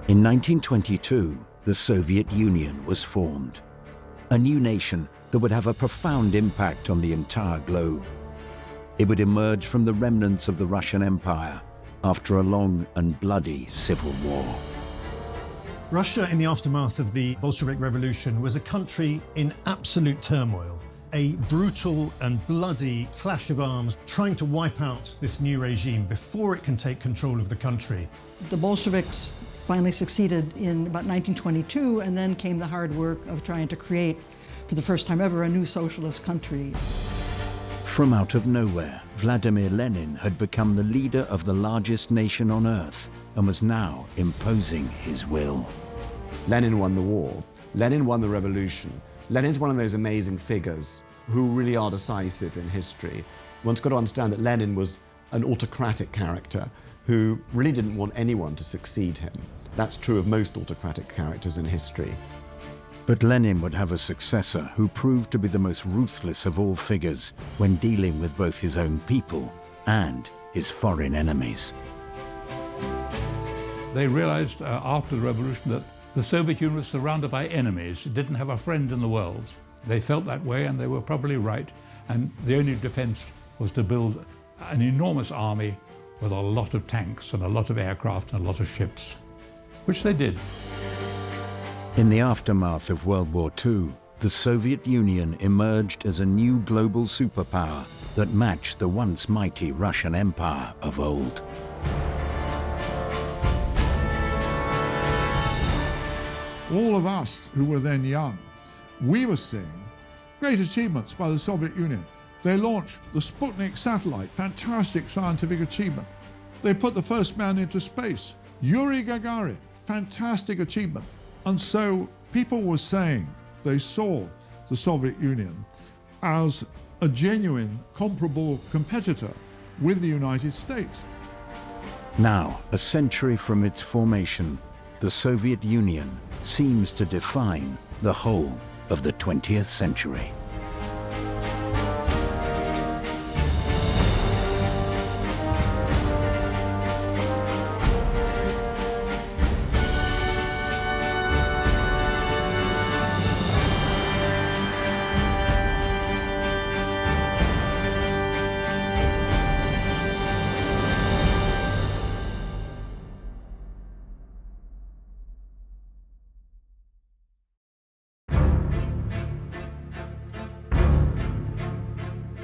In 1922, the Soviet Union was formed, a new nation that would have a profound impact on the entire globe. It would emerge from the remnants of the Russian Empire after a long and bloody civil war. Russia, in the aftermath of the Bolshevik Revolution, was a country in absolute turmoil, a brutal and bloody clash of arms trying to wipe out this new regime before it can take control of the country. The Bolsheviks finally succeeded in about 1922, and then came the hard work of trying to create, for the first time ever, a new socialist country. From out of nowhere, Vladimir Lenin had become the leader of the largest nation on earth and was now imposing his will. Lenin won the war. Lenin won the revolution. Lenin's one of those amazing figures who really are decisive in history. One's got to understand that Lenin was an autocratic character who really didn't want anyone to succeed him. That's true of most autocratic characters in history. But Lenin would have a successor who proved to be the most ruthless of all figures when dealing with both his own people and his foreign enemies. They realized after the revolution that the Soviet Union was surrounded by enemies. It didn't have a friend in the world. They felt that way, and they were probably right. And the only defense was to build an enormous army with a lot of tanks and a lot of aircraft and a lot of ships, which they did. In the aftermath of World War II, the Soviet Union emerged as a new global superpower that matched the once mighty Russian Empire of old. All of us who were then young, we were seeing great achievements by the Soviet Union. They launched the Sputnik satellite, fantastic scientific achievement. They put the first man into space, Yuri Gagarin, fantastic achievement. And so people were saying they saw the Soviet Union as a genuine, comparable competitor with the United States. Now, a century from its formation, the Soviet Union seems to define the whole of the 20th century.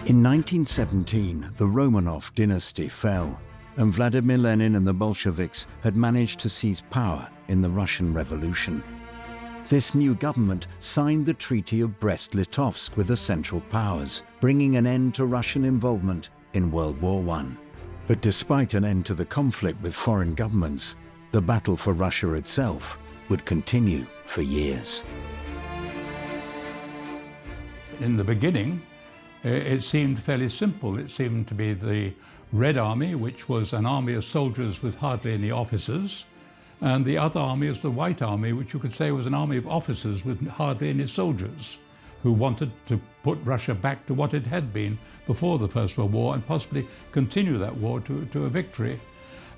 In 1917, the Romanov dynasty fell, and Vladimir Lenin and the Bolsheviks had managed to seize power in the Russian Revolution. This new government signed the Treaty of Brest-Litovsk with the Central Powers, bringing an end to Russian involvement in World War I. But despite an end to the conflict with foreign governments, the battle for Russia itself would continue for years. In the beginning, it seemed fairly simple. It seemed to be the Red Army, which was an army of soldiers with hardly any officers, and the other army is the White Army, which you could say was an army of officers with hardly any soldiers, who wanted to put Russia back to what it had been before the First World War and possibly continue that war to a victory.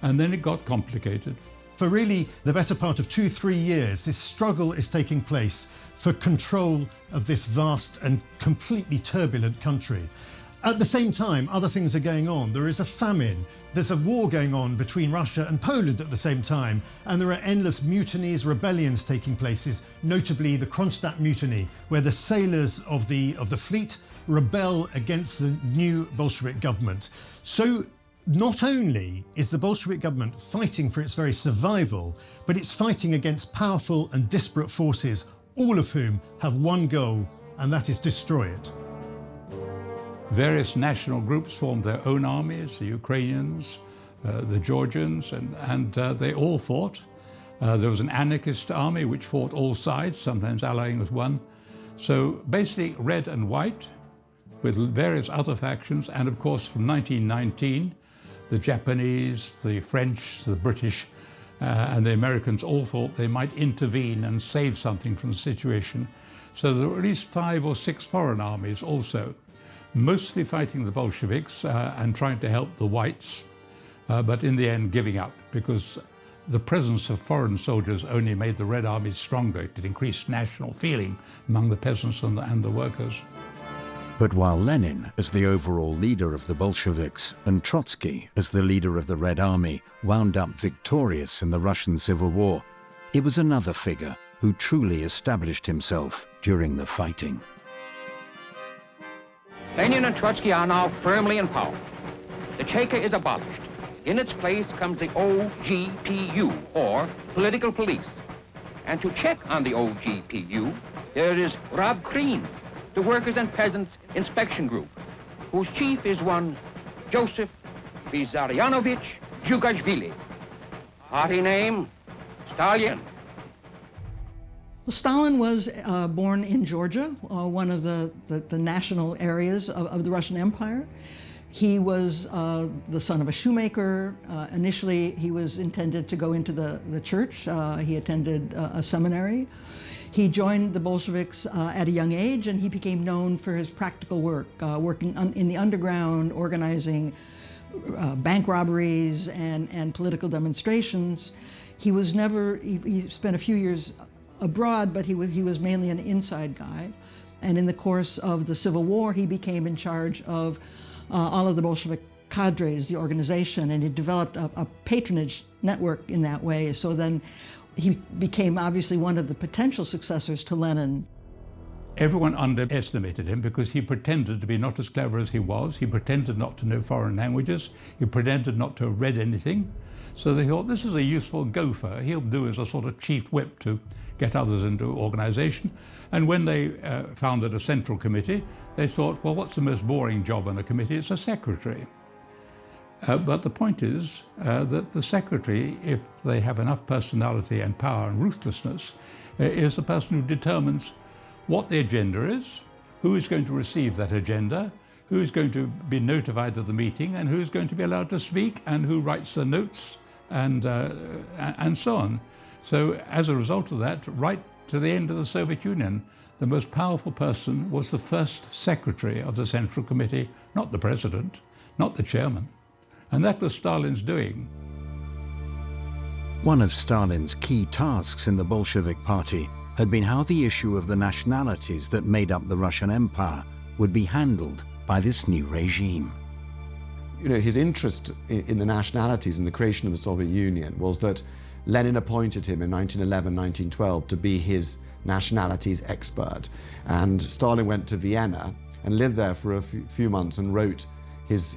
And then it got complicated. For really the better part of 2-3 years, this struggle is taking place for control of this vast and completely turbulent country. At the same time, other things are going on. There is a famine. There's a war going on between Russia and Poland at the same time. And there are endless mutinies, rebellions taking place, notably the Kronstadt mutiny, where the sailors of the fleet rebel against the new Bolshevik government. So not only is the Bolshevik government fighting for its very survival, but it's fighting against powerful and disparate forces, all of whom have one goal, and that is destroy it. Various national groups formed their own armies, the Ukrainians, the Georgians, and they all fought. There was an anarchist army which fought all sides, sometimes allying with one. So basically red and white, with various other factions, and of course from 1919, the Japanese, the French, the British, and the Americans all thought they might intervene and save something from the situation. So there were at least 5 or 6 foreign armies also, mostly fighting the Bolsheviks and trying to help the whites, but in the end giving up, because The presence of foreign soldiers only made the Red Army stronger. It increased national feeling among the peasants and the workers. But while Lenin, as the overall leader of the Bolsheviks, and Trotsky, as the leader of the Red Army, wound up victorious in the Russian Civil War, it was another figure who truly established himself during the fighting. Lenin and Trotsky are now firmly in power. The Cheka is abolished. In its place comes the OGPU, or political police. And to check on the OGPU, there is Rob Kreen, the Workers' and Peasants Inspection Group, whose chief is one Joseph Vissarionovich Djugashvili. Party name, Stalin. Well, Stalin was born in Georgia, one of the national areas of the Russian Empire. He was the son of a shoemaker. Initially, he was intended to go into the church. He attended a seminary. He joined the Bolsheviks at a young age, and he became known for his practical work, working in the underground, organizing bank robberies and political demonstrations. He was never, he spent a few years abroad, but he was mainly an inside guy. And in the course of the Civil War, he became in charge of all of the Bolshevik cadres, the organization, and he developed a patronage network in that way. So then he became obviously one of the potential successors to Lenin. Everyone underestimated him because he pretended to be not as clever as he was. He pretended not to know foreign languages. He pretended not to have read anything. So they thought, this is a useful gopher. He'll do as a sort of chief whip to get others into organization. And when they founded a central committee, they thought, well, what's the most boring job on a committee? It's a secretary. But the point is that the secretary, if they have enough personality and power and ruthlessness, is the person who determines what the agenda is, who is going to receive that agenda, who is going to be notified of the meeting, and who is going to be allowed to speak, and who writes the notes, and so on. So as a result of that, right to the end of the Soviet Union, the most powerful person was the first secretary of the Central Committee, not the president, not the chairman. And that was Stalin's doing. One of Stalin's key tasks in the Bolshevik Party had been how the issue of the nationalities that made up the Russian Empire would be handled by this new regime. You know, his interest in the nationalities and the creation of the Soviet Union was that Lenin appointed him in 1911, 1912 to be his nationalities expert. And Stalin went to Vienna and lived there for a few months and wrote his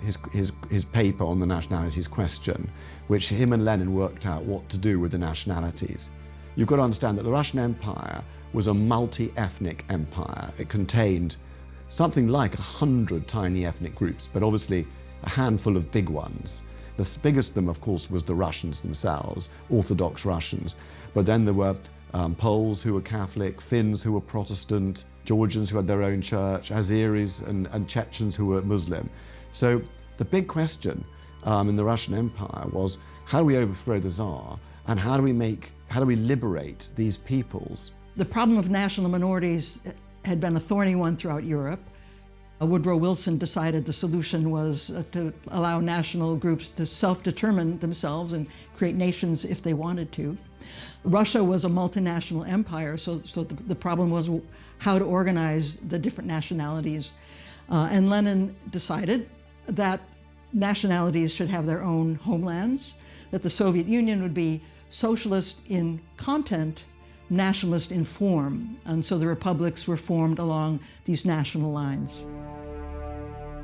paper on the nationalities question, which him and Lenin worked out what to do with the nationalities. You've got to understand that the Russian Empire was a multi-ethnic empire. It contained something like 100 tiny ethnic groups, but obviously a handful of big ones. The biggest of them, of course, was the Russians themselves, Orthodox Russians. But then there were Poles who were Catholic, Finns who were Protestant, Georgians who had their own church, Azeris and Chechens who were Muslim. So the big question in the Russian Empire was, how do we overthrow the Tsar, and how do we liberate these peoples? The problem of national minorities had been a thorny one throughout Europe. Woodrow Wilson decided the solution was to allow national groups to self-determine themselves and create nations if they wanted to. Russia was a multinational empire, so the problem was how to organize the different nationalities. And Lenin decided that nationalities should have their own homelands, that the Soviet Union would be socialist in content, nationalist in form. And so the republics were formed along these national lines.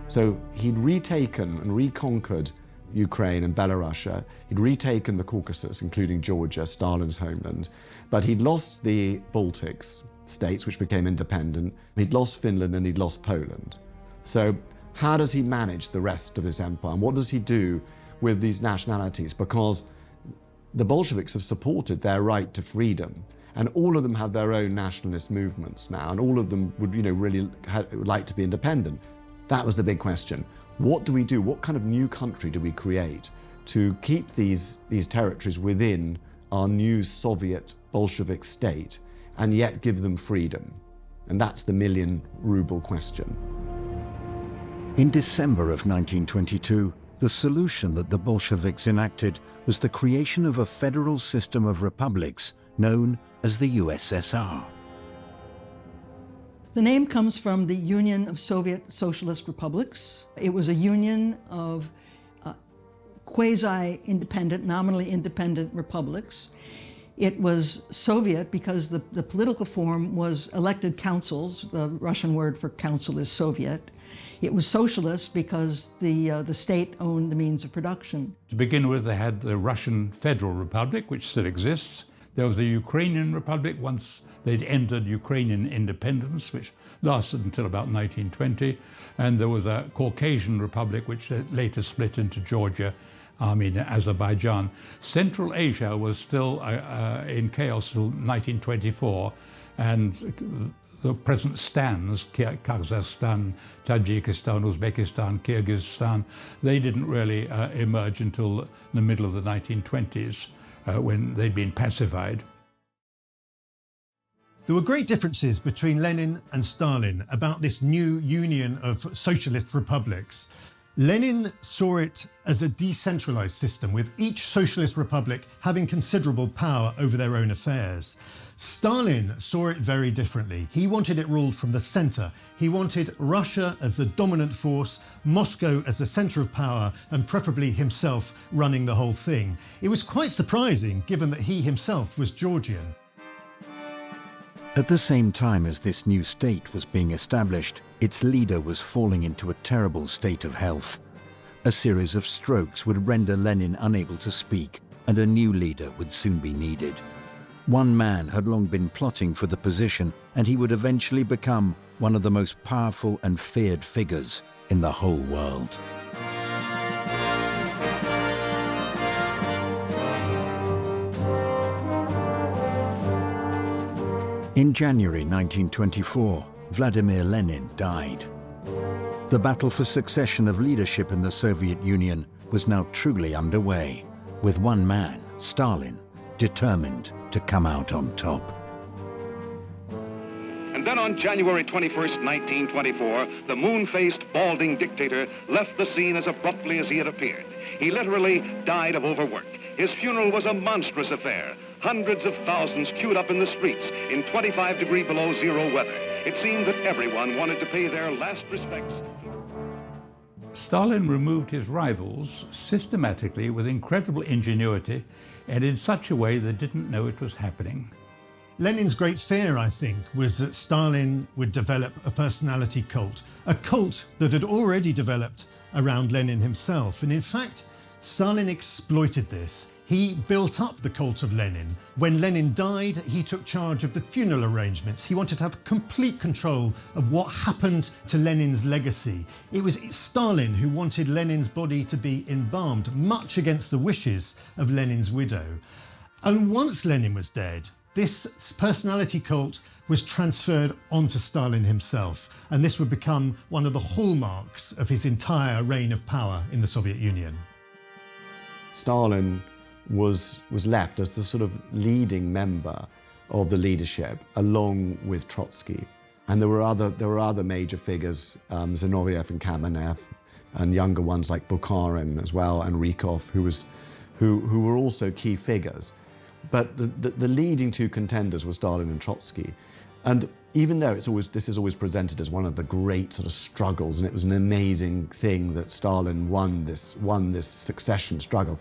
So he'd retaken and reconquered Ukraine and Belarus. He'd retaken the Caucasus, including Georgia, Stalin's homeland. But he'd lost the Baltics states, which became independent. He'd lost Finland and he'd lost Poland. So how does he manage the rest of this empire? And what does he do with these nationalities? Because the Bolsheviks have supported their right to freedom. And all of them have their own nationalist movements now, and all of them would, really would like to be independent. That was the big question. What do we do? What kind of new country do we create to keep these territories within our new Soviet Bolshevik state and yet give them freedom? And that's the million-ruble question. In December of 1922, The solution that the Bolsheviks enacted was the creation of a federal system of republics known as the USSR. The name comes from the Union of Soviet Socialist Republics. It was a union of quasi-independent, nominally independent republics. It was Soviet because the political form was elected councils. The Russian word for council is Soviet. It was socialist because the state owned the means of production. To begin with, they had the Russian Federal Republic, which still exists. There was the Ukrainian Republic once they'd entered Ukrainian independence, which lasted until about 1920. And there was a Caucasian Republic, which later split into Georgia, Armenia, Azerbaijan. Central Asia was still in chaos till 1924, and the present stands, Kazakhstan, Tajikistan, Uzbekistan, Kyrgyzstan, they didn't really emerge until the middle of the 1920s, when they'd been pacified. There were great differences between Lenin and Stalin about this new union of socialist republics. Lenin saw it as a decentralized system, with each socialist republic having considerable power over their own affairs. Stalin saw it very differently. He wanted it ruled from the center. He wanted Russia as the dominant force, Moscow as the center of power, and preferably himself running the whole thing. It was quite surprising, given that he himself was Georgian. At the same time as this new state was being established, its leader was falling into a terrible state of health. A series of strokes would render Lenin unable to speak, and a new leader would soon be needed. One man had long been plotting for the position, and he would eventually become one of the most powerful and feared figures in the whole world. In January 1924, Vladimir Lenin died. The battle for succession of leadership in the Soviet Union was now truly underway, with one man, Stalin, determined to come out on top. And then on January 21st, 1924, the moon-faced, balding dictator left the scene as abruptly as he had appeared. He literally died of overwork. His funeral was a monstrous affair. Hundreds of thousands queued up in the streets in 25-degree below zero weather. It seemed that everyone wanted to pay their last respects. Stalin removed his rivals systematically with incredible ingenuity and in such a way they didn't know it was happening. Lenin's great fear, I think, was that Stalin would develop a personality cult, a cult that had already developed around Lenin himself. And in fact, Stalin exploited this. He built up the cult of Lenin. When Lenin died, he took charge of the funeral arrangements. He wanted to have complete control of what happened to Lenin's legacy. It was Stalin who wanted Lenin's body to be embalmed, much against the wishes of Lenin's widow. And once Lenin was dead, this personality cult was transferred onto Stalin himself, and this would become one of the hallmarks of his entire reign of power in the Soviet Union. Stalin was left as the sort of leading member of the leadership, along with Trotsky. And there were other major figures, Zinoviev and Kamenev, and younger ones like Bukharin as well, and Rykov, who were also key figures. But the leading two contenders were Stalin and Trotsky. And even though this is always presented as one of the great sort of struggles, and it was an amazing thing that Stalin won this succession struggle,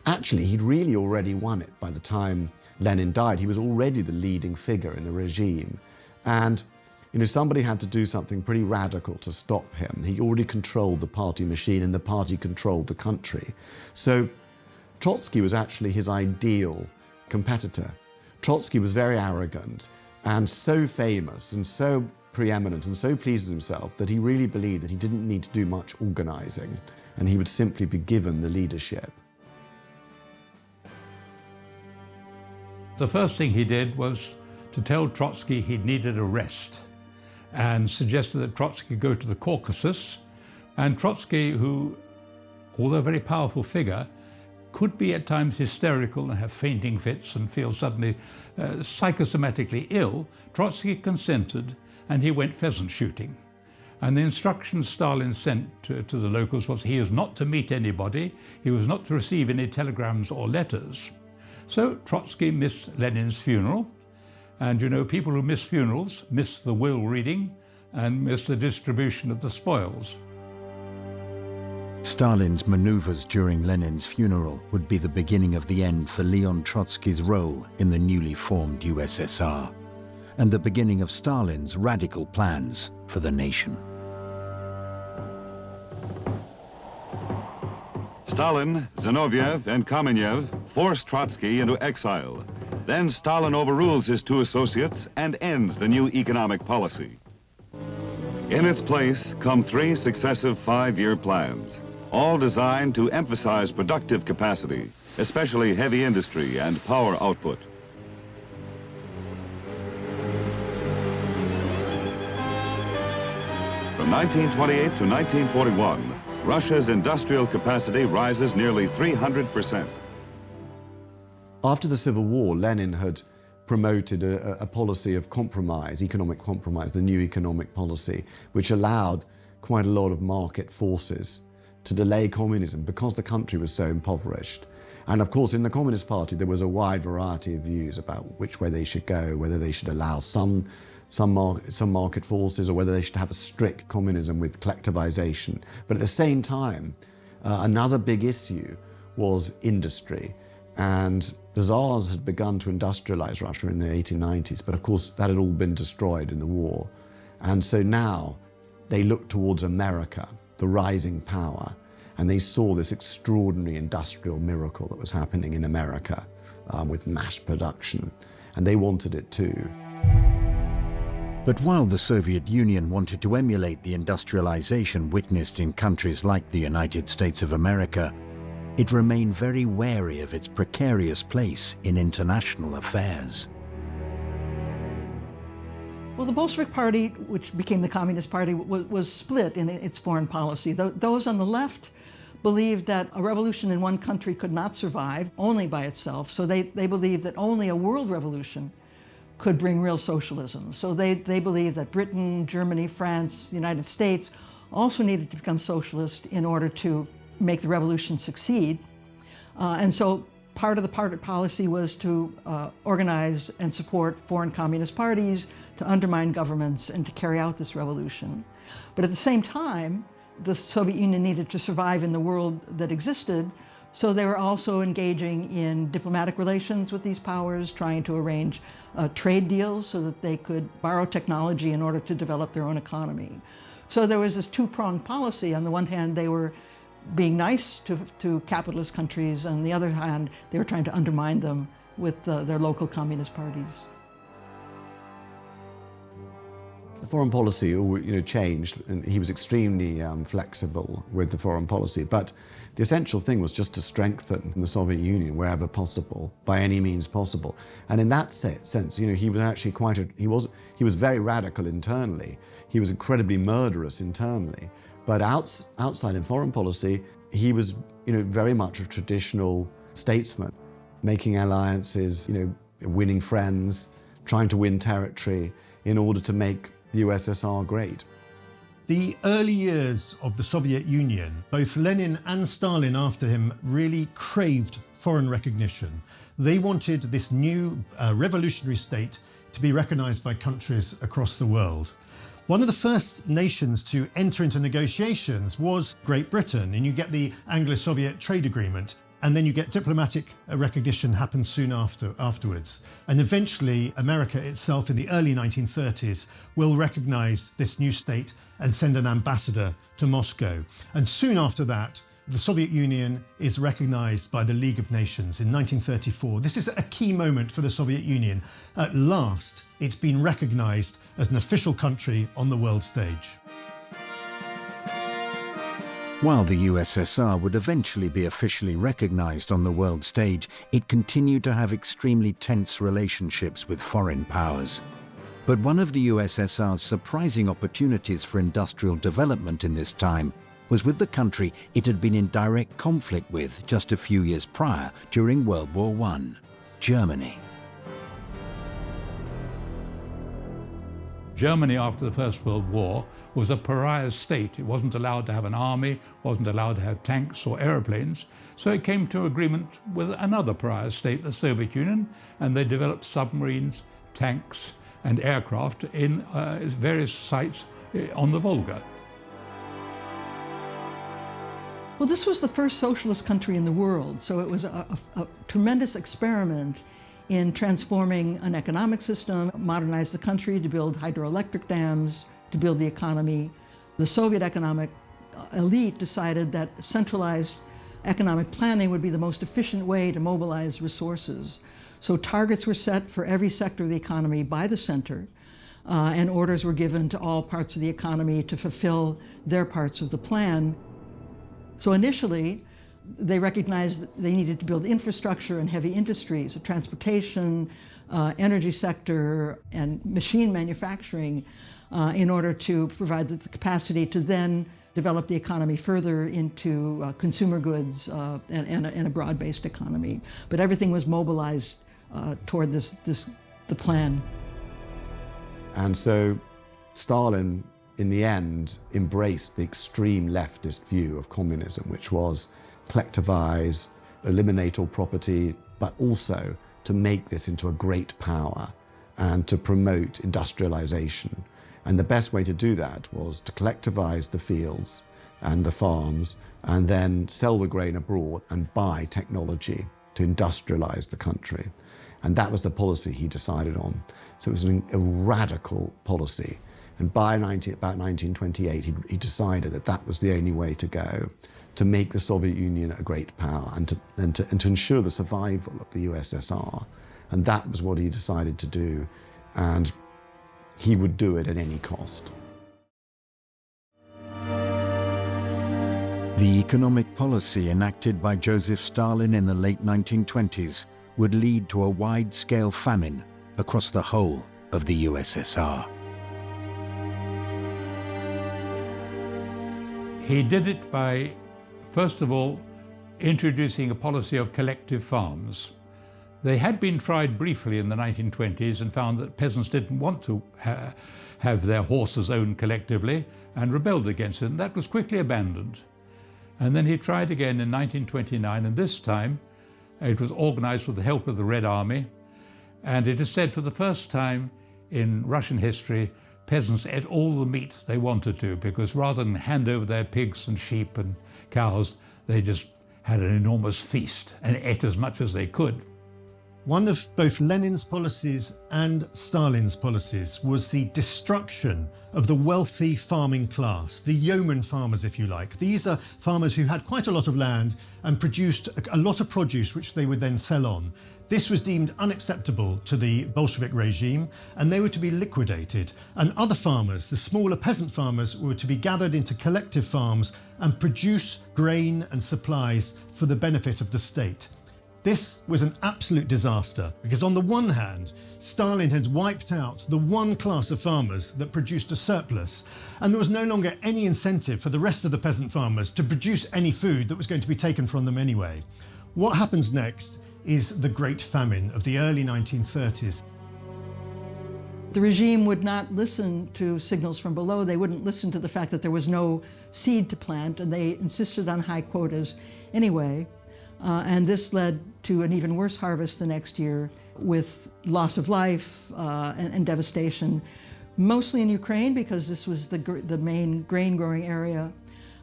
actually, he'd really already won it by the time Lenin died. He was already the leading figure in the regime. And, somebody had to do something pretty radical to stop him. He already controlled the party machine, and the party controlled the country. So Trotsky was actually his ideal competitor. Trotsky was very arrogant and so famous and so preeminent and so pleased with himself that he really believed that he didn't need to do much organizing, and he would simply be given the leadership. The first thing he did was to tell Trotsky he needed a rest and suggested that Trotsky go to the Caucasus. And Trotsky, who, although a very powerful figure, could be at times hysterical and have fainting fits and feel suddenly psychosomatically ill, Trotsky consented and he went pheasant shooting. And the instructions Stalin sent to the locals was he was not to meet anybody, he was not to receive any telegrams or letters. So Trotsky missed Lenin's funeral. And you know, people who miss funerals miss the will reading and miss the distribution of the spoils. Stalin's maneuvers during Lenin's funeral would be the beginning of the end for Leon Trotsky's role in the newly formed USSR, and the beginning of Stalin's radical plans for the nation. Stalin, Zinoviev, and Kamenev forced Trotsky into exile. Then Stalin overrules his two associates and ends the new economic policy. In its place come three successive five-year plans, all designed to emphasize productive capacity, especially heavy industry and power output. From 1928 to 1941, Russia's industrial capacity rises nearly 300%. After the Civil War, Lenin had promoted a policy of compromise, economic compromise, the new economic policy, which allowed quite a lot of market forces to delay communism because the country was so impoverished. And of course, in the Communist Party, there was a wide variety of views about which way they should go, whether they should allow some market forces or whether they should have a strict communism with collectivization. But at the same time, another big issue was industry. And the Tsars had begun to industrialize Russia in the 1890s, but of course that had all been destroyed in the war. And so now they looked towards America, the rising power, and they saw this extraordinary industrial miracle that was happening in America with mass production, and they wanted it too. But while the Soviet Union wanted to emulate the industrialization witnessed in countries like the United States of America, it remained very wary of its precarious place in international affairs. Well, the Bolshevik Party, which became the Communist Party, was split in its foreign policy. Those on the left believed that a revolution in one country could not survive only by itself, so they believed that only a world revolution could bring real socialism. So they believed that Britain, Germany, France, the United States also needed to become socialist in order to make the revolution succeed. And so part of the party policy was to organize and support foreign communist parties, to undermine governments, and to carry out this revolution. But at the same time, the Soviet Union needed to survive in the world that existed, so they were also engaging in diplomatic relations with these powers, trying to arrange trade deals so that they could borrow technology in order to develop their own economy. So there was this two-pronged policy. On the one hand, they were being nice to capitalist countries. On the other hand, they were trying to undermine them with their local communist parties. The foreign policy changed, and he was extremely flexible with the foreign policy. But the essential thing was just to strengthen the Soviet Union wherever possible, by any means possible. And in that sense, he was actually he was very radical internally. He was incredibly murderous internally. But outside in foreign policy, he was, very much a traditional statesman, making alliances, winning friends, trying to win territory in order to make the USSR great. The early years of the Soviet Union, both Lenin and Stalin after him really craved foreign recognition. They wanted this new revolutionary state to be recognized by countries across the world. One of the first nations to enter into negotiations was Great Britain, and you get the Anglo-Soviet trade agreement, and then you get diplomatic recognition happens soon afterwards. And eventually, America itself in the early 1930s will recognize this new state and send an ambassador to Moscow. And soon after that, the Soviet Union is recognized by the League of Nations in 1934. This is a key moment for the Soviet Union. At last, it's been recognized as an official country on the world stage. While the USSR would eventually be officially recognized on the world stage, it continued to have extremely tense relationships with foreign powers. But one of the USSR's surprising opportunities for industrial development in this time was with the country it had been in direct conflict with just a few years prior during World War I, Germany. Germany, after the First World War, was a pariah state. It wasn't allowed to have an army, wasn't allowed to have tanks or aeroplanes. So it came to agreement with another pariah state, the Soviet Union, and they developed submarines, tanks, and aircraft in various sites on the Volga. Well, this was the first socialist country in the world, so it was a tremendous experiment in transforming an economic system, modernize the country to build hydroelectric dams, to build the economy. The Soviet economic elite decided that centralized economic planning would be the most efficient way to mobilize resources. So targets were set for every sector of the economy by the center, and orders were given to all parts of the economy to fulfill their parts of the plan. So initially, they recognized that they needed to build infrastructure and heavy industries, transportation, energy sector, and machine manufacturing in order to provide the capacity to then develop the economy further into consumer goods and a broad-based economy. But everything was mobilized toward the plan. And so Stalin, in the end, embraced the extreme leftist view of communism, which was collectivize, eliminate all property, but also to make this into a great power and to promote industrialization. And the best way to do that was to collectivize the fields and the farms and then sell the grain abroad and buy technology to industrialize the country. And that was the policy he decided on. So it was a radical policy. And by about 1928, he decided that that was the only way to go, to make the Soviet Union a great power and to ensure the survival of the USSR. And that was what he decided to do. And he would do it at any cost. The economic policy enacted by Joseph Stalin in the late 1920s would lead to a wide-scale famine across the whole of the USSR. He did it by, first of all, introducing a policy of collective farms. They had been tried briefly in the 1920s and found that peasants didn't want to have their horses owned collectively and rebelled against it, and that was quickly abandoned. And then he tried again in 1929, and this time it was organized with the help of the Red Army, and it is said for the first time in Russian history, peasants ate all the meat they wanted to, because rather than hand over their pigs and sheep and cows, they just had an enormous feast and ate as much as they could. One of both Lenin's policies and Stalin's policies was the destruction of the wealthy farming class, the yeoman farmers, if you like. These are farmers who had quite a lot of land and produced a lot of produce which they would then sell on. This was deemed unacceptable to the Bolshevik regime, and they were to be liquidated. And other farmers, the smaller peasant farmers, were to be gathered into collective farms and produce grain and supplies for the benefit of the state. This was an absolute disaster because on the one hand, Stalin had wiped out the one class of farmers that produced a surplus, and there was no longer any incentive for the rest of the peasant farmers to produce any food that was going to be taken from them anyway. What happens next is the Great Famine of the early 1930s. The regime would not listen to signals from below. They wouldn't listen to the fact that there was no seed to plant, and they insisted on high quotas anyway. And this led to an even worse harvest the next year with loss of life and devastation, mostly in Ukraine because this was the main grain growing area,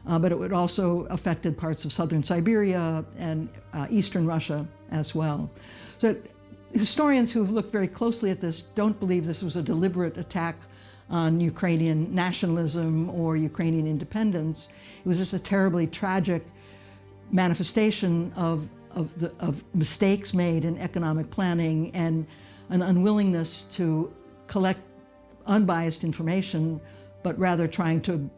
but it would also affected parts of southern Siberia and eastern Russia as well. So historians who've looked very closely at this don't believe this was a deliberate attack on Ukrainian nationalism or Ukrainian independence. It was just a terribly tragic manifestation of mistakes made in economic planning and an unwillingness to collect unbiased information, but rather trying to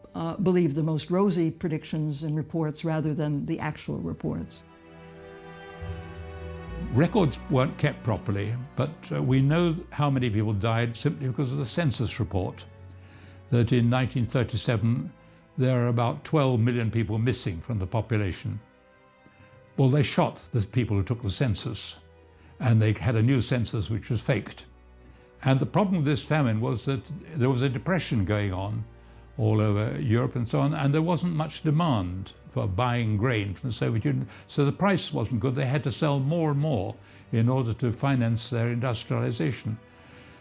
believe the most rosy predictions and reports rather than the actual reports. Records weren't kept properly, but we know how many people died simply because of the census report, that in 1937 there are about 12 million people missing from the population. Well, they shot the people who took the census, and they had a new census which was faked. And the problem with this famine was that there was a depression going on all over Europe and so on, and there wasn't much demand for buying grain from the Soviet Union, so the price wasn't good. They had to sell more and more in order to finance their industrialization.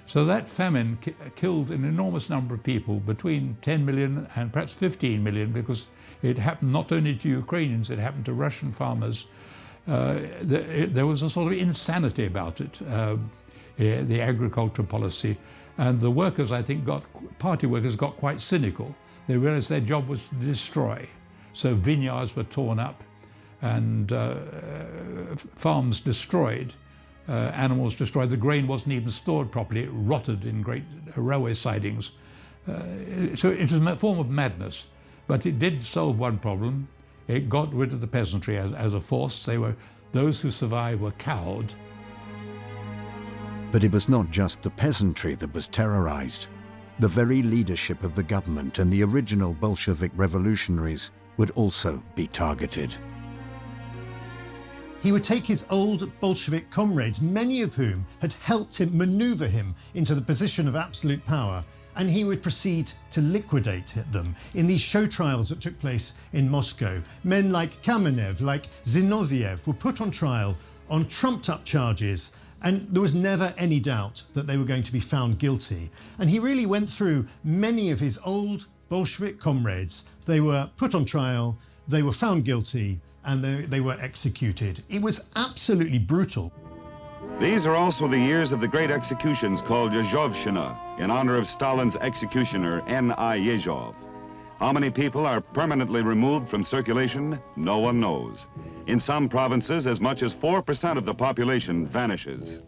So that famine killed an enormous number of people, between 10 million and perhaps 15 million, because it happened not only to Ukrainians, it happened to Russian farmers. There was a sort of insanity about it, the agricultural policy. And the workers, I think, party workers got quite cynical. They realized their job was to destroy. So vineyards were torn up and farms destroyed, animals destroyed. The grain wasn't even stored properly. It rotted in great railway sidings. So it was a form of madness. But it did solve one problem. It got rid of the peasantry as a force. Those who survived were cowed. But it was not just the peasantry that was terrorized. The very leadership of the government and the original Bolshevik revolutionaries would also be targeted. He would take his old Bolshevik comrades, many of whom had helped him maneuver him into the position of absolute power, and he would proceed to liquidate them in these show trials that took place in Moscow. Men like Kamenev, like Zinoviev were put on trial on trumped-up charges, and there was never any doubt that they were going to be found guilty. And he really went through many of his old Bolshevik comrades. They were put on trial, they were found guilty, and they were executed. It was absolutely brutal. These are also the years of the great executions called Yezhovshchina, in honor of Stalin's executioner, N.I. Yezhov. How many people are permanently removed from circulation? No one knows. In some provinces, as much as 4% of the population vanishes.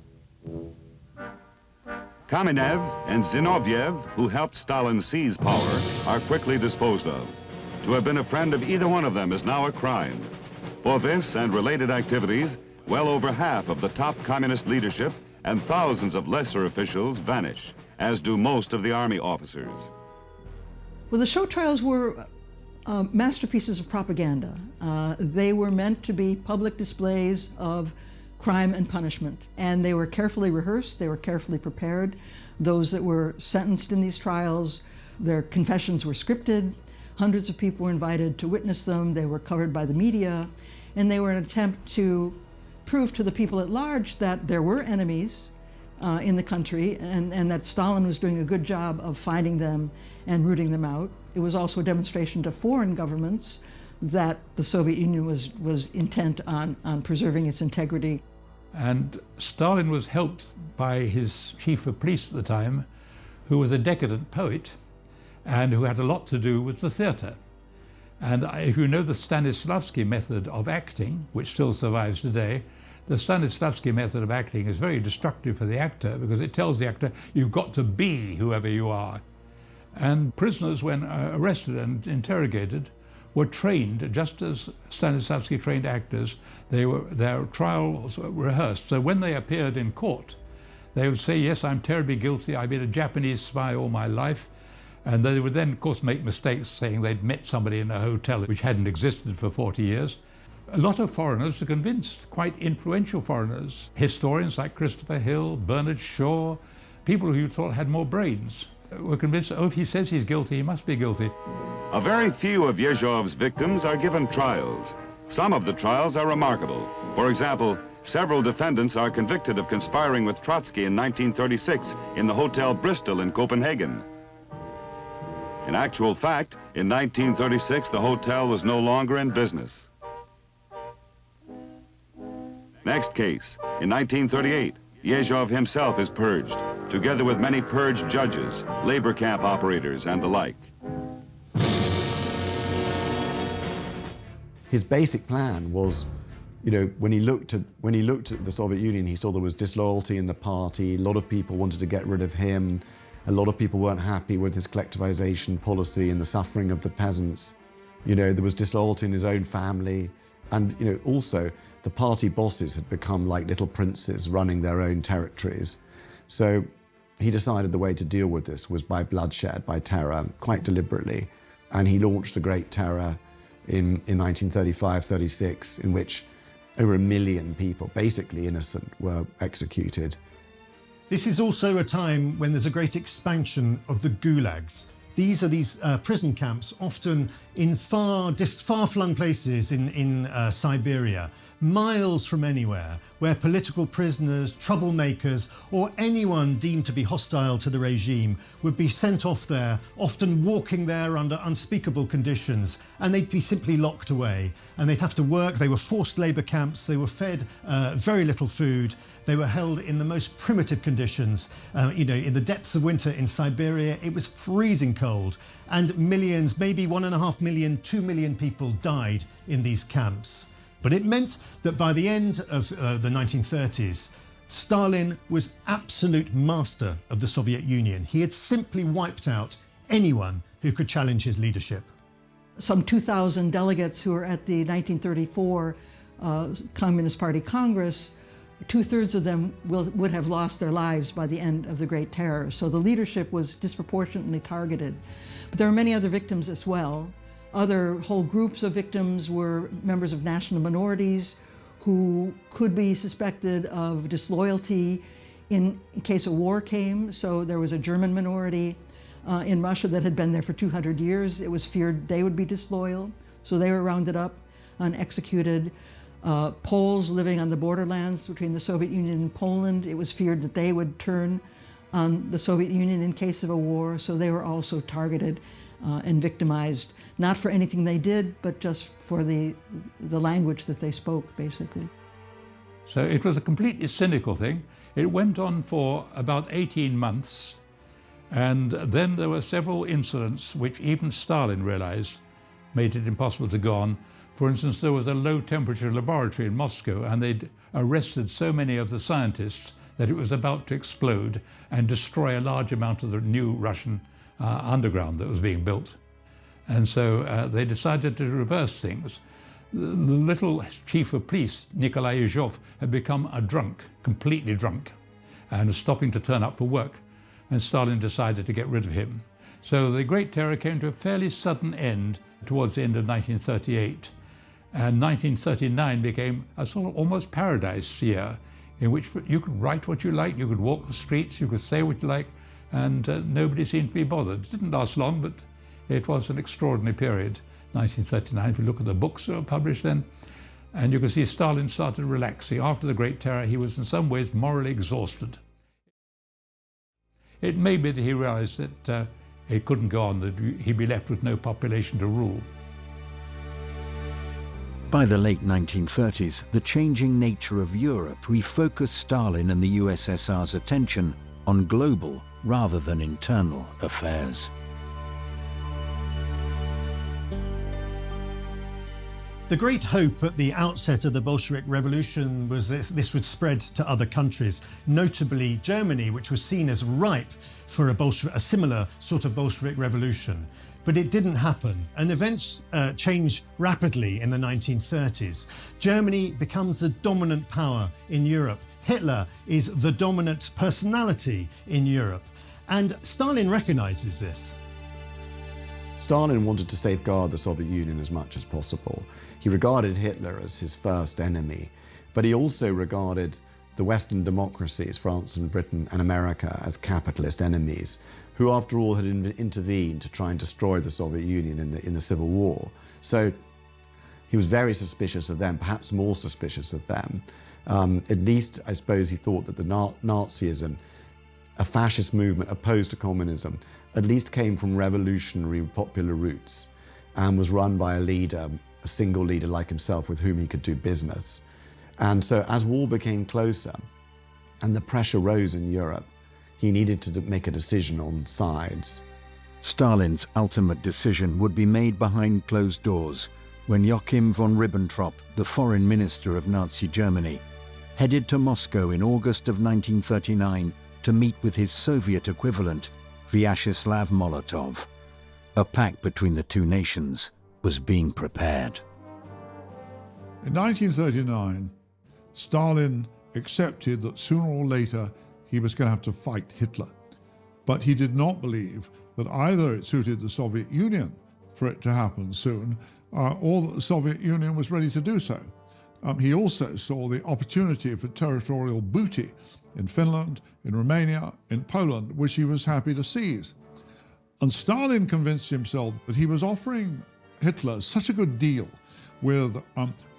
Kamenev and Zinoviev, who helped Stalin seize power, are quickly disposed of. To have been a friend of either one of them is now a crime. For this and related activities, well over half of the top communist leadership and thousands of lesser officials vanish, as do most of the army officers. Well, the show trials were masterpieces of propaganda. They were meant to be public displays of crime and punishment, and they were carefully rehearsed, they were carefully prepared. Those that were sentenced in these trials, their confessions were scripted. Hundreds of people were invited to witness them. They were covered by the media, and they were an attempt to prove to the people at large that there were enemies in the country, and that Stalin was doing a good job of finding them and rooting them out. It was also a demonstration to foreign governments that the Soviet Union was intent on preserving its integrity. And Stalin was helped by his chief of police at the time, who was a decadent poet and who had a lot to do with the theatre. And if you know the Stanislavski method of acting, which still survives today, the Stanislavski method of acting is very destructive for the actor because it tells the actor, you've got to be whoever you are. And prisoners, when arrested and interrogated, were trained, just as Stanislavski trained actors. Their trials were rehearsed. So when they appeared in court, they would say, yes, I'm terribly guilty. I've been a Japanese spy all my life. And they would then, of course, make mistakes, saying they'd met somebody in a hotel which hadn't existed for 40 years. A lot of foreigners were convinced, quite influential foreigners, historians like Christopher Hill, Bernard Shaw, people who you thought had more brains, were convinced, oh, if he says he's guilty, he must be guilty. A very few of Yezhov's victims are given trials. Some of the trials are remarkable. For example, several defendants are convicted of conspiring with Trotsky in 1936 in the Hotel Bristol in Copenhagen. In actual fact, in 1936, the hotel was no longer in business. Next case, in 1938, Yezhov himself is purged, together with many purged judges, labor camp operators, and the like. His basic plan was, you know, when he looked at the Soviet Union, he saw there was disloyalty in the party. A lot of people wanted to get rid of him. A lot of people weren't happy with his collectivization policy and the suffering of the peasants. You know, there was disloyalty in his own family. And, you know, also the party bosses had become like little princes running their own territories. So he decided the way to deal with this was by bloodshed, by terror, quite deliberately. And he launched the Great Terror in 1935-36, in which over 1 million people, basically innocent, were executed. This is also a time when there's a great expansion of the gulags. These are prison camps, often in far-flung places in Siberia, miles from anywhere, where political prisoners, troublemakers, or anyone deemed to be hostile to the regime would be sent off there, often walking there under unspeakable conditions, and they'd be simply locked away. And they'd have to work. They were forced labour camps. They were fed very little food. They were held in the most primitive conditions. In the depths of winter in Siberia, it was freezing cold, and millions, maybe 1.5 million, 2 million people died in these camps. But it meant that by the end of the 1930s, Stalin was absolute master of the Soviet Union. He had simply wiped out anyone who could challenge his leadership. Some 2,000 delegates who were at the 1934 Communist Party Congress, 2/3 of them would have lost their lives by the end of the Great Terror. So the leadership was disproportionately targeted. But there were many other victims as well. Other whole groups of victims were members of national minorities who could be suspected of disloyalty in case a war came. So there was a German minority in Russia that had been there for 200 years. It was feared they would be disloyal. So they were rounded up and executed. Poles living on the borderlands between the Soviet Union and Poland, it was feared that they would turn on the Soviet Union in case of a war. So they were also targeted and victimized, not for anything they did, but just for the language that they spoke, basically. So it was a completely cynical thing. It went on for about 18 months, and then there were several incidents which even Stalin realized made it impossible to go on. For instance, there was a low-temperature laboratory in Moscow, and they'd arrested so many of the scientists that it was about to explode and destroy a large amount of the new Russian underground that was being built. And so they decided to reverse things. The little chief of police, Nikolai Yezhov, had become a drunk, completely drunk, and was stopping to turn up for work. And Stalin decided to get rid of him. So the Great Terror came to a fairly sudden end towards the end of 1938. And 1939 became a sort of almost paradise year in which you could write what you liked, you could walk the streets, you could say what you liked, and nobody seemed to be bothered. It didn't last long, but it was an extraordinary period, 1939. If you look at the books that were published then, and you can see Stalin started relaxing. After the Great Terror, he was in some ways morally exhausted. It may be that he realized that it couldn't go on, that he'd be left with no population to rule. By the late 1930s, the changing nature of Europe refocused Stalin and the USSR's attention on global rather than internal affairs. The great hope at the outset of the Bolshevik Revolution was that this would spread to other countries, notably Germany, which was seen as ripe for a similar sort of Bolshevik revolution. But it didn't happen, and events changed rapidly in the 1930s. Germany becomes the dominant power in Europe. Hitler is the dominant personality in Europe, and Stalin recognizes this. Stalin wanted to safeguard the Soviet Union as much as possible. He regarded Hitler as his first enemy, but he also regarded the Western democracies, France and Britain and America, as capitalist enemies, who after all had intervened to try and destroy the Soviet Union in the Civil War. So he was very suspicious of them, perhaps more suspicious of them. At least, I suppose, he thought that the Nazism, a fascist movement opposed to communism, at least came from revolutionary popular roots and was run by a leader, a single leader like himself with whom he could do business. And so as war became closer and the pressure rose in Europe, he needed to make a decision on sides. Stalin's ultimate decision would be made behind closed doors when Joachim von Ribbentrop, the foreign minister of Nazi Germany, headed to Moscow in August of 1939 to meet with his Soviet equivalent, Vyacheslav Molotov. A pact between the two nations was being prepared. In 1939, Stalin accepted that sooner or later he was going to have to fight Hitler. But he did not believe that either it suited the Soviet Union for it to happen soon, or that the Soviet Union was ready to do so. he also saw the opportunity for territorial booty in Finland, in Romania, in Poland, which he was happy to seize. And Stalin convinced himself that he was offering Hitler such a good deal with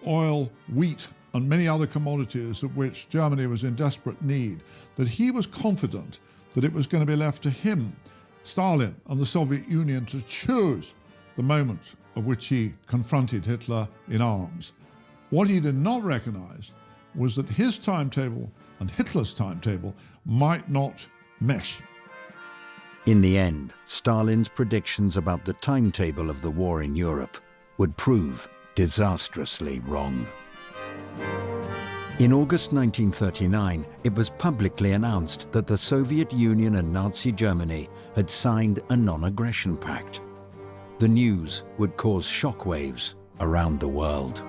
oil, wheat, and many other commodities of which Germany was in desperate need, that he was confident that it was going to be left to him, Stalin, and the Soviet Union to choose the moment at which he confronted Hitler in arms. What he did not recognize was that his timetable and Hitler's timetable might not mesh. In the end, Stalin's predictions about the timetable of the war in Europe would prove disastrously wrong. In August 1939, it was publicly announced that the Soviet Union and Nazi Germany had signed a non-aggression pact. The news would cause shockwaves around the world.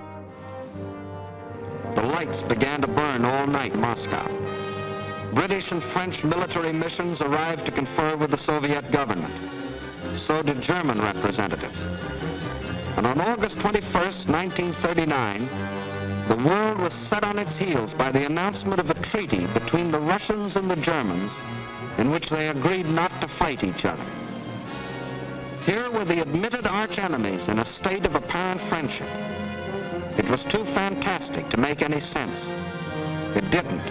The lights began to burn all night in Moscow. British and French military missions arrived to confer with the Soviet government. So did German representatives. And on August 21st, 1939, the world was set on its heels by the announcement of a treaty between the Russians and the Germans in which they agreed not to fight each other. Here were the admitted arch-enemies in a state of apparent friendship. It was too fantastic to make any sense. It didn't.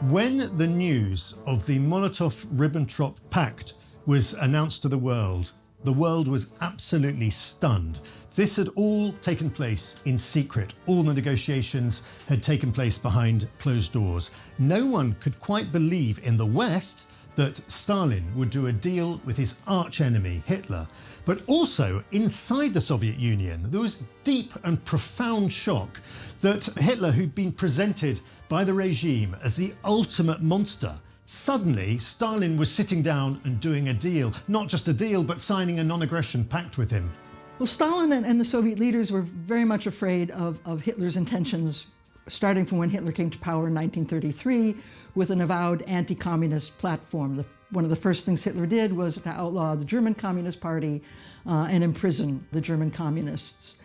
When the news of the Molotov-Ribbentrop Pact was announced to the world was absolutely stunned. This had all taken place in secret. All the negotiations had taken place behind closed doors. No one could quite believe in the West that Stalin would do a deal with his arch-enemy, Hitler. But also, inside the Soviet Union, there was deep and profound shock that Hitler, who'd been presented by the regime as the ultimate monster, suddenly Stalin was sitting down and doing a deal. Not just a deal, but signing a non-aggression pact with him. Well, Stalin and the Soviet leaders were very much afraid of Hitler's intentions, starting from when Hitler came to power in 1933 with an avowed anti-communist platform. One of the first things Hitler did was to outlaw the German Communist Party and imprison the German communists.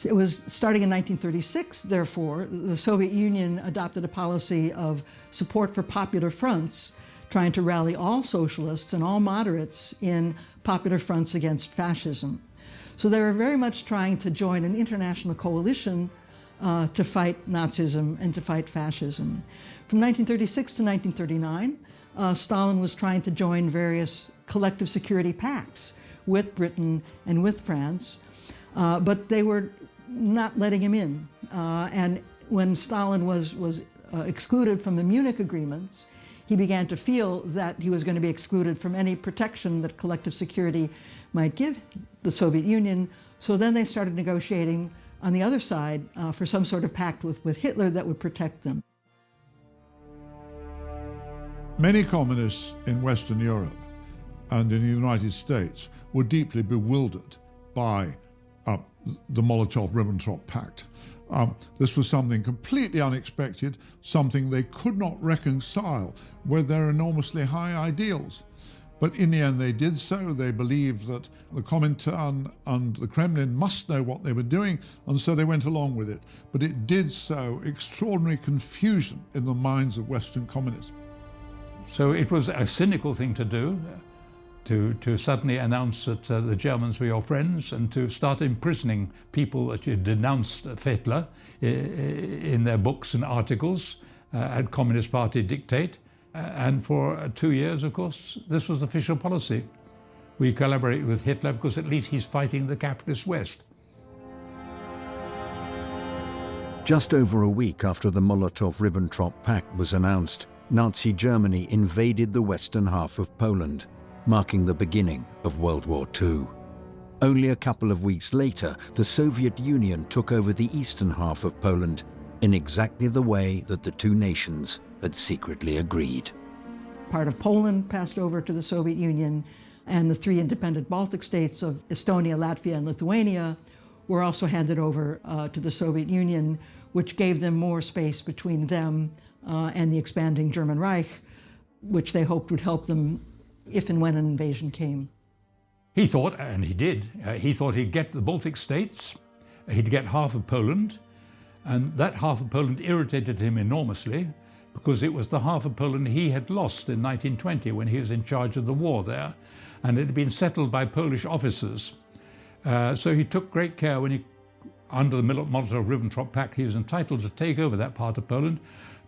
It was starting in 1936, therefore, the Soviet Union adopted a policy of support for popular fronts, trying to rally all socialists and all moderates in popular fronts against fascism. So they were very much trying to join an international coalition to fight Nazism and to fight fascism. From 1936 to 1939, Stalin was trying to join various collective security pacts with Britain and with France, but they were not letting him in. And when Stalin was excluded from the Munich agreements, he began to feel that he was going to be excluded from any protection that collective security might give the Soviet Union. So then they started negotiating on the other side for some sort of pact with Hitler that would protect them. Many communists in Western Europe and in the United States were deeply bewildered by the Molotov-Ribbentrop Pact. This was something completely unexpected, something they could not reconcile with their enormously high ideals. But in the end they did so. They believed that the Comintern and the Kremlin must know what they were doing, and so they went along with it. But it did sow extraordinary confusion in the minds of Western communists. So it was a cynical thing to do, to suddenly announce that the Germans were your friends and to start imprisoning people that you denounced Hitler in their books and articles at Communist Party dictate. And for 2 years, of course, this was official policy. We collaborate with Hitler because at least he's fighting the capitalist West. Just over a week after the Molotov-Ribbentrop Pact was announced, Nazi Germany invaded the western half of Poland, marking the beginning of World War II. Only a couple of weeks later, the Soviet Union took over the eastern half of Poland in exactly the way that the two nations had secretly agreed. Part of Poland passed over to the Soviet Union, and the three independent Baltic states of Estonia, Latvia, and Lithuania were also handed over to the Soviet Union, which gave them more space between them and the expanding German Reich, which they hoped would help them if and when an invasion came. He thought, and he did, he thought he'd get the Baltic states, he'd get half of Poland, And that half of Poland irritated him enormously, because it was the half of Poland he had lost in 1920 when he was in charge of the war there, and it had been settled by Polish officers. So he took great care when under the Molotov-Ribbentrop Pact, he was entitled to take over that part of Poland,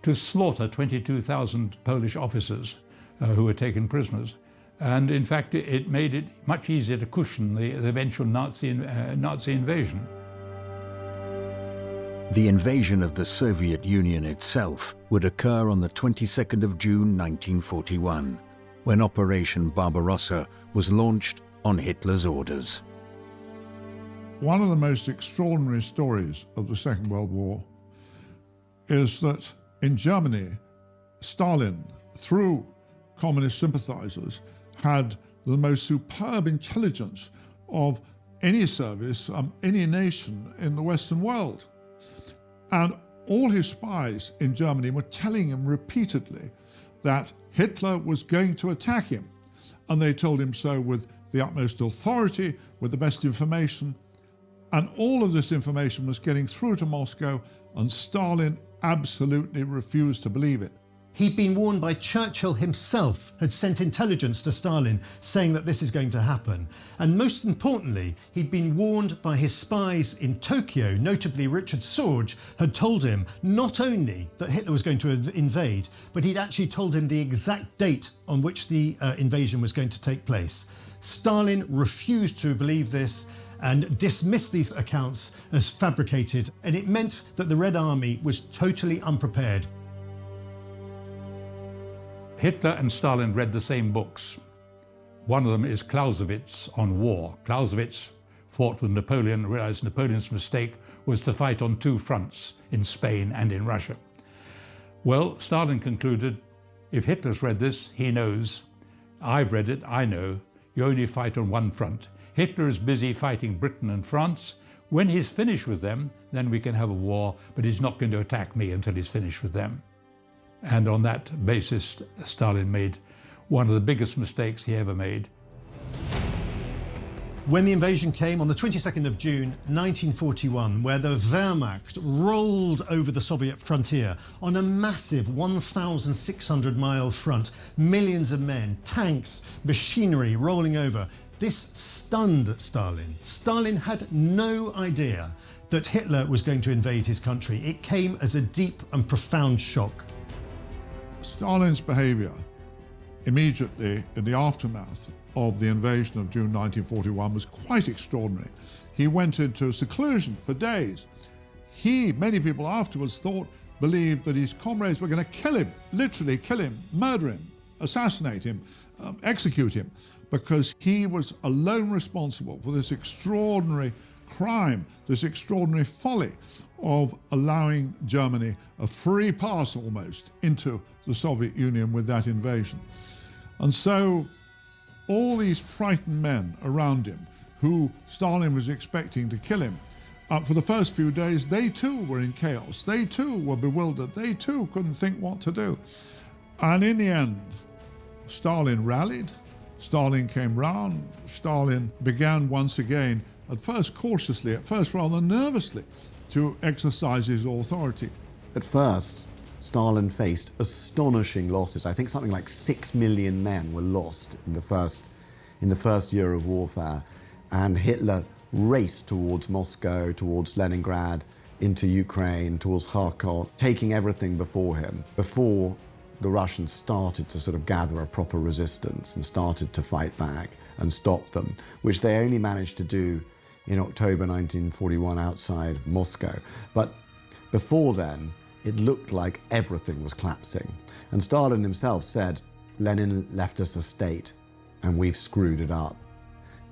to slaughter 22,000 Polish officers who were taken prisoners. And in fact, it made it much easier to cushion the eventual Nazi invasion. The invasion of the Soviet Union itself would occur on the 22nd of June 1941, when Operation Barbarossa was launched on Hitler's orders. One of the most extraordinary stories of the Second World War is that in Germany, Stalin, through communist sympathizers, had the most superb intelligence of any service, any nation in the Western world. And all his spies in Germany were telling him repeatedly that Hitler was going to attack him. And they told him so with the utmost authority, with the best information. And all of this information was getting through to Moscow, and Stalin absolutely refused to believe it. He'd been warned by Churchill himself, had sent intelligence to Stalin saying that this is going to happen. And most importantly, he'd been warned by his spies in Tokyo, notably Richard Sorge, had told him not only that Hitler was going to invade, but he'd actually told him the exact date on which the invasion was going to take place. Stalin refused to believe this and dismissed these accounts as fabricated, and it meant that the Red Army was totally unprepared. Hitler and Stalin read the same books. One of them is Clausewitz on war. Clausewitz fought with Napoleon, realized Napoleon's mistake was to fight on two fronts, in Spain and in Russia. Well, Stalin concluded, if Hitler's read this, he knows. I've read it, I know. You only fight on one front. Hitler is busy fighting Britain and France. When he's finished with them, then we can have a war, but he's not going to attack me until he's finished with them. And on that basis, Stalin made one of the biggest mistakes he ever made. When the invasion came on the 22nd of June 1941, where the Wehrmacht rolled over the Soviet frontier on a massive 1,600-mile front, millions of men, tanks, machinery rolling over, this stunned Stalin. Stalin had no idea that Hitler was going to invade his country. It came as a deep and profound shock. Stalin's behavior immediately in the aftermath of the invasion of June 1941 was quite extraordinary. He went into seclusion for days. Many people afterwards believed that his comrades were going to kill him, literally kill him, murder him, assassinate him, execute him, because he was alone responsible for this extraordinary crime, this extraordinary folly of allowing Germany a free pass almost into the Soviet Union with that invasion. And so all these frightened men around him who Stalin was expecting to kill him, for the first few days, they too were in chaos. They too were bewildered. They too couldn't think what to do. And in the end, Stalin rallied. Stalin came round. Stalin began once again, at first cautiously, at first rather nervously, to exercise his authority. At first, Stalin faced astonishing losses. I think something like 6 million men were lost in the first year of warfare. And Hitler raced towards Moscow, towards Leningrad, into Ukraine, towards Kharkov, taking everything before him, before the Russians started to sort of gather a proper resistance and started to fight back and stop them, which they only managed to do in October 1941 outside Moscow. But before then, it looked like everything was collapsing. And Stalin himself said, Lenin left us a state and we've screwed it up.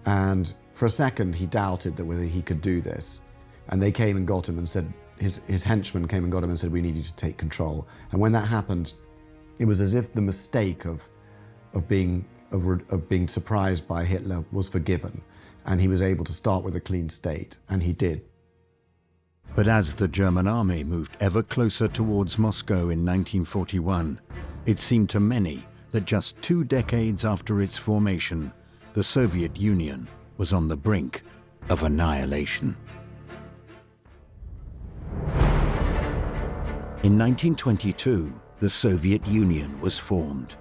And for a second, he doubted that whether he could do this. And they came and got him and said, his henchmen came and got him and said, we need you to take control. And when that happened, it was as if the mistake of being surprised by Hitler was forgiven. And he was able to start with a clean state, and he did. But as the German army moved ever closer towards Moscow in 1941, it seemed to many that just 2 decades after its formation, the Soviet Union was on the brink of annihilation. In 1922, the Soviet Union was formed,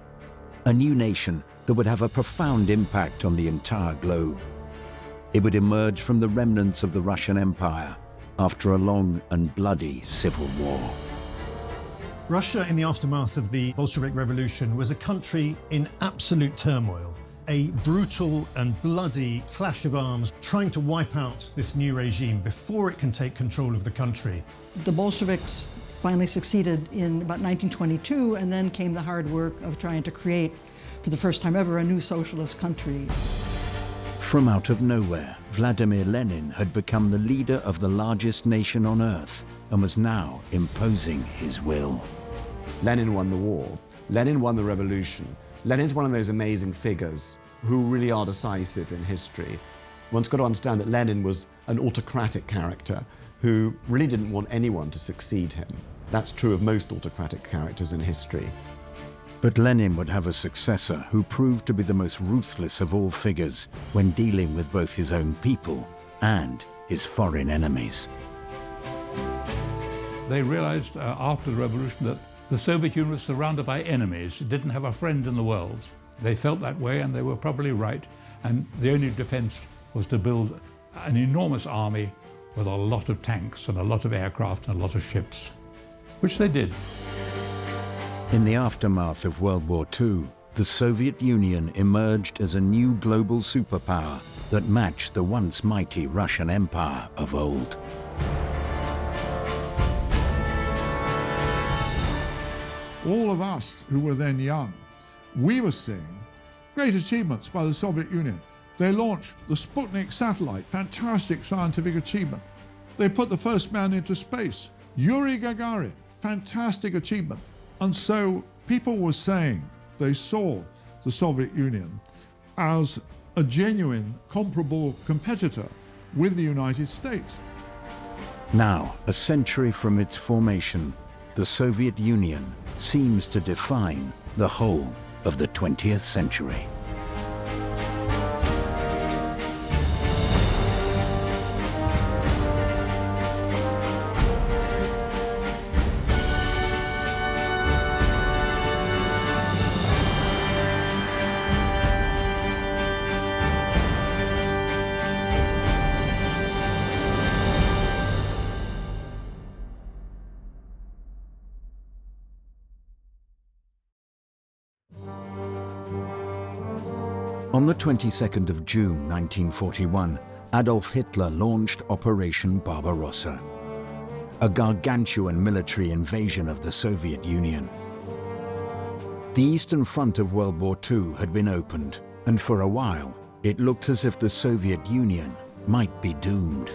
a new nation that would have a profound impact on the entire globe. It would emerge from the remnants of the Russian Empire after a long and bloody civil war. Russia, in the aftermath of the Bolshevik Revolution, was a country in absolute turmoil. A brutal and bloody clash of arms trying to wipe out this new regime before it can take control of the country. The Bolsheviks finally succeeded in about 1922, and then came the hard work of trying to create, for the first time ever, a new socialist country. From out of nowhere, Vladimir Lenin had become the leader of the largest nation on earth and was now imposing his will. Lenin won the war. Lenin won the revolution. Lenin's one of those amazing figures who really are decisive in history. One's got to understand that Lenin was an autocratic character who really didn't want anyone to succeed him. That's true of most autocratic characters in history. But Lenin would have a successor who proved to be the most ruthless of all figures when dealing with both his own people and his foreign enemies. They realized after the revolution that the Soviet Union was surrounded by enemies. It didn't have a friend in the world. They felt that way, and they were probably right. And the only defense was to build an enormous army with a lot of tanks and a lot of aircraft and a lot of ships, which they did. In the aftermath of World War II, the Soviet Union emerged as a new global superpower that matched the once mighty Russian Empire of old. All of us who were then young, we were seeing great achievements by the Soviet Union. They launched the Sputnik satellite, fantastic scientific achievement. They put the first man into space, Yuri Gagarin, fantastic achievement. And so people were saying they saw the Soviet Union as a genuine, comparable competitor with the United States. Now, a century from its formation, the Soviet Union seems to define the whole of the 20th century. On the 22nd of June 1941, Adolf Hitler launched Operation Barbarossa, a gargantuan military invasion of the Soviet Union. The Eastern Front of World War II had been opened, and for a while, it looked as if the Soviet Union might be doomed.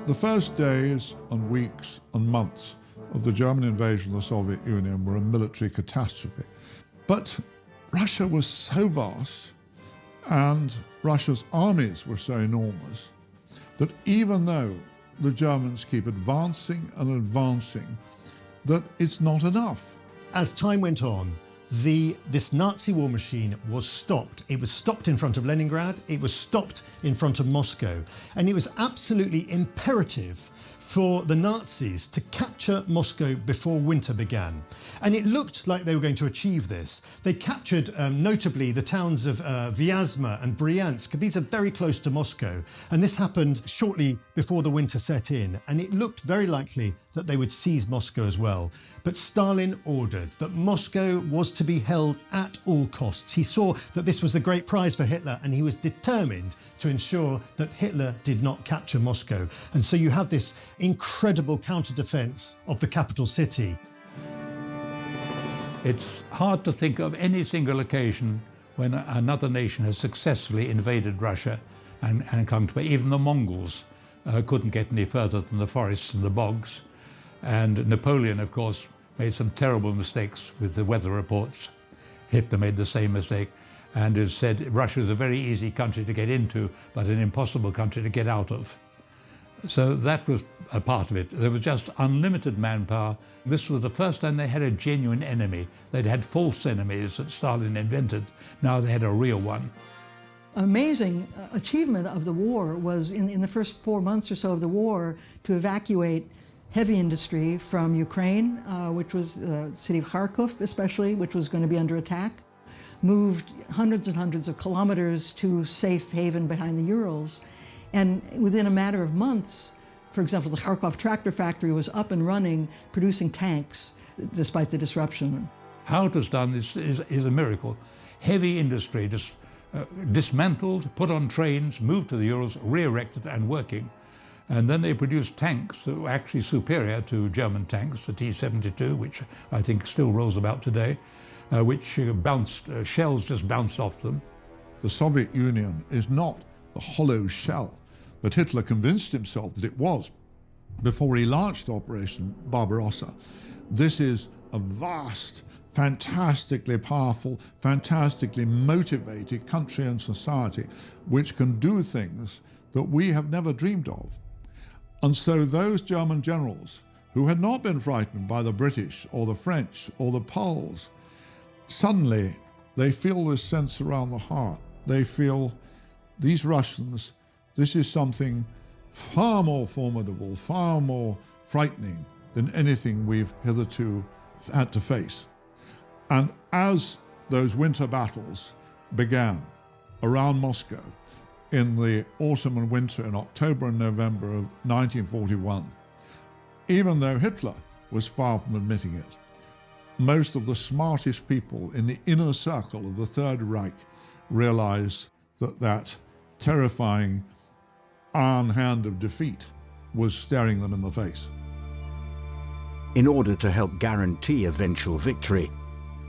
The first days and weeks and months of the German invasion of the Soviet Union were a military catastrophe. But Russia was so vast and Russia's armies were so enormous that even though the Germans keep advancing and advancing, that it's not enough. As time went on, this Nazi war machine was stopped. It was stopped in front of Leningrad, it was stopped in front of Moscow, and it was absolutely imperative for the Nazis to capture Moscow before winter began. And it looked like they were going to achieve this. They captured notably the towns of Vyazma and Bryansk. These are very close to Moscow. And this happened shortly before the winter set in. And it looked very likely that they would seize Moscow as well. But Stalin ordered that Moscow was to be held at all costs. He saw that this was the great prize for Hitler, and he was determined to ensure that Hitler did not capture Moscow. And so you have this incredible counter-defense of the capital city. It's hard to think of any single occasion when another nation has successfully invaded Russia and come to, even the Mongols couldn't get any further than the forests and the bogs. And Napoleon, of course, made some terrible mistakes with the weather reports. Hitler made the same mistake and has said Russia is a very easy country to get into, but an impossible country to get out of. So that was a part of it. There was just unlimited manpower. This was the first time they had a genuine enemy. They'd had false enemies that Stalin invented. Now they had a real one. Amazing achievement of the war was in the first 4 months or so of the war to evacuate heavy industry from Ukraine, which was the city of Kharkov especially, which was going to be under attack, moved hundreds and hundreds of kilometers to safe haven behind the Urals. And within a matter of months, for example, the Kharkov tractor factory was up and running, producing tanks, despite the disruption. How it was done is a miracle. Heavy industry just dismantled, put on trains, moved to the Urals, re-erected and working. And then they produced tanks that were actually superior to German tanks, the T-72, which I think still rolls about today, which shells just bounced off them. The Soviet Union is not the hollow shell that Hitler convinced himself that it was before he launched Operation Barbarossa. This is a vast, fantastically powerful, fantastically motivated country and society which can do things that we have never dreamed of. And so those German generals who had not been frightened by the British or the French or the Poles, suddenly they feel this sense around the heart. They feel, these Russians, this is something far more formidable, far more frightening than anything we've hitherto had to face. And as those winter battles began around Moscow in the autumn and winter, in October and November of 1941, even though Hitler was far from admitting it, most of the smartest people in the inner circle of the Third Reich realized that that terrifying iron hand of defeat was staring them in the face. In order to help guarantee eventual victory,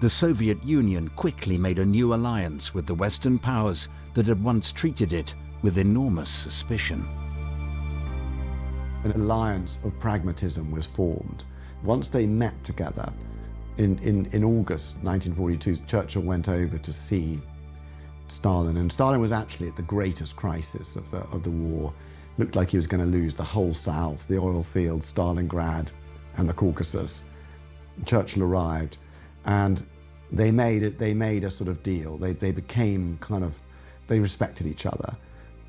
the Soviet Union quickly made a new alliance with the Western powers that had once treated it with enormous suspicion. An alliance of pragmatism was formed. Once they met together, in August 1942, Churchill went over to see Stalin, and Stalin was actually at the greatest crisis of the war. Looked like he was going to lose the whole South, the oil fields, Stalingrad, and the Caucasus. Churchill arrived, and they made a sort of deal. They became kind of, they respected each other.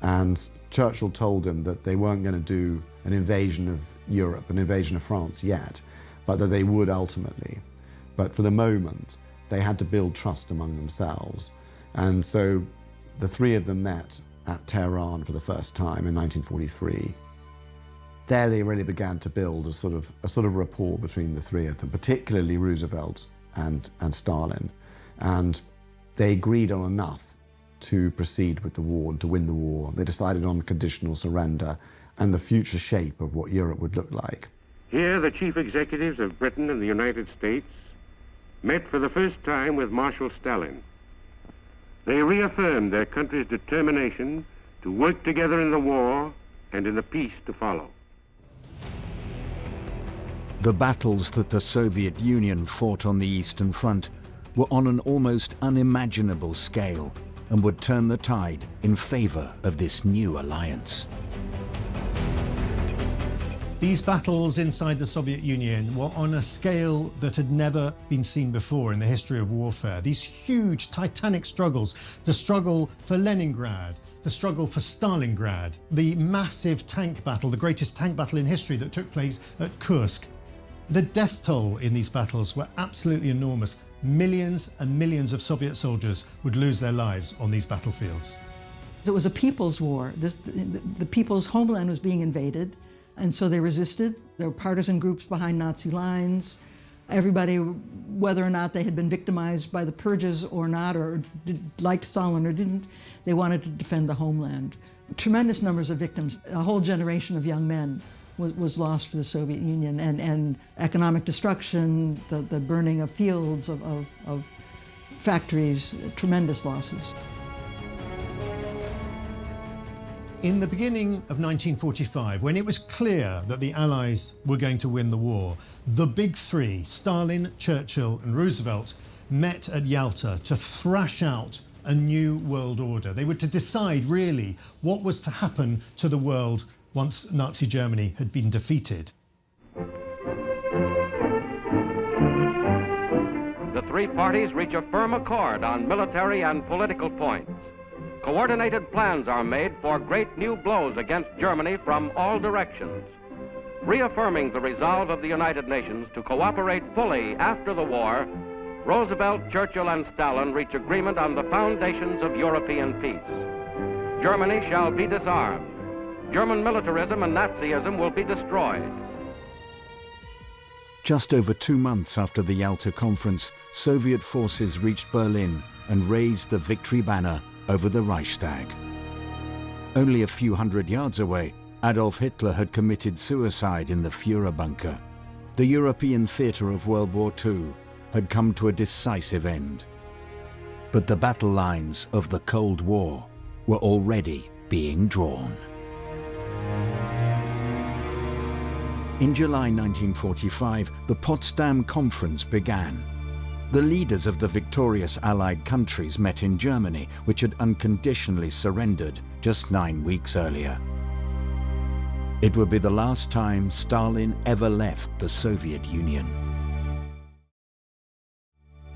And Churchill told him that they weren't going to do an invasion of Europe, an invasion of France yet, but that they would ultimately. But for the moment, they had to build trust among themselves. And so the three of them met at Tehran for the first time in 1943. There they really began to build a sort of rapport between the three of them, particularly Roosevelt and Stalin. And they agreed on enough to proceed with the war and to win the war. They decided on conditional surrender and the future shape of what Europe would look like. Here, the chief executives of Britain and the United States met for the first time with Marshal Stalin. They reaffirmed their country's determination to work together in the war and in the peace to follow. The battles that the Soviet Union fought on the Eastern Front were on an almost unimaginable scale and would turn the tide in favor of this new alliance. These battles inside the Soviet Union were on a scale that had never been seen before in the history of warfare. These huge, titanic struggles, the struggle for Leningrad, the struggle for Stalingrad, the massive tank battle, the greatest tank battle in history that took place at Kursk. The death toll in these battles were absolutely enormous. Millions and millions of Soviet soldiers would lose their lives on these battlefields. It was a people's war. The people's homeland was being invaded, and so they resisted. There were partisan groups behind Nazi lines. Everybody, whether or not they had been victimized by the purges or not, or liked Stalin or didn't, they wanted to defend the homeland. Tremendous numbers of victims. A whole generation of young men was lost to the Soviet Union, and economic destruction, the burning of fields, of factories, tremendous losses. In the beginning of 1945, when it was clear that the Allies were going to win the war, the big three, Stalin, Churchill, and Roosevelt, met at Yalta to thrash out a new world order. They were to decide, really, what was to happen to the world once Nazi Germany had been defeated. The three parties reach a firm accord on military and political points. Coordinated plans are made for great new blows against Germany from all directions. Reaffirming the resolve of the United Nations to cooperate fully after the war, Roosevelt, Churchill, and Stalin reach agreement on the foundations of European peace. Germany shall be disarmed. German militarism and Nazism will be destroyed. Just over 2 months after the Yalta Conference, Soviet forces reached Berlin and raised the victory banner over the Reichstag. Only a few hundred yards away, Adolf Hitler had committed suicide in the Führer bunker. The European theatre of World War II had come to a decisive end. But the battle lines of the Cold War were already being drawn. In July 1945, the Potsdam Conference began. The leaders of the victorious Allied countries met in Germany, which had unconditionally surrendered just 9 weeks earlier. It would be the last time Stalin ever left the Soviet Union.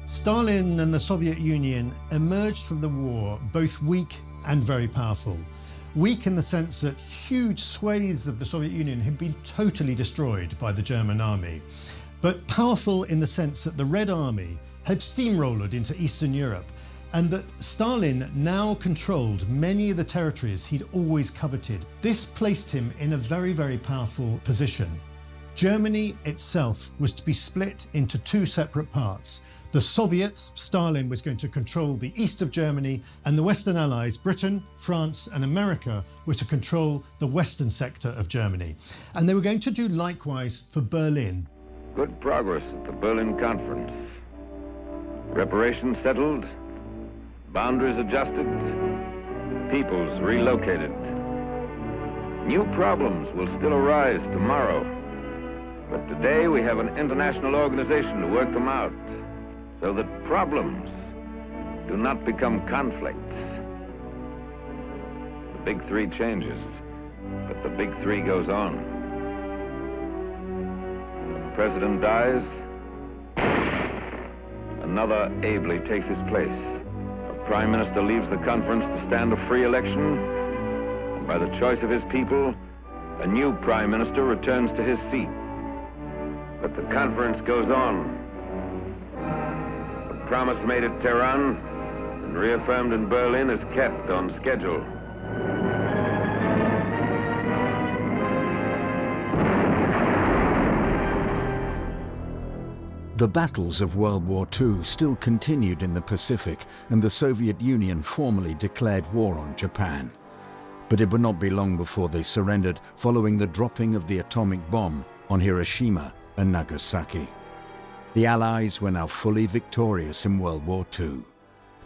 Stalin and the Soviet Union emerged from the war both weak and very powerful. Weak in the sense that huge swathes of the Soviet Union had been totally destroyed by the German army, but powerful in the sense that the Red Army had steamrolled into Eastern Europe, and that Stalin now controlled many of the territories he'd always coveted. This placed him in a very, very powerful position. Germany itself was to be split into 2 separate parts. The Soviets, Stalin was going to control the east of Germany, and the Western Allies, Britain, France, and America, were to control the western sector of Germany. And they were going to do likewise for Berlin. Good progress at the Berlin Conference. Reparations settled, boundaries adjusted, peoples relocated. New problems will still arise tomorrow, but today we have an international organization to work them out, so that problems do not become conflicts. The Big Three changes, but the Big Three goes on. The president dies, another ably takes his place. A prime minister leaves the conference to stand a free election, and by the choice of his people, a new prime minister returns to his seat. But the conference goes on. The promise made at Tehran and reaffirmed in Berlin is kept on schedule. The battles of World War II still continued in the Pacific, and the Soviet Union formally declared war on Japan. But it would not be long before they surrendered following the dropping of the atomic bomb on Hiroshima and Nagasaki. The Allies were now fully victorious in World War II.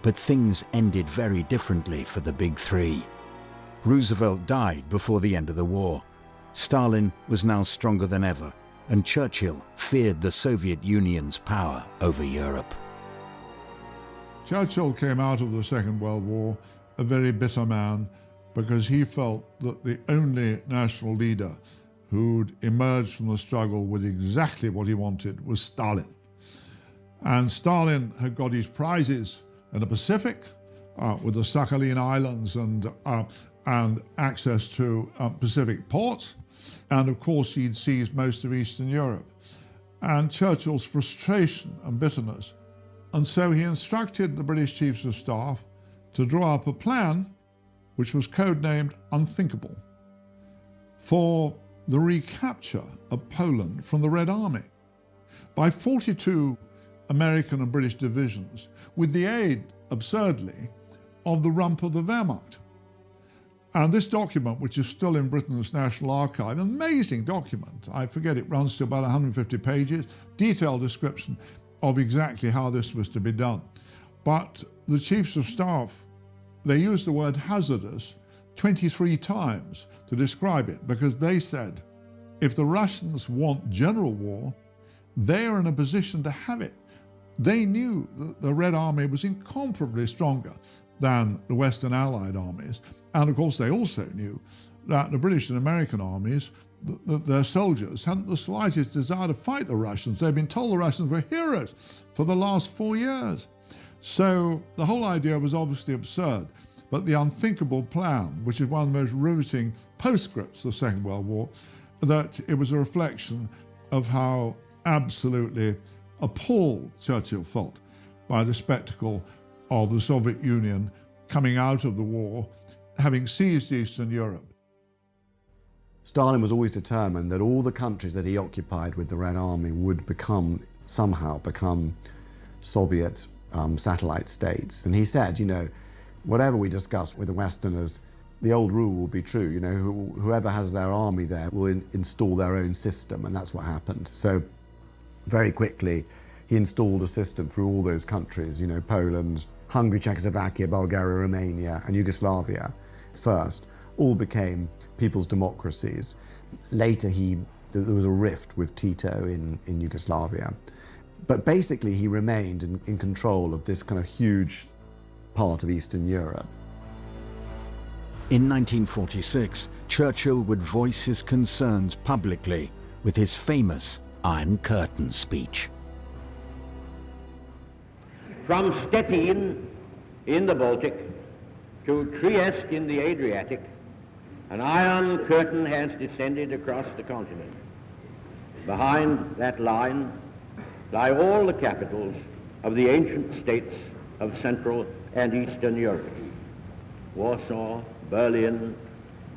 But things ended very differently for the Big Three. Roosevelt died before the end of the war. Stalin was now stronger than ever, and Churchill feared the Soviet Union's power over Europe. Churchill came out of the Second World War a very bitter man, because he felt that the only national leader who'd emerged from the struggle with exactly what he wanted was Stalin. And Stalin had got his prizes in the Pacific with the Sakhalin Islands and access to Pacific ports. And of course, he'd seized most of Eastern Europe. And Churchill's frustration and bitterness. And so he instructed the British Chiefs of Staff to draw up a plan which was codenamed Unthinkable, for the recapture of Poland from the Red Army by 42 American and British divisions, with the aid, absurdly, of the rump of the Wehrmacht. And this document, which is still in Britain's National Archive, an amazing document, I forget, it runs to about 150 pages, detailed description of exactly how this was to be done. But the Chiefs of Staff, they used the word hazardous 23 times to describe it, because they said, if the Russians want general war, they are in a position to have it. They knew that the Red Army was incomparably stronger than the Western Allied armies. And of course, they also knew that the British and American armies, that their soldiers hadn't the slightest desire to fight the Russians. They'd been told the Russians were heroes for the last 4 years. So the whole idea was obviously absurd, but the unthinkable plan, which is one of the most riveting postscripts of the Second World War, that it was a reflection of how absolutely appalled Churchill felt by the spectacle of the Soviet Union coming out of the war, having seized Eastern Europe. Stalin was always determined that all the countries that he occupied with the Red Army would somehow become Soviet satellite states. And he said, you know, whatever we discuss with the Westerners, the old rule will be true. You know, whoever has their army there will install their own system, and that's what happened. So very quickly, he installed a system through all those countries, you know, Poland, Hungary, Czechoslovakia, Bulgaria, Romania, and Yugoslavia first, all became people's democracies. Later, there was a rift with Tito in Yugoslavia. But basically, he remained in control of this kind of huge part of Eastern Europe. In 1946, Churchill would voice his concerns publicly with his famous Iron Curtain speech. From Stettin in the Baltic to Trieste in the Adriatic, an iron curtain has descended across the continent. Behind that line lie all the capitals of the ancient states of Central and Eastern Europe: Warsaw, Berlin,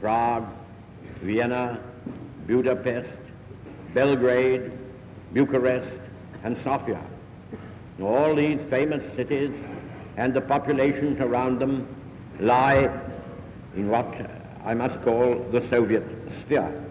Prague, Vienna, Budapest, Belgrade, Bucharest, and Sofia. All these famous cities and the populations around them lie in what I must call the Soviet sphere.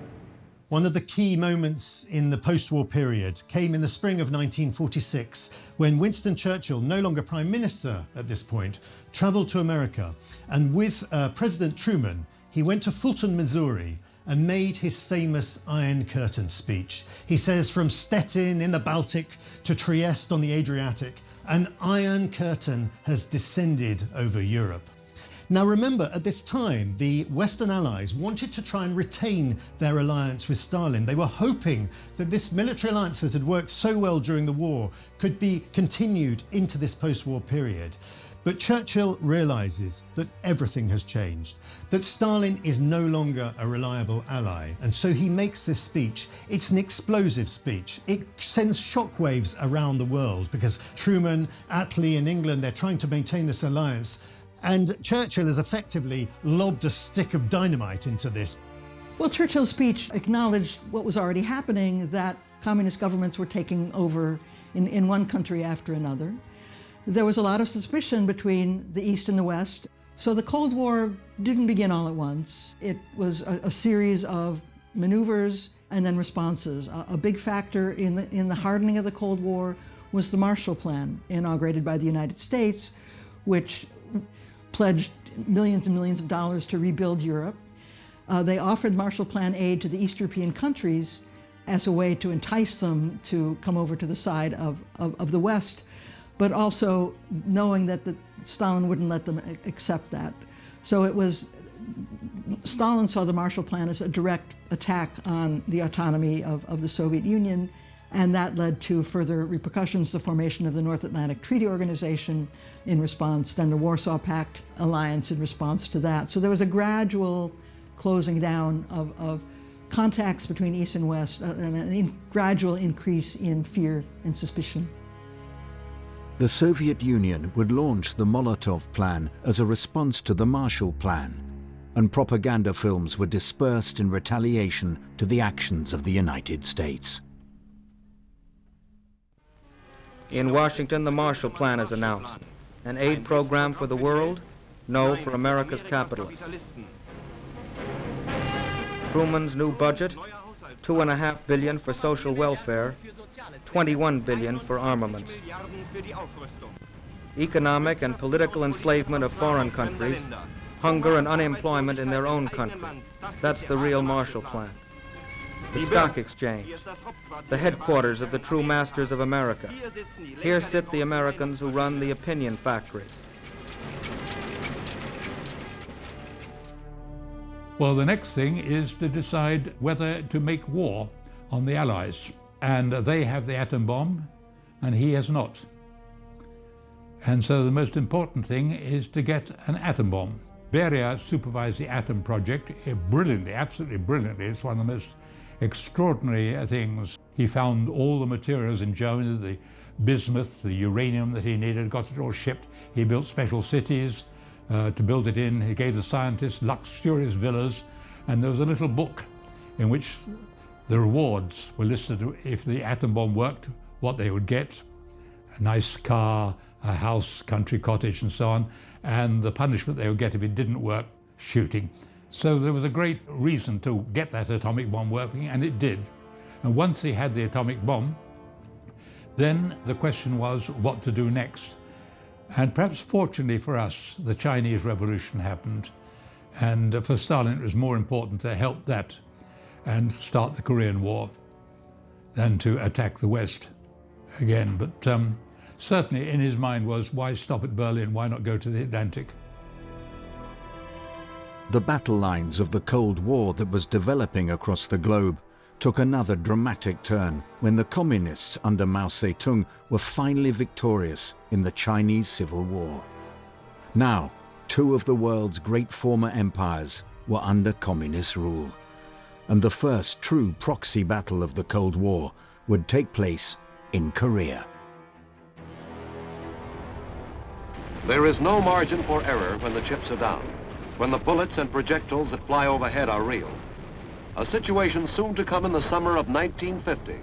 One of the key moments in the post-war period came in the spring of 1946, when Winston Churchill, no longer Prime Minister at this point, travelled to America, and with President Truman, he went to Fulton, Missouri, and made his famous Iron Curtain speech. He says, from Stettin in the Baltic to Trieste on the Adriatic, an Iron Curtain has descended over Europe. Now remember, at this time, the Western Allies wanted to try and retain their alliance with Stalin. They were hoping that this military alliance that had worked so well during the war could be continued into this post-war period. But Churchill realizes that everything has changed, that Stalin is no longer a reliable ally, and so he makes this speech. It's an explosive speech. It sends shockwaves around the world because Truman, Attlee in England, they're trying to maintain this alliance, and Churchill has effectively lobbed a stick of dynamite into this. Well, Churchill's speech acknowledged what was already happening, that communist governments were taking over in one country after another. There was a lot of suspicion between the East and the West. So the Cold War didn't begin all at once. It was a series of maneuvers and then responses. A big factor in the hardening of the Cold War was the Marshall Plan, inaugurated by the United States, which pledged millions and millions of dollars to rebuild Europe. They offered Marshall Plan aid to the East European countries as a way to entice them to come over to the side of the West, but also knowing that Stalin wouldn't let them accept that. So Stalin saw the Marshall Plan as a direct attack on the autonomy of the Soviet Union, and that led to further repercussions, the formation of the North Atlantic Treaty Organization in response, then the Warsaw Pact alliance in response to that. So there was a gradual closing down of contacts between East and West, and a gradual increase in fear and suspicion. The Soviet Union would launch the Molotov Plan as a response to the Marshall Plan, and propaganda films were dispersed in retaliation to the actions of the United States. In Washington, the Marshall Plan is announced. An aid program for the world? No, for America's capitalists. Truman's new budget? $2.5 billion for social welfare, $21 billion for armaments. Economic and political enslavement of foreign countries, hunger and unemployment in their own country. That's the real Marshall Plan. The stock exchange, the headquarters of the true masters of America. Here sit the Americans who run the opinion factories. Well, the next thing is to decide whether to make war on the Allies. And they have the atom bomb, and he has not. And so the most important thing is to get an atom bomb. Beria supervised the atom project brilliantly, absolutely brilliantly. It's one of the most extraordinary things. He found all the materials in Germany, the bismuth, the uranium that he needed, got it all shipped. He built special cities to build it in. He gave the scientists luxurious villas, and there was a little book in which the rewards were listed. If the atom bomb worked, what they would get: a nice car, a house, country cottage, and so on, and the punishment they would get if it didn't work: shooting. So there was a great reason to get that atomic bomb working, and it did. And once he had the atomic bomb, then the question was what to do next. And perhaps fortunately for us, the Chinese Revolution happened. And for Stalin, it was more important to help that and start the Korean War than to attack the West again. But certainly in his mind was, why stop at Berlin? Why not go to the Atlantic? The battle lines of the Cold War that was developing across the globe took another dramatic turn when the communists under Mao Zedong were finally victorious in the Chinese Civil War. Now, two of the world's great former empires were under communist rule, and the first true proxy battle of the Cold War would take place in Korea. There is no margin for error when the chips are down, when the bullets and projectiles that fly overhead are real. A situation soon to come in the summer of 1950.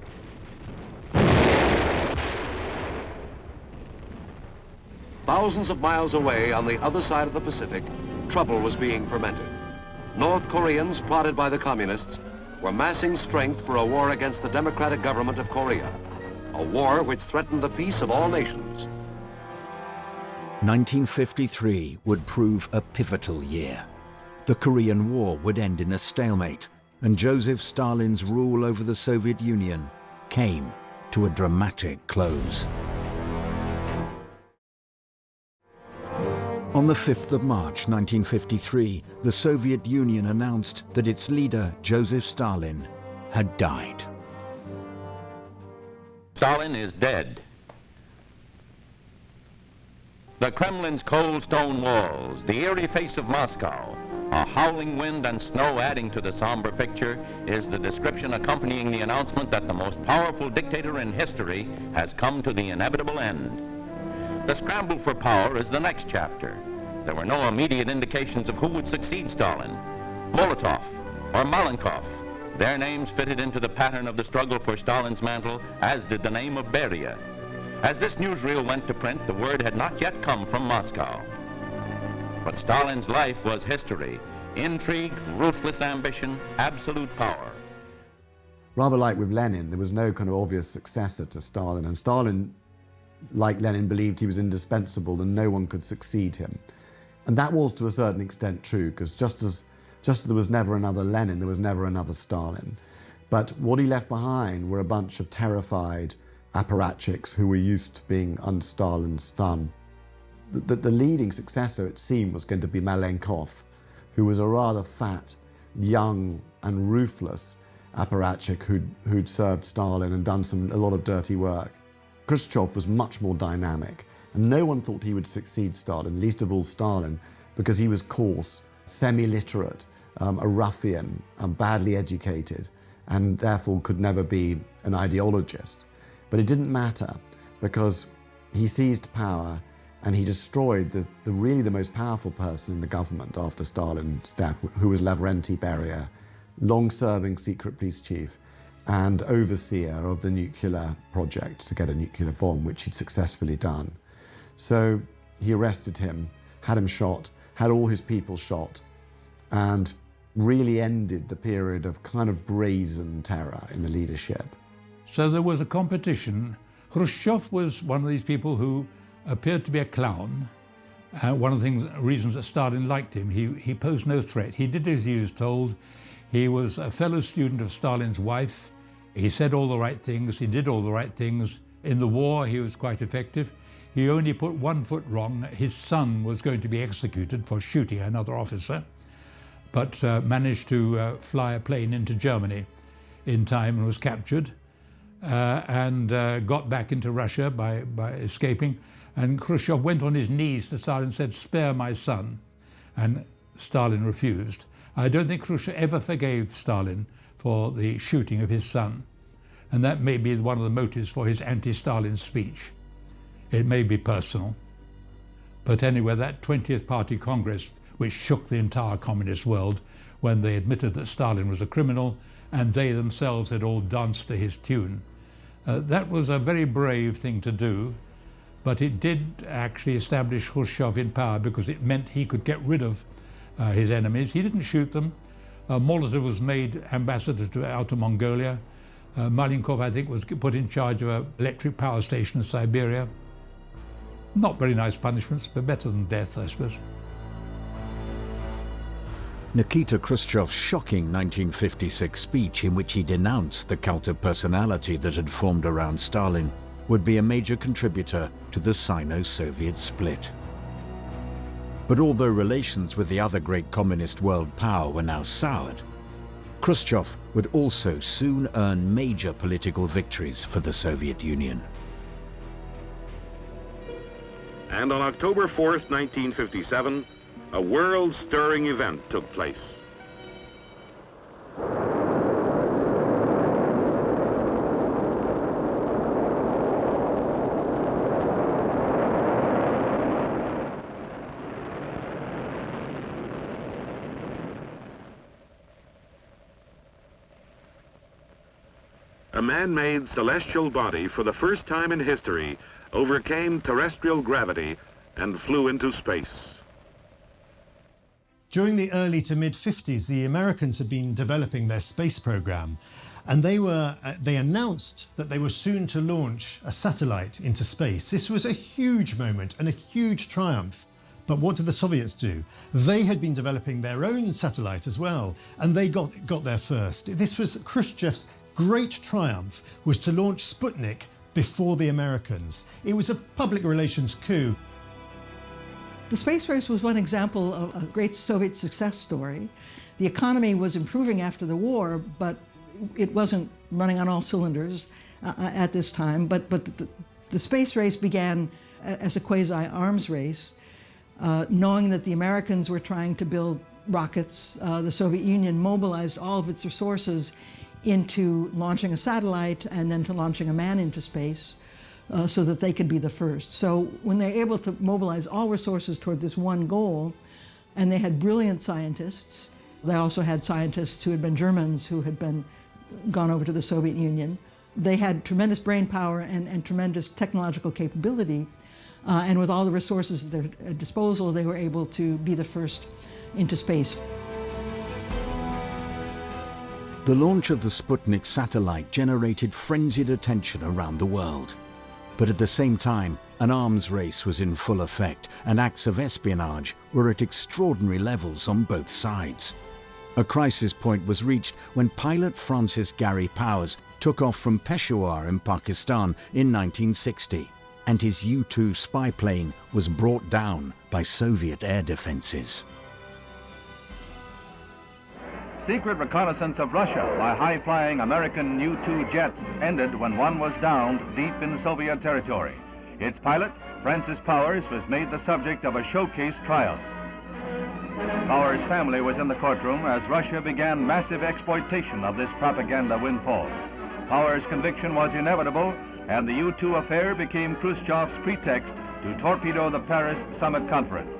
Thousands of miles away on the other side of the Pacific, trouble was being fermented. North Koreans, plotted by the communists, were massing strength for a war against the democratic government of Korea, a war which threatened the peace of all nations. 1953 would prove a pivotal year. The Korean War would end in a stalemate, and Joseph Stalin's rule over the Soviet Union came to a dramatic close. On the 5th of March 1953, the Soviet Union announced that its leader, Joseph Stalin, had died. Stalin is dead. The Kremlin's cold stone walls, the eerie face of Moscow, a howling wind and snow adding to the somber picture is the description accompanying the announcement that the most powerful dictator in history has come to the inevitable end. The scramble for power is the next chapter. There were no immediate indications of who would succeed Stalin. Molotov or Malenkov, their names fitted into the pattern of the struggle for Stalin's mantle, as did the name of Beria. As this newsreel went to print, the word had not yet come from Moscow. But Stalin's life was history: intrigue, ruthless ambition, absolute power. Rather like with Lenin, there was no kind of obvious successor to Stalin, and Stalin, like Lenin, believed he was indispensable and no one could succeed him. And that was to a certain extent true, because just as there was never another Lenin, there was never another Stalin. But what he left behind were a bunch of terrified apparatchiks who were used to being under Stalin's thumb. The leading successor, it seemed, was going to be Malenkov, who was a rather fat, young and ruthless apparatchik who'd served Stalin and done a lot of dirty work. Khrushchev was much more dynamic, and no one thought he would succeed Stalin, least of all Stalin, because he was coarse, semi-literate, a ruffian, badly educated, and therefore could never be an ideologist. But it didn't matter, because he seized power and he destroyed really the most powerful person in the government after Stalin's death, who was Lavrenti Beria, long-serving secret police chief and overseer of the nuclear project to get a nuclear bomb, which he'd successfully done. So he arrested him, had him shot, had all his people shot, and really ended the period of kind of brazen terror in the leadership. So there was a competition. Khrushchev was one of these people who appeared to be a clown. One of the reasons that Stalin liked him, he posed no threat. He did as he was told. He was a fellow student of Stalin's wife. He said all the right things. He did all the right things. In the war, he was quite effective. He only put one foot wrong. His son was going to be executed for shooting another officer, but managed to fly a plane into Germany in time and was captured and got back into Russia by escaping. And Khrushchev went on his knees to Stalin and said, "Spare my son." And Stalin refused. I don't think Khrushchev ever forgave Stalin for the shooting of his son. And that may be one of the motives for his anti-Stalin speech. It may be personal. But anyway, that 20th Party Congress, which shook the entire communist world when they admitted that Stalin was a criminal and they themselves had all danced to his tune, that was a very brave thing to do, but it did actually establish Khrushchev in power because it meant he could get rid of his enemies. He didn't shoot them. Molotov was made ambassador to Outer Mongolia. Malenkov, I think, was put in charge of an electric power station in Siberia. Not very nice punishments, but better than death, I suppose. Nikita Khrushchev's shocking 1956 speech, in which he denounced the cult of personality that had formed around Stalin, would be a major contributor to the Sino-Soviet split. But although relations with the other great communist world power were now soured, Khrushchev would also soon earn major political victories for the Soviet Union. And on October 4th, 1957, a world-stirring event took place. A man-made celestial body for the first time in history overcame terrestrial gravity and flew into space. During the early to mid-50s, the Americans had been developing their space program, and they announced that they were soon to launch a satellite into space. This was a huge moment and a huge triumph. But what did the Soviets do? They had been developing their own satellite as well, and they got there first. This was Khrushchev's great triumph, was to launch Sputnik before the Americans. It was a public relations coup. The space race was one example of a great Soviet success story. The economy was improving after the war, but it wasn't running on all cylinders at this time. But the space race began as a quasi-arms race, knowing that the Americans were trying to build rockets. The Soviet Union mobilized all of its resources into launching a satellite and then to launching a man into space so that they could be the first. So when they're able to mobilize all resources toward this one goal, and they had brilliant scientists, they also had scientists who had been Germans who had gone over to the Soviet Union. They had tremendous brain power and tremendous technological capability, and with all the resources at their disposal, they were able to be the first into space. The launch of the Sputnik satellite generated frenzied attention around the world. But at the same time, an arms race was in full effect, and acts of espionage were at extraordinary levels on both sides. A crisis point was reached when pilot Francis Gary Powers took off from Peshawar in Pakistan in 1960, and his U-2 spy plane was brought down by Soviet air defenses. Secret reconnaissance of Russia by high-flying American U-2 jets ended when one was downed deep in Soviet territory. Its pilot, Francis Powers, was made the subject of a showcase trial. Powers' family was in the courtroom as Russia began massive exploitation of this propaganda windfall. Powers' conviction was inevitable, and the U-2 affair became Khrushchev's pretext to torpedo the Paris Summit Conference.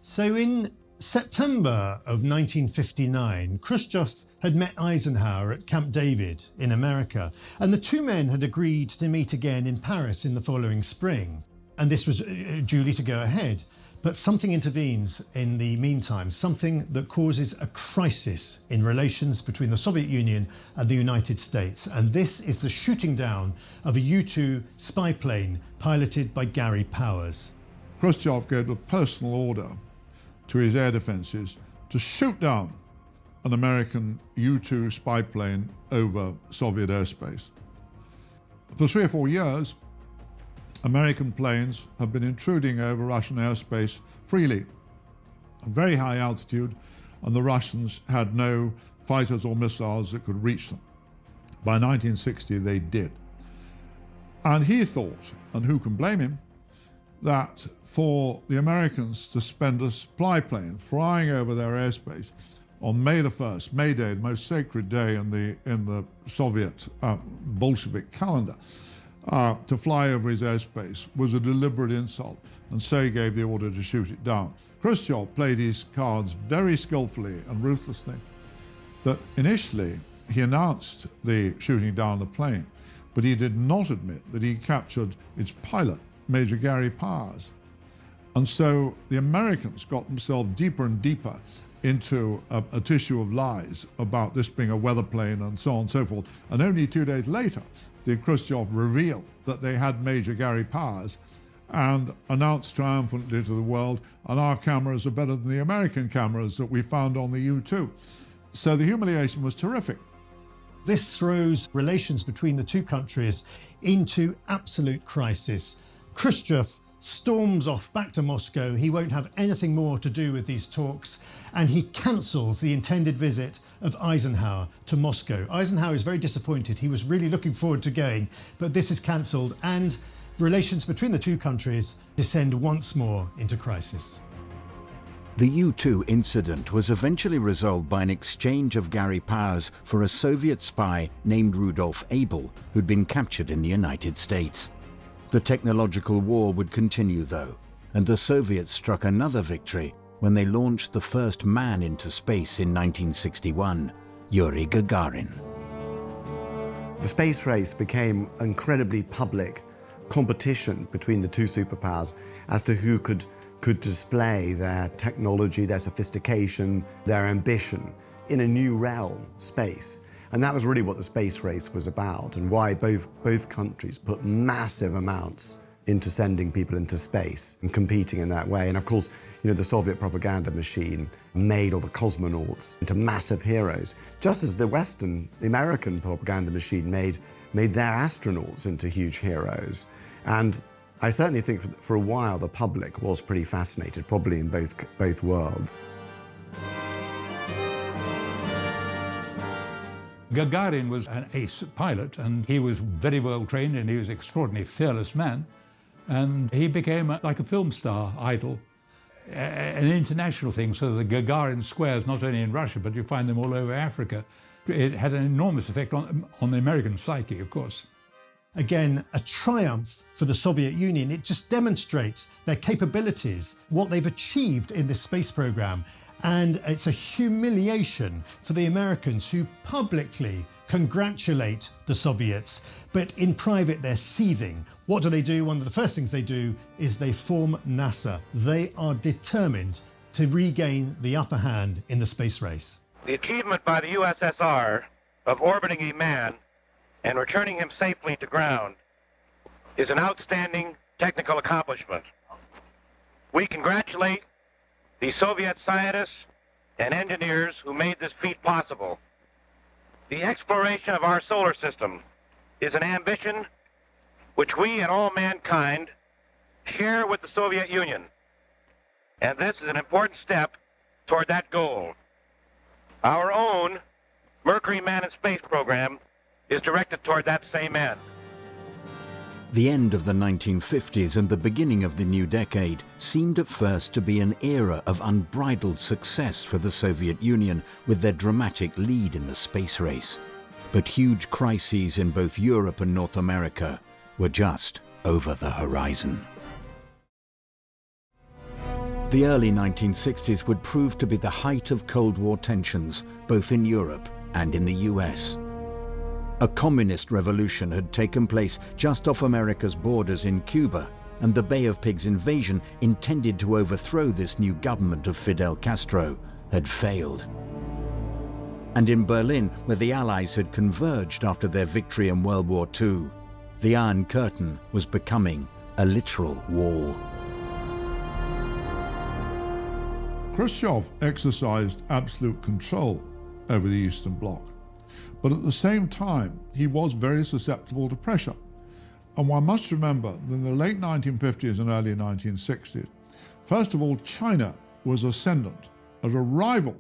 So in September of 1959, Khrushchev had met Eisenhower at Camp David in America, and the two men had agreed to meet again in Paris in the following spring. And this was duly to go ahead. But something intervenes in the meantime, something that causes a crisis in relations between the Soviet Union and the United States. And this is the shooting down of a U-2 spy plane piloted by Gary Powers. Khrushchev gave a personal order to his air defenses to shoot down an American U-2 spy plane over Soviet airspace. For 3 or 4 years, American planes have been intruding over Russian airspace freely, at very high altitude, and the Russians had no fighters or missiles that could reach them. By 1960, they did. And he thought, and who can blame him, that for the Americans to spend a spy plane flying over their airspace on May the 1st, May Day, the most sacred day in the Soviet Bolshevik calendar, to fly over his airspace was a deliberate insult, and so he gave the order to shoot it down. Khrushchev played his cards very skillfully and ruthlessly. That initially he announced the shooting down the plane, but he did not admit that he captured its pilot, Major Gary Powers. And so the Americans got themselves deeper and deeper into a tissue of lies about this being a weather plane and so on and so forth. And only 2 days later did Khrushchev reveal that they had Major Gary Powers and announced triumphantly to the world, and our cameras are better than the American cameras that we found on the U-2. So the humiliation was terrific. This throws relations between the two countries into absolute crisis. Khrushchev storms off back to Moscow. He won't have anything more to do with these talks, and he cancels the intended visit of Eisenhower to Moscow. Eisenhower is very disappointed. He was really looking forward to going, but this is cancelled, and relations between the two countries descend once more into crisis. The U-2 incident was eventually resolved by an exchange of Gary Powers for a Soviet spy named Rudolf Abel, who'd been captured in the United States. The technological war would continue, though, and the Soviets struck another victory when they launched the first man into space in 1961, Yuri Gagarin. The space race became an incredibly public competition between the two superpowers as to who could display their technology, their sophistication, their ambition in a new realm, space. And that was really what the space race was about, and why both countries put massive amounts into sending people into space and competing in that way. And of course, you know, the Soviet propaganda machine made all the cosmonauts into massive heroes, just as the American propaganda machine made their astronauts into huge heroes. And I certainly think for a while the public was pretty fascinated, probably in both worlds. Gagarin was an ace pilot, and he was very well trained, and he was an extraordinarily fearless man. And he became like a film star idol, an international thing, so the Gagarin squares, not only in Russia, but you find them all over Africa. It had an enormous effect on the American psyche, of course. Again, a triumph for the Soviet Union. It just demonstrates their capabilities, what they've achieved in this space program. And it's a humiliation for the Americans, who publicly congratulate the Soviets, but in private they're seething. What do? One of the first things they do is they form NASA. They are determined to regain the upper hand in the space race. The achievement by the USSR of orbiting a man and returning him safely to ground is an outstanding technical accomplishment. We congratulate the Soviet scientists and engineers who made this feat possible. The exploration of our solar system is an ambition which we and all mankind share with the Soviet Union, and this is an important step toward that goal. Our own Mercury Man in Space program is directed toward that same end. The end of the 1950s and the beginning of the new decade seemed at first to be an era of unbridled success for the Soviet Union, with their dramatic lead in the space race. But huge crises in both Europe and North America were just over the horizon. The early 1960s would prove to be the height of Cold War tensions, both in Europe and in the US. A communist revolution had taken place just off America's borders in Cuba, and the Bay of Pigs invasion, intended to overthrow this new government of Fidel Castro, had failed. And in Berlin, where the Allies had converged after their victory in World War II, the Iron Curtain was becoming a literal wall. Khrushchev exercised absolute control over the Eastern Bloc, but at the same time, he was very susceptible to pressure. And one must remember that in the late 1950s and early 1960s, first of all, China was ascendant, as a rival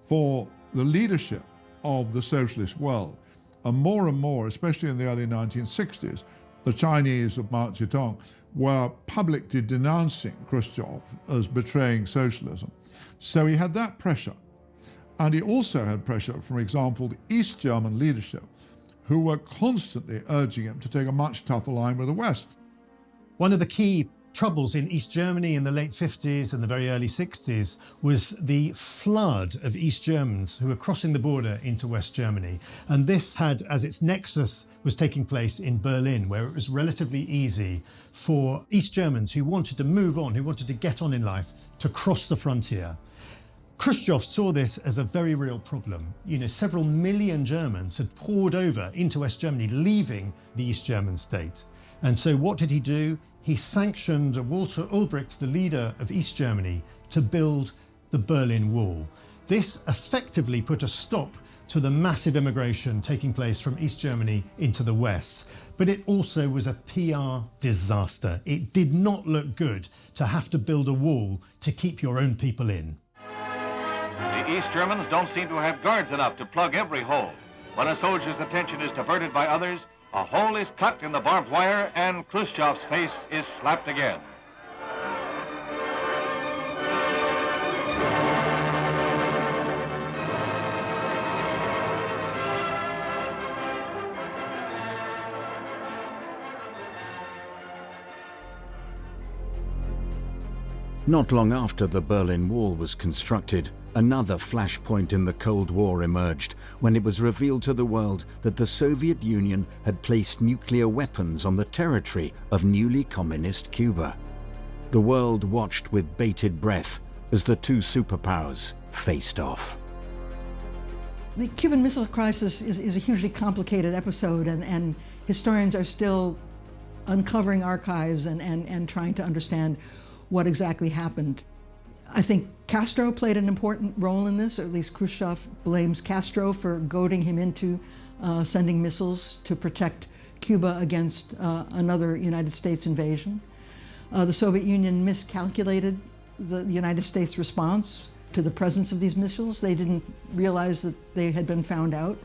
for the leadership of the socialist world. And more, especially in the early 1960s, the Chinese of Mao Zedong were publicly denouncing Khrushchev as betraying socialism. So he had that pressure. And he also had pressure, for example, the East German leadership, who were constantly urging him to take a much tougher line with the West. One of the key troubles in East Germany in the late 50s and the very early 60s was the flood of East Germans who were crossing the border into West Germany. And this had, as its nexus, was taking place in Berlin, where it was relatively easy for East Germans who wanted to move on, who wanted to get on in life, to cross the frontier. Khrushchev saw this as a very real problem. Several million Germans had poured over into West Germany, leaving the East German state. And so what did he do? He sanctioned Walter Ulbricht, the leader of East Germany, to build the Berlin Wall. This effectively put a stop to the massive immigration taking place from East Germany into the West. But it also was a PR disaster. It did not look good to have to build a wall to keep your own people in. The East Germans don't seem to have guards enough to plug every hole. When a soldier's attention is diverted by others, a hole is cut in the barbed wire and Khrushchev's face is slapped again. Not long after the Berlin Wall was constructed, another flashpoint in the Cold War emerged when it was revealed to the world that the Soviet Union had placed nuclear weapons on the territory of newly communist Cuba. The world watched with bated breath as the two superpowers faced off. The Cuban Missile Crisis is a hugely complicated episode, and historians are still uncovering archives and trying to understand what exactly happened. I think Castro played an important role in this, or at least Khrushchev blames Castro for goading him into sending missiles to protect Cuba against another United States invasion. The Soviet Union miscalculated the United States response to the presence of these missiles. They didn't realize that they had been found out.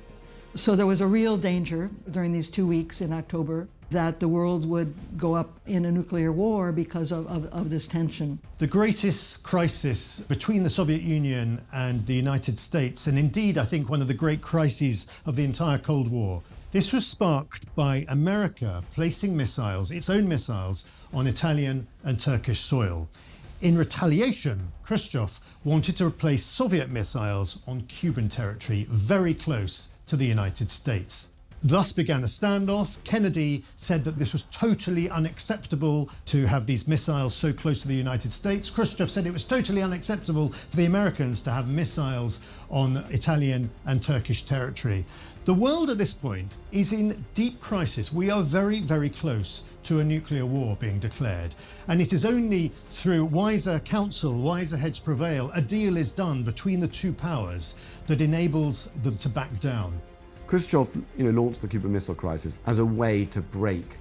So there was a real danger during these 2 weeks in October that the world would go up in a nuclear war because of this tension. The greatest crisis between the Soviet Union and the United States, and indeed I think one of the great crises of the entire Cold War, this was sparked by America placing missiles, its own missiles, on Italian and Turkish soil. In retaliation, Khrushchev wanted to replace Soviet missiles on Cuban territory very close to the United States. Thus began a standoff. Kennedy said that this was totally unacceptable to have these missiles so close to the United States. Khrushchev said it was totally unacceptable for the Americans to have missiles on Italian and Turkish territory. The world at this point is in deep crisis. We are very, very close to a nuclear war being declared. And it is only through wiser counsel, wiser heads prevail, a deal is done between the two powers that enables them to back down. Khrushchev launched the Cuban Missile Crisis as a way to break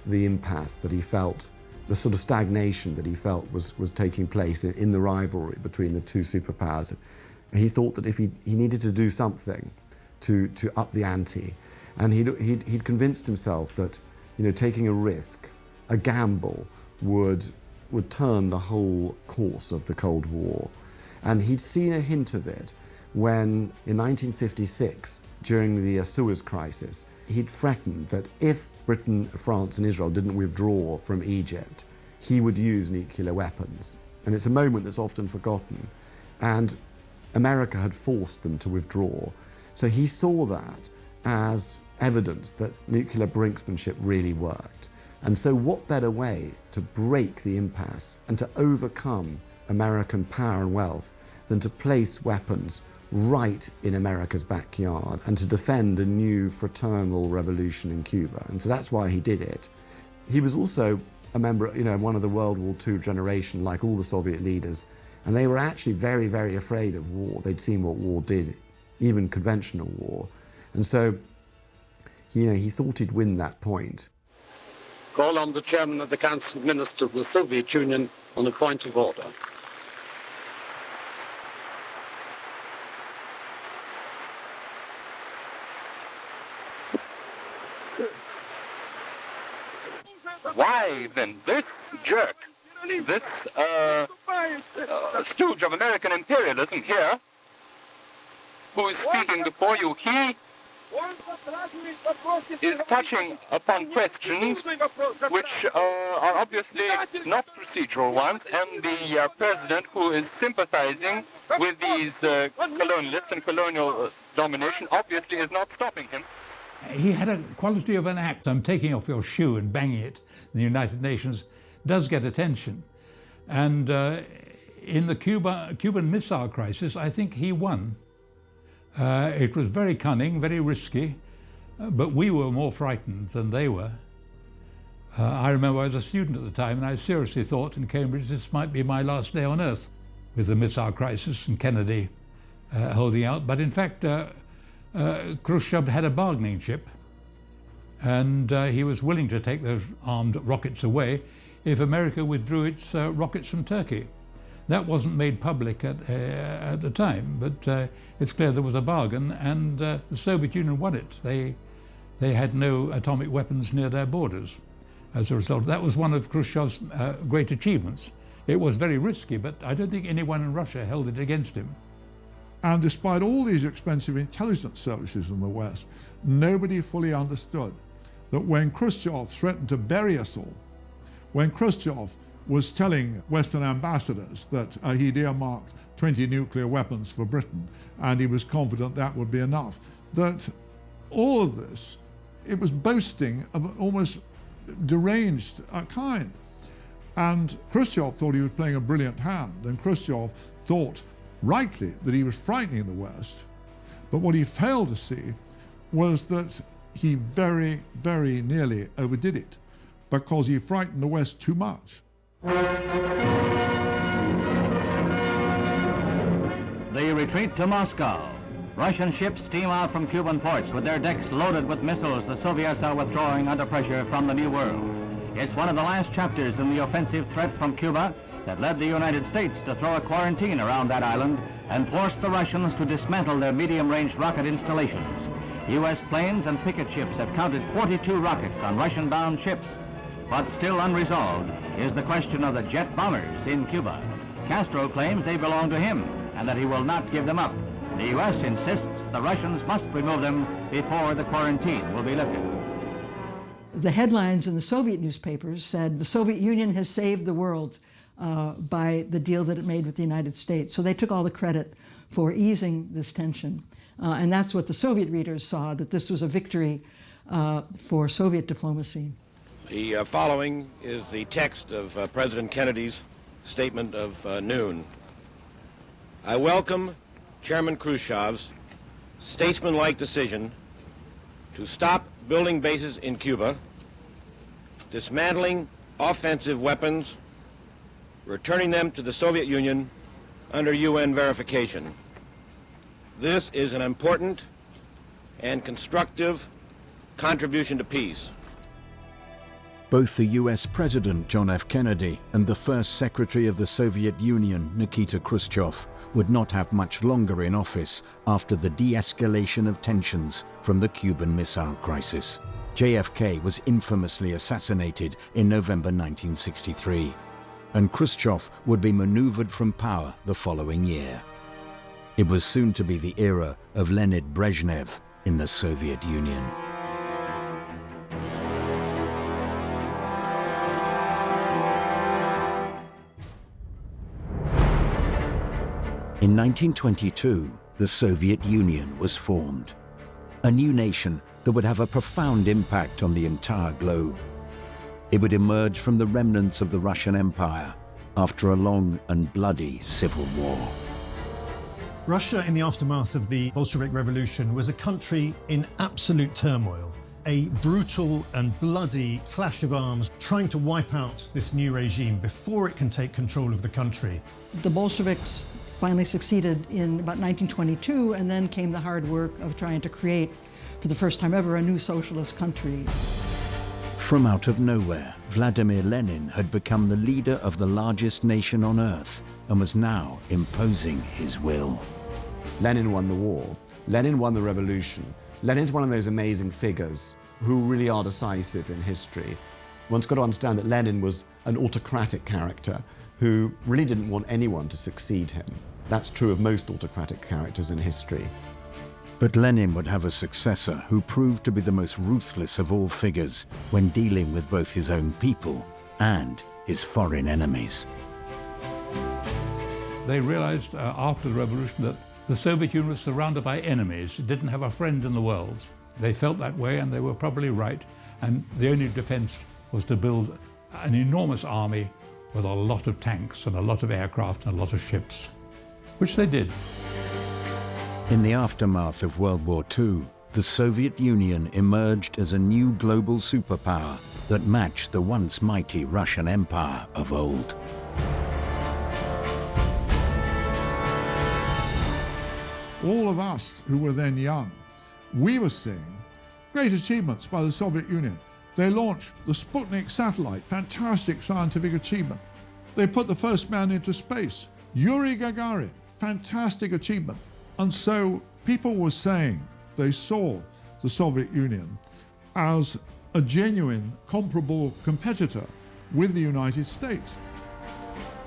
the impasse that he felt, the sort of stagnation that he felt was taking place in the rivalry between the two superpowers. He thought that if he needed to do something to up the ante, and he'd convinced himself that taking a risk, a gamble, would turn the whole course of the Cold War. And he'd seen a hint of it when, in 1956, during the Suez Crisis, he'd threatened that if Britain, France and Israel didn't withdraw from Egypt, he would use nuclear weapons. And it's a moment that's often forgotten. And America had forced them to withdraw. So he saw that as evidence that nuclear brinksmanship really worked. And so what better way to break the impasse and to overcome American power and wealth than to place weapons right in America's backyard and to defend a new fraternal revolution in Cuba. And so that's why he did it. He was also a member, one of the World War II generation, like all the Soviet leaders, and they were actually very, very afraid of war. They'd seen what war did, even conventional war. And so, he thought he'd win that point. Call on the chairman of the Council of Ministers of the Soviet Union on a point of order. Why, then, this jerk, this stooge of American imperialism here who is speaking before you, he is touching upon questions which are obviously not procedural ones, and the president, who is sympathizing with these colonialists and colonial domination, obviously is not stopping him. He had a quality of an act. Taking off your shoe and banging it in the United Nations does get attention. And in the Cuban Missile Crisis, I think he won. It was very cunning, very risky, but we were more frightened than they were. I remember I was a student at the time, and I seriously thought in Cambridge this might be my last day on Earth with the missile crisis and Kennedy holding out. But in fact, Khrushchev had a bargaining chip, and he was willing to take those armed rockets away if America withdrew its rockets from Turkey. That wasn't made public at the time, but it's clear there was a bargain, and the Soviet Union won it. They had no atomic weapons near their borders as a result. That was one of Khrushchev's great achievements. It was very risky, but I don't think anyone in Russia held it against him. And despite all these expensive intelligence services in the West, nobody fully understood that when Khrushchev threatened to bury us all, when Khrushchev was telling Western ambassadors that he'd earmarked 20 nuclear weapons for Britain, and he was confident that would be enough, that all of this, it was boasting of an almost deranged kind. And Khrushchev thought he was playing a brilliant hand, and Khrushchev thought rightly that he was frightening the West. But what he failed to see was that he very, very nearly overdid it because he frightened the West too much. The retreat to Moscow. Russian ships steam out from Cuban ports with their decks loaded with missiles the Soviets are withdrawing under pressure from the New World. It's one of the last chapters in the offensive threat from Cuba that led the United States to throw a quarantine around that island and force the Russians to dismantle their medium-range rocket installations. U.S. planes and picket ships have counted 42 rockets on Russian-bound ships. But still unresolved is the question of the jet bombers in Cuba. Castro claims they belong to him and that he will not give them up. The U.S. insists the Russians must remove them before the quarantine will be lifted. The headlines in the Soviet newspapers said the Soviet Union has saved the world by the deal that it made with the United States. So they took all the credit for easing this tension. And that's what the Soviet readers saw, that this was a victory for Soviet diplomacy. The following is the text of President Kennedy's statement of noon. I welcome Chairman Khrushchev's statesmanlike decision to stop building bases in Cuba, dismantling offensive weapons, returning them to the Soviet Union under UN verification. This is an important and constructive contribution to peace. Both the US President John F. Kennedy and the first Secretary of the Soviet Union, Nikita Khrushchev, would not have much longer in office after the de-escalation of tensions from the Cuban Missile Crisis. JFK was infamously assassinated in November 1963, and Khrushchev would be maneuvered from power the following year. It was soon to be the era of Leonid Brezhnev in the Soviet Union. In 1922, the Soviet Union was formed, a new nation that would have a profound impact on the entire globe. It would emerge from the remnants of the Russian Empire after a long and bloody civil war. Russia, in the aftermath of the Bolshevik Revolution, was a country in absolute turmoil, a brutal and bloody clash of arms trying to wipe out this new regime before it can take control of the country. The Bolsheviks finally succeeded in about 1922, and then came the hard work of trying to create, for the first time ever, a new socialist country. From out of nowhere, Vladimir Lenin had become the leader of the largest nation on earth and was now imposing his will. Lenin won the war. Lenin won the revolution. Lenin's one of those amazing figures who really are decisive in history. One's got to understand that Lenin was an autocratic character who really didn't want anyone to succeed him. That's true of most autocratic characters in history. But Lenin would have a successor who proved to be the most ruthless of all figures when dealing with both his own people and his foreign enemies. They realized after the revolution that the Soviet Union was surrounded by enemies. It didn't have a friend in the world. They felt that way, and they were probably right. And the only defense was to build an enormous army with a lot of tanks and a lot of aircraft and a lot of ships, which they did. In the aftermath of World War II, the Soviet Union emerged as a new global superpower that matched the once mighty Russian Empire of old. All of us who were then young, we were seeing great achievements by the Soviet Union. They launched the Sputnik satellite, fantastic scientific achievement. They put the first man into space, Yuri Gagarin, fantastic achievement. And so people were saying they saw the Soviet Union as a genuine, comparable competitor with the United States.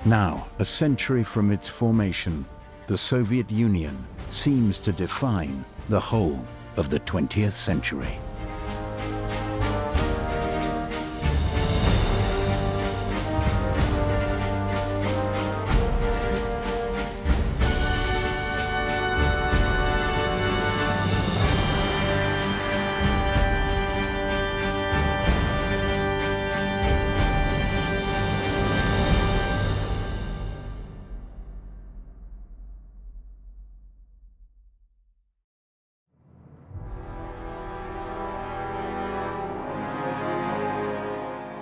Now, a century from its formation, the Soviet Union seems to define the whole of the 20th century.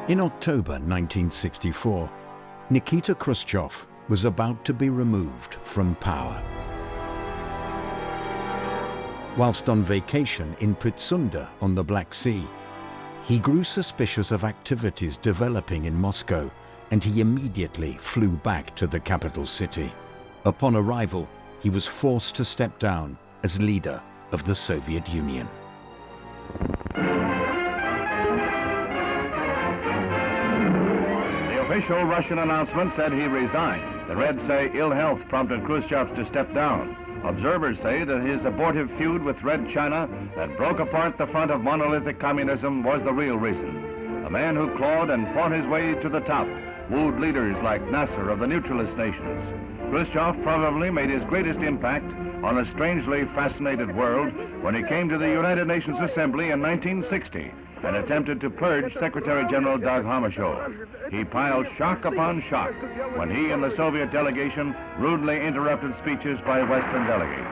In October 1964, Nikita Khrushchev was about to be removed from power. Whilst on vacation in Pitsunda on the Black Sea, he grew suspicious of activities developing in Moscow, and he immediately flew back to the capital city. Upon arrival, he was forced to step down as leader of the Soviet Union. The official Russian announcement said he resigned. The Reds say ill health prompted Khrushchev to step down. Observers say that his abortive feud with Red China that broke apart the front of monolithic communism was the real reason. A man who clawed and fought his way to the top, wooed leaders like Nasser of the neutralist nations. Khrushchev probably made his greatest impact on a strangely fascinated world when he came to the United Nations Assembly in 1960 and attempted to purge Secretary General Dag Hammarskjöld. He piled shock upon shock when he and the Soviet delegation rudely interrupted speeches by Western delegates.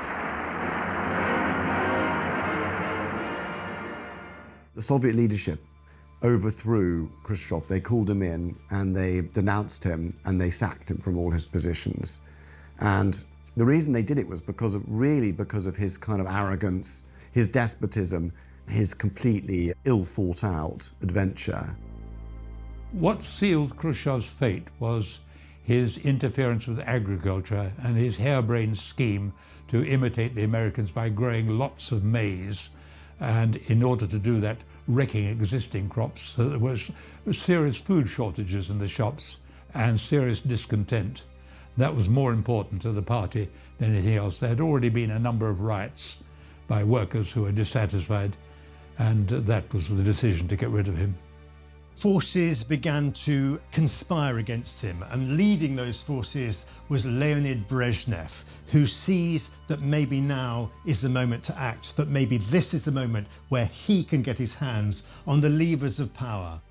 The Soviet leadership overthrew Khrushchev. They called him in and they denounced him and they sacked him from all his positions. And the reason they did it was because of his kind of arrogance, his despotism, his completely ill-thought-out adventure. What sealed Khrushchev's fate was his interference with agriculture and his harebrained scheme to imitate the Americans by growing lots of maize, and in order to do that, wrecking existing crops. So there was serious food shortages in the shops and serious discontent. That was more important to the party than anything else. There had already been a number of riots by workers who were dissatisfied, and that was the decision to get rid of him. Forces began to conspire against him, and leading those forces was Leonid Brezhnev, who sees that maybe now is the moment to act, that maybe this is the moment where he can get his hands on the levers of power.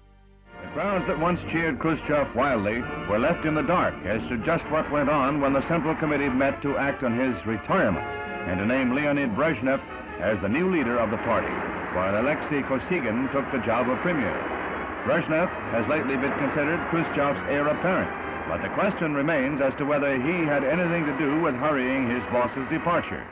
The crowds that once cheered Khrushchev wildly were left in the dark as to just what went on when the Central Committee met to act on his retirement and to name Leonid Brezhnev as the new leader of the party, while Alexei Kosygin took the job of premier. Brezhnev has lately been considered Khrushchev's heir apparent, but the question remains as to whether he had anything to do with hurrying his boss's departure.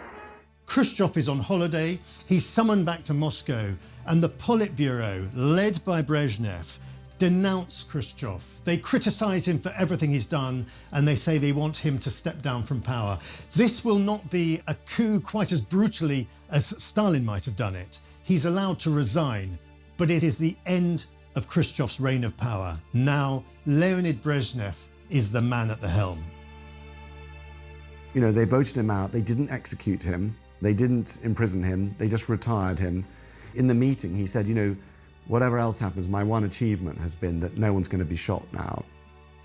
Khrushchev is on holiday, he's summoned back to Moscow, and the Politburo, led by Brezhnev, denounce Khrushchev. They criticize him for everything he's done, and they say they want him to step down from power. This will not be a coup quite as brutally as Stalin might have done it. He's allowed to resign, but it is the end of Khrushchev's reign of power. Now, Leonid Brezhnev is the man at the helm. You know, they voted him out, they didn't execute him, They didn't imprison him, they just retired him. In the meeting, he said, you know, whatever else happens, my one achievement has been that no one's going to be shot now.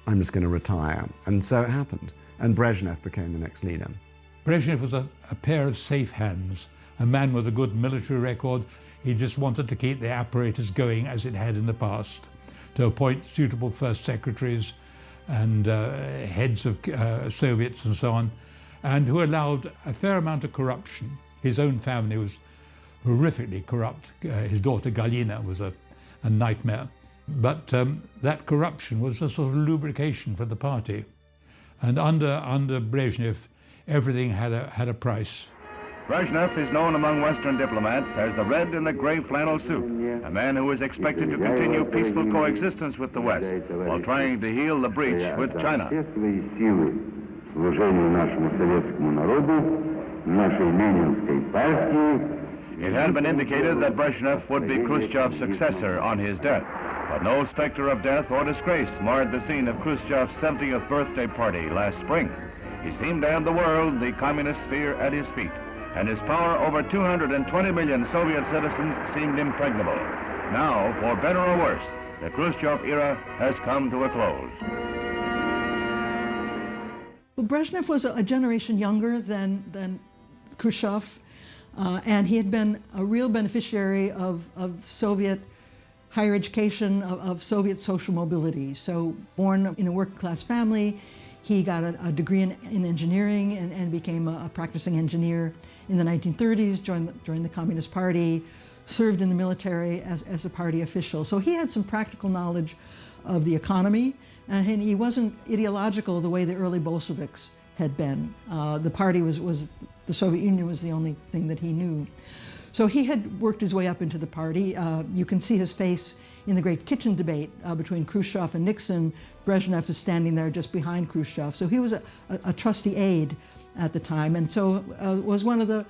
I'm just going to retire. And so it happened. And Brezhnev became the next leader. Brezhnev was a pair of safe hands, a man with a good military record. He just wanted to keep the apparatus going as it had in the past, to appoint suitable first secretaries and heads of Soviets and so on, and who allowed a fair amount of corruption. His own family was horrifically corrupt. His daughter Galina was a nightmare. But that corruption was a sort of lubrication for the party. And under Brezhnev, everything had a price. Brezhnev is known among Western diplomats as the red and the gray flannel suit, a man who is expected to continue peaceful coexistence with the West while trying to heal the breach with China. It had been indicated that Brezhnev would be Khrushchev's successor on his death, but no specter of death or disgrace marred the scene of Khrushchev's 70th birthday party last spring. He seemed to have the world, the communist sphere, at his feet, and his power over 220 million Soviet citizens seemed impregnable. Now, for better or worse, the Khrushchev era has come to a close. Well, Brezhnev was a generation younger than Khrushchev, and he had been a real beneficiary of Soviet higher education, of Soviet social mobility. So, born in a working-class family, he got a degree in engineering and became a practicing engineer in the 1930s, joined the Communist Party, served in the military as a party official. So he had some practical knowledge of the economy, and he wasn't ideological the way the early Bolsheviks had been. The party the Soviet Union was the only thing that he knew. So he had worked his way up into the party. You can see his face in the great kitchen debate between Khrushchev and Nixon. Brezhnev is standing there just behind Khrushchev. So he was a trusty aide at the time, and so was one of the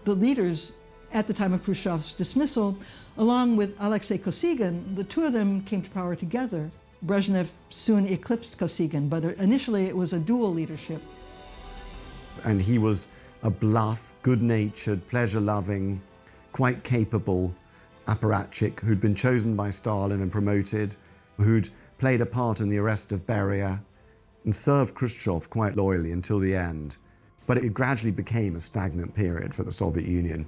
leaders at the time of Khrushchev's dismissal, along with Alexei Kosygin. The two of them came to power together. Brezhnev soon eclipsed Kosygin, but initially it was a dual leadership. And he was a bluff, good-natured, pleasure-loving, quite capable apparatchik who'd been chosen by Stalin and promoted, who'd played a part in the arrest of Beria and served Khrushchev quite loyally until the end. But it gradually became a stagnant period for the Soviet Union.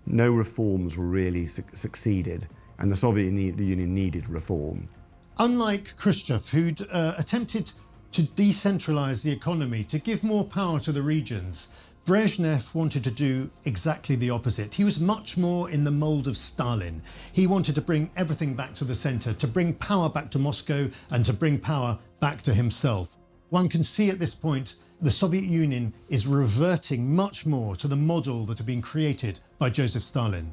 No reforms were really succeeded, and the Soviet Union needed reform. Unlike Khrushchev, who'd attempted to decentralize the economy, to give more power to the regions, Brezhnev wanted to do exactly the opposite. He was much more in the mold of Stalin. He wanted to bring everything back to the center, to bring power back to Moscow and to bring power back to himself. One can see at this point the Soviet Union is reverting much more to the model that had been created by Joseph Stalin.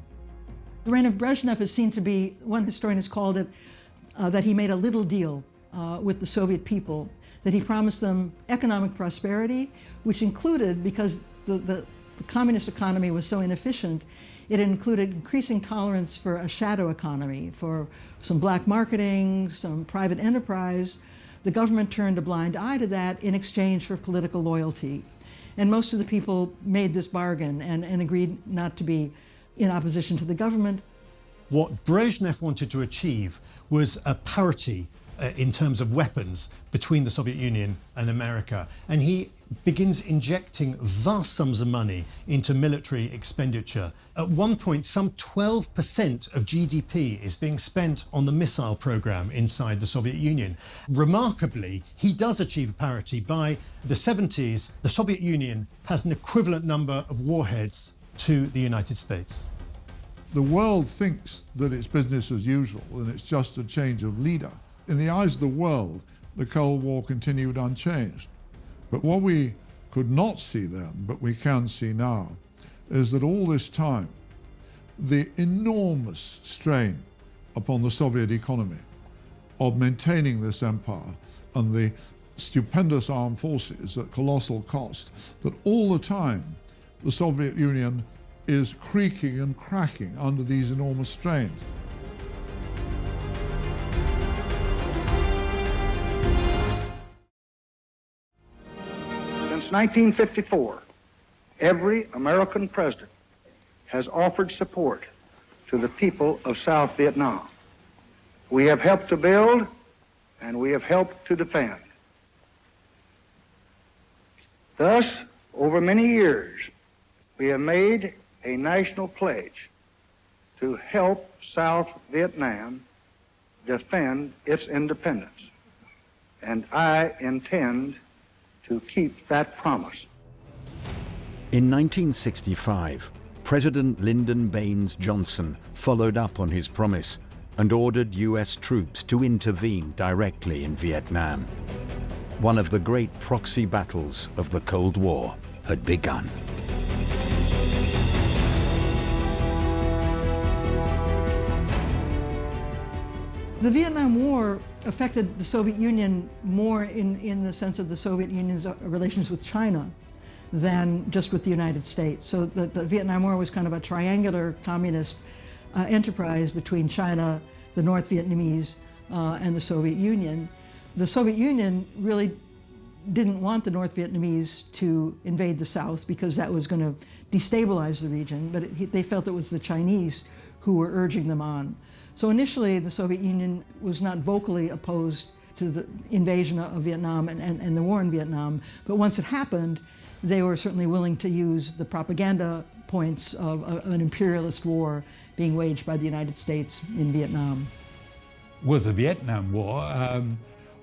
The reign of Brezhnev is seen to be, one historian has called it, that he made a little deal with the Soviet people, that he promised them economic prosperity, which included, because the communist economy was so inefficient, it included increasing tolerance for a shadow economy, for some black marketing, some private enterprise. The government turned a blind eye to that in exchange for political loyalty. And most of the people made this bargain and agreed not to be in opposition to the government. What Brezhnev wanted to achieve was a parity in terms of weapons between the Soviet Union and America. And he begins injecting vast sums of money into military expenditure. At one point, some 12% of GDP is being spent on the missile program inside the Soviet Union. Remarkably, he does achieve parity. By the 70s, the Soviet Union has an equivalent number of warheads to the United States. The world thinks that it's business as usual and it's just a change of leader. In the eyes of the world, the Cold War continued unchanged. But what we could not see then, but we can see now, is that all this time, the enormous strain upon the Soviet economy of maintaining this empire and the stupendous armed forces at colossal cost, that all the time the Soviet Union is creaking and cracking under these enormous strains. Since 1954, every American president has offered support to the people of South Vietnam. We have helped to build, and we have helped to defend. Thus, over many years, we have made a national pledge to help South Vietnam defend its independence. And I intend to keep that promise. In 1965, President Lyndon Baines Johnson followed up on his promise and ordered US troops to intervene directly in Vietnam. One of the great proxy battles of the Cold War had begun. The Vietnam War affected the Soviet Union more in the sense of the Soviet Union's relations with China than just with the United States. So the Vietnam War was kind of a triangular communist enterprise between China, the North Vietnamese, and the Soviet Union. The Soviet Union really didn't want the North Vietnamese to invade the South because that was going to destabilize the region, but they felt it was the Chinese who were urging them on. So initially, the Soviet Union was not vocally opposed to the invasion of Vietnam and the war in Vietnam, but once it happened, they were certainly willing to use the propaganda points of an imperialist war being waged by the United States in Vietnam. With the Vietnam War,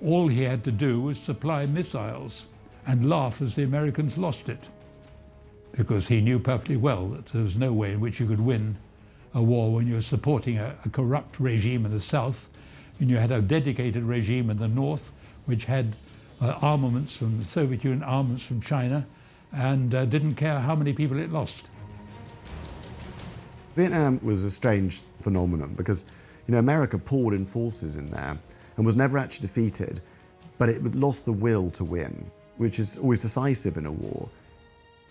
all he had to do was supply missiles and laugh as the Americans lost it, because he knew perfectly well that there was no way in which you could win a war when you're supporting a corrupt regime in the South, and you had a dedicated regime in the North, which had armaments from the Soviet Union, armaments from China, and didn't care how many people it lost. Vietnam was a strange phenomenon because, America poured in forces in there and was never actually defeated, but it lost the will to win, which is always decisive in a war.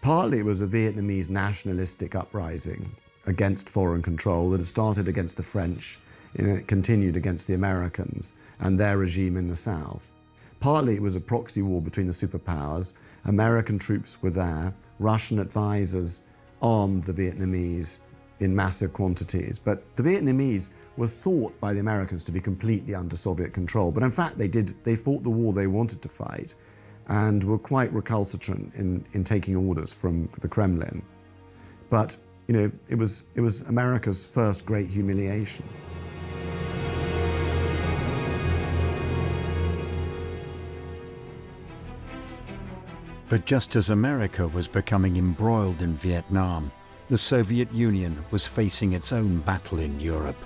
Partly it was a Vietnamese nationalistic uprising against foreign control that had started against the French and it continued against the Americans and their regime in the South. Partly it was a proxy war between the superpowers. American troops were there. Russian advisors armed the Vietnamese in massive quantities. But the Vietnamese were thought by the Americans to be completely under Soviet control. But in fact, they fought the war they wanted to fight and were quite recalcitrant in taking orders from the Kremlin. But it was America's first great humiliation. But just as America was becoming embroiled in Vietnam, the Soviet Union was facing its own battle in Europe.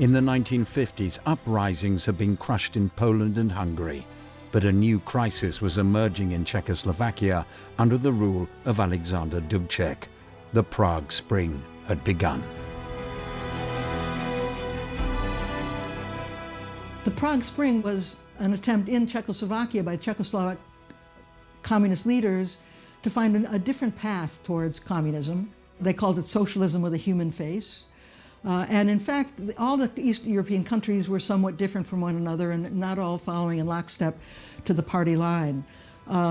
In the 1950s, uprisings had been crushed in Poland and Hungary, but a new crisis was emerging in Czechoslovakia under the rule of Alexander Dubček. The Prague Spring had begun. The Prague Spring was an attempt in Czechoslovakia by Czechoslovak communist leaders to find a different path towards communism. They called it socialism with a human face. And in fact, all the East European countries were somewhat different from one another and not all following in lockstep to the party line.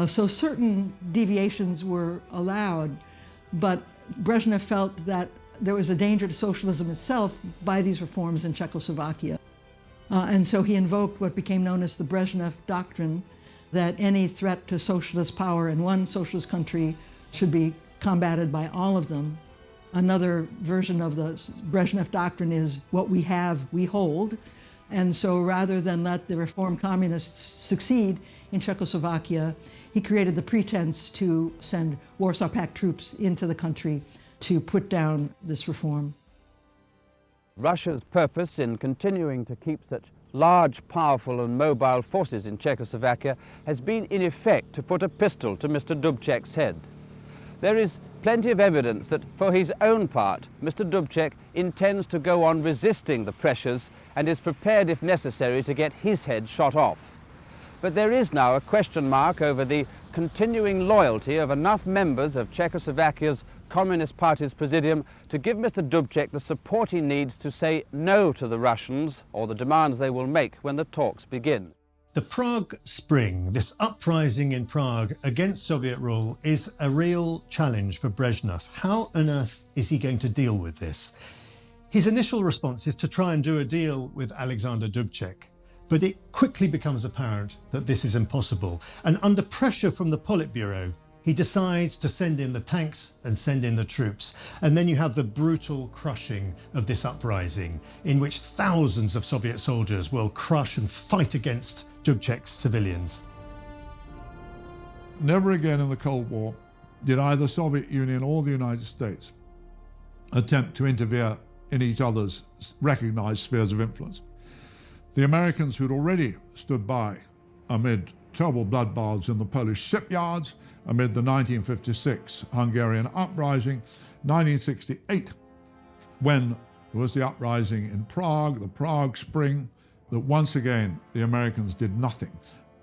So certain deviations were allowed, but Brezhnev felt that there was a danger to socialism itself by these reforms in Czechoslovakia. And so he invoked what became known as the Brezhnev Doctrine, that any threat to socialist power in one socialist country should be combated by all of them. Another version of the Brezhnev Doctrine is what we have, we hold. And so rather than let the reformed communists succeed in Czechoslovakia, he created the pretense to send Warsaw Pact troops into the country to put down this reform. Russia's purpose in continuing to keep such large, powerful and mobile forces in Czechoslovakia has been in effect to put a pistol to Mr. Dubček's head. There is plenty of evidence that for his own part, Mr. Dubček intends to go on resisting the pressures and is prepared if necessary to get his head shot off. But there is now a question mark over the continuing loyalty of enough members of Czechoslovakia's Communist Party's Presidium to give Mr. Dubček the support he needs to say no to the Russians or the demands they will make when the talks begin. The Prague Spring, this uprising in Prague against Soviet rule, is a real challenge for Brezhnev. How on earth is he going to deal with this? His initial response is to try and do a deal with Alexander Dubček, but it quickly becomes apparent that this is impossible. And under pressure from the Politburo, he decides to send in the tanks and send in the troops. And then you have the brutal crushing of this uprising, in which thousands of Soviet soldiers will crush and fight against Dubček's civilians. Never again in the Cold War did either Soviet Union or the United States attempt to interfere in each other's recognized spheres of influence. The Americans, who'd already stood by amid terrible bloodbaths in the Polish shipyards, amid the 1956 Hungarian uprising, 1968, when there was the uprising in Prague, the Prague Spring, that once again the Americans did nothing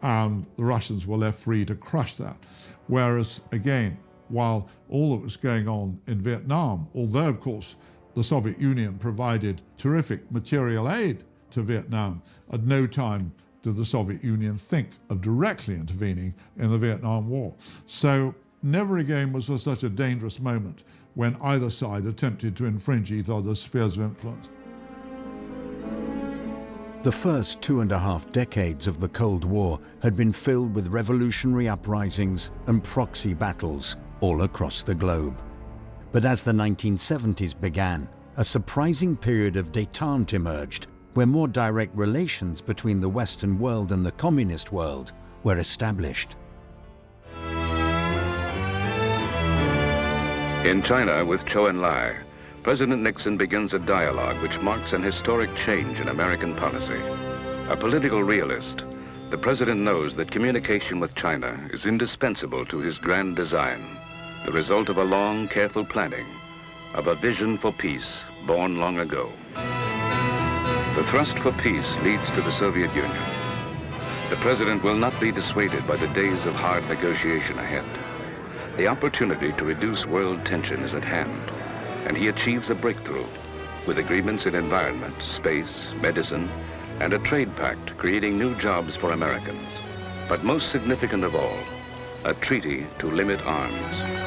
and the Russians were left free to crush that. Whereas, again, while all that was going on in Vietnam, although of course the Soviet Union provided terrific material aid to Vietnam, at no time did the Soviet Union think of directly intervening in the Vietnam War. So never again was there such a dangerous moment when either side attempted to infringe each other's spheres of influence. The first 2.5 decades of the Cold War had been filled with revolutionary uprisings and proxy battles all across the globe. But as the 1970s began, a surprising period of détente emerged, where more direct relations between the Western world and the communist world were established. In China, with Zhou Enlai, President Nixon begins a dialogue which marks an historic change in American policy. A political realist, the president knows that communication with China is indispensable to his grand design, the result of a long, careful planning, of a vision for peace born long ago. The thrust for peace leads to the Soviet Union. The president will not be dissuaded by the days of hard negotiation ahead. The opportunity to reduce world tension is at hand, and he achieves a breakthrough with agreements in environment, space, medicine, and a trade pact creating new jobs for Americans. But most significant of all, a treaty to limit arms.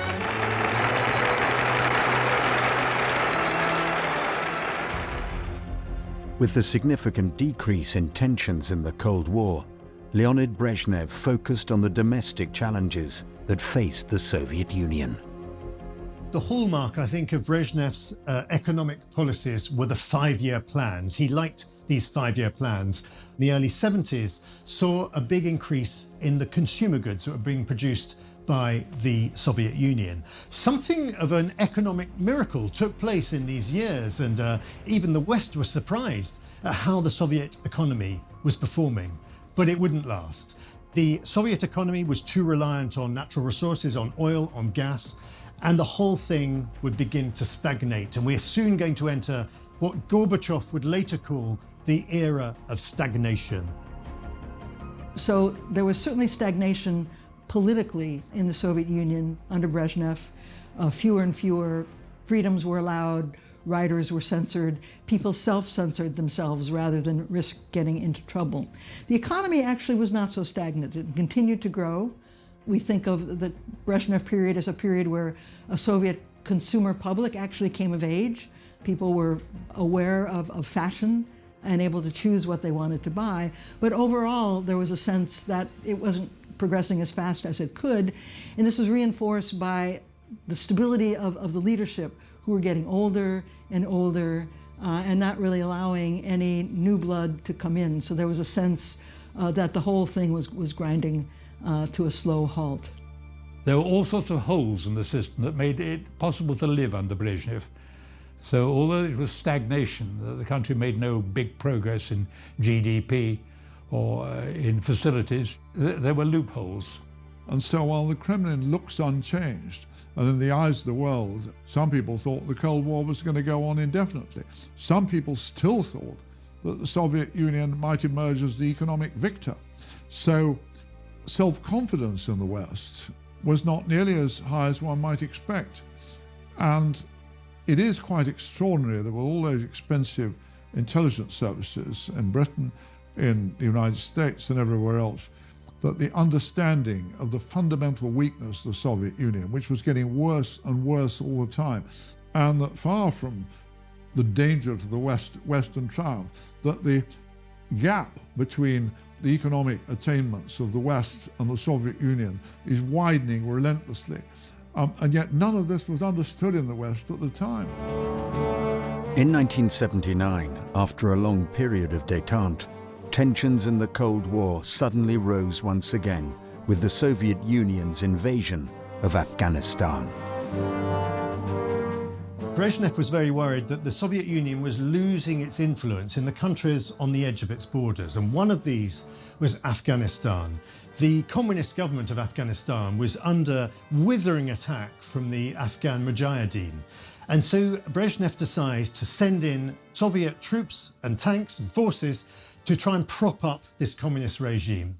With the significant decrease in tensions in the Cold War, Leonid Brezhnev focused on the domestic challenges that faced the Soviet Union. The hallmark, I think, of Brezhnev's economic policies were the 5-year plans. He liked these 5-year plans. The early 70s saw a big increase in the consumer goods that were being produced by the Soviet Union. Something of an economic miracle took place in these years, and even the West was surprised at how the Soviet economy was performing, but it wouldn't last. The Soviet economy was too reliant on natural resources, on oil, on gas, and the whole thing would begin to stagnate. And we're soon going to enter what Gorbachev would later call the era of stagnation. So there was certainly stagnation politically in the Soviet Union under Brezhnev. Fewer and fewer freedoms were allowed, writers were censored, people self-censored themselves rather than risk getting into trouble. The economy actually was not so stagnant. It continued to grow. We think of the Brezhnev period as a period where a Soviet consumer public actually came of age. People were aware of fashion and able to choose what they wanted to buy. But overall, there was a sense that it wasn't progressing as fast as it could. And this was reinforced by the stability of the leadership, who were getting older and older and not really allowing any new blood to come in. So there was a sense that the whole thing was grinding to a slow halt. There were all sorts of holes in the system that made it possible to live under Brezhnev. So although it was stagnation, the country made no big progress in GDP or in facilities, there were loopholes. And so while the Kremlin looks unchanged, and in the eyes of the world, some people thought the Cold War was going to go on indefinitely. Some people still thought that the Soviet Union might emerge as the economic victor. So self-confidence in the West was not nearly as high as one might expect. And it is quite extraordinary that with all those expensive intelligence services in Britain, in the United States and everywhere else that the understanding of the fundamental weakness of the Soviet Union, which was getting worse and worse all the time, and that far from the danger to the Western triumph, that the gap between the economic attainments of the West and the Soviet Union is widening relentlessly. And yet none of this was understood in the West at the time. In 1979, after a long period of détente, tensions in the Cold War suddenly rose once again with the Soviet Union's invasion of Afghanistan. Brezhnev was very worried that the Soviet Union was losing its influence in the countries on the edge of its borders, and one of these was Afghanistan. The communist government of Afghanistan was under withering attack from the Afghan Mujahideen. And so Brezhnev decides to send in Soviet troops and tanks and forces to try and prop up this communist regime.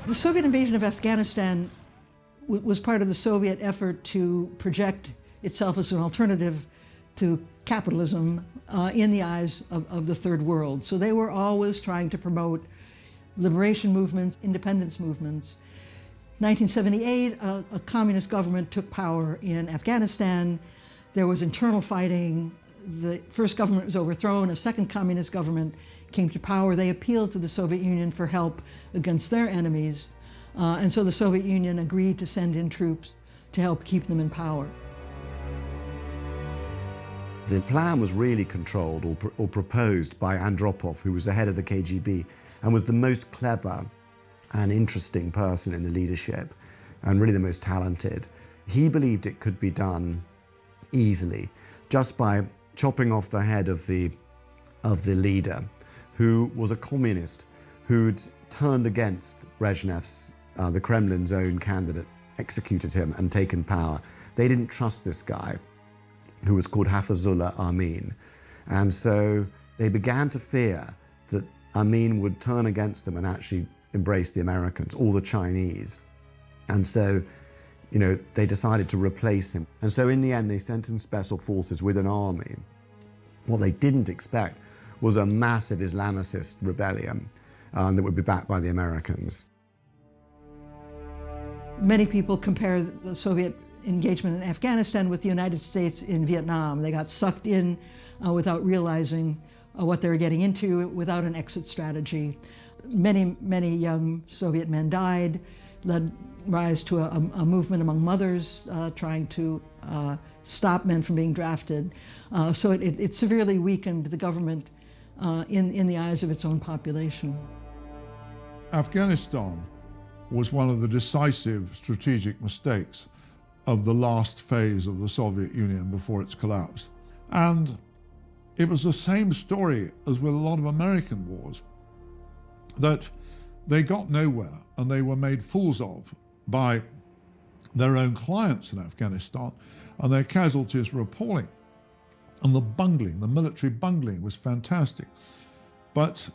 The Soviet invasion of Afghanistan was part of the Soviet effort to project itself as an alternative to capitalism in the eyes of the Third World. So they were always trying to promote liberation movements, independence movements. 1978, a communist government took power in Afghanistan. There was internal fighting. The first government was overthrown. A second communist government came to power. They appealed to the Soviet Union for help against their enemies. And so the Soviet Union agreed to send in troops to help keep them in power. The plan was really controlled or proposed by Andropov, who was the head of the KGB and was the most clever and interesting person in the leadership and really the most talented. He believed it could be done easily just by chopping off the head of the leader, who was a communist who'd turned against Brezhnev's, the Kremlin's own candidate, executed him and taken power. They didn't trust this guy, who was called Hafizullah Amin. And so they began to fear that Amin would turn against them and actually embrace the Americans or the Chinese. And so, they decided to replace him. And so in the end, they sent in special forces with an army. What they didn't expect was a massive Islamicist rebellion that would be backed by the Americans. Many people compare the Soviet engagement in Afghanistan with the United States in Vietnam. They got sucked in without realizing what they were getting into, without an exit strategy. Many young Soviet men died, led rise to a movement among mothers trying to stop men from being drafted. So it severely weakened the government in the eyes of its own population. Afghanistan was one of the decisive strategic mistakes of the last phase of the Soviet Union before its collapse. And it was the same story as with a lot of American wars, that they got nowhere and they were made fools of by their own clients in Afghanistan, and their casualties were appalling. And the military bungling was fantastic. But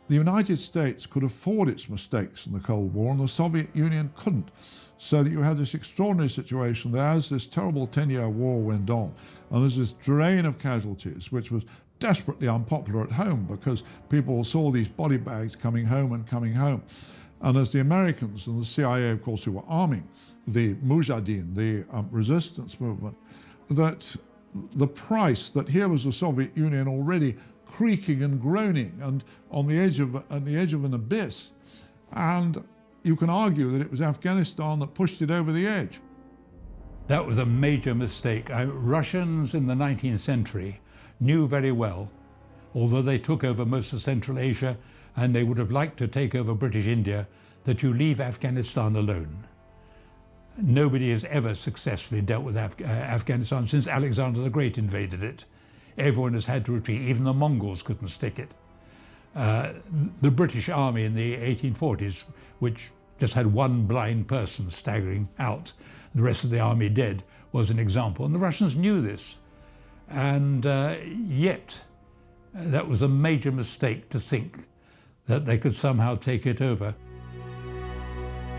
the United States could afford its mistakes in the Cold War, and the Soviet Union couldn't. So that you had this extraordinary situation that as this terrible 10-year war went on, and there's this drain of casualties, which was desperately unpopular at home because people saw these body bags coming home. And as the Americans and the CIA, of course, who were arming the Mujahideen, the resistance movement, that the price that here was the Soviet Union already creaking and groaning and on the edge of an abyss. And you can argue that it was Afghanistan that pushed it over the edge. That was a major mistake. Russians in the 19th century knew very well, although they took over most of Central Asia and they would have liked to take over British India, that you leave Afghanistan alone. Nobody has ever successfully dealt with Afghanistan since Alexander the Great invaded it. Everyone has had to retreat. Even the Mongols couldn't stick it. The British Army in the 1840s, which just had one blind person staggering out, the rest of the army dead, was an example. And the Russians knew this. And yet, that was a major mistake to think that they could somehow take it over.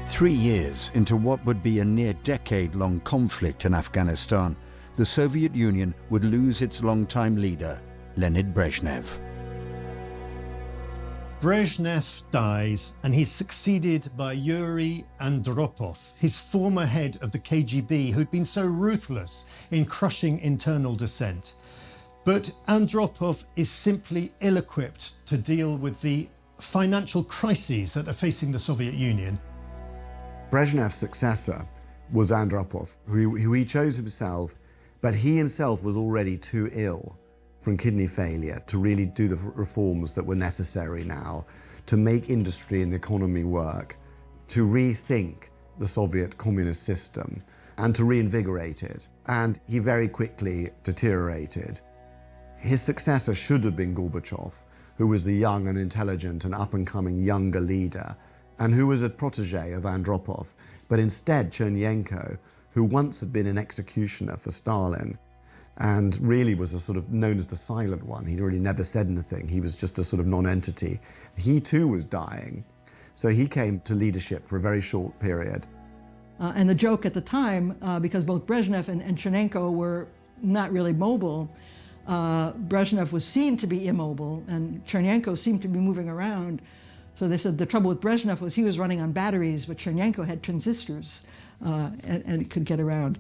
3 years into what would be a near decade-long conflict in Afghanistan, the Soviet Union would lose its longtime leader, Leonid Brezhnev. Brezhnev dies, and he's succeeded by Yuri Andropov, his former head of the KGB, who'd been so ruthless in crushing internal dissent. But Andropov is simply ill-equipped to deal with the financial crises that are facing the Soviet Union. Brezhnev's successor was Andropov, who he chose himself, but he himself was already too ill from kidney failure to really do the reforms that were necessary now to make industry and the economy work, to rethink the Soviet communist system and to reinvigorate it. And he very quickly deteriorated. His successor should have been Gorbachev, who was the young and intelligent and up-and-coming younger leader, and who was a protege of Andropov. But instead, Chernenko, who once had been an executioner for Stalin, and really was a sort of known as the silent one. He really never said anything. He was just a sort of non-entity. He too was dying. So he came to leadership for a very short period. And the joke at the time, because both Brezhnev and Chernenko were not really mobile, Brezhnev was seen to be immobile and Chernenko seemed to be moving around. So they said the trouble with Brezhnev was he was running on batteries, but Chernenko had transistors. And could get around.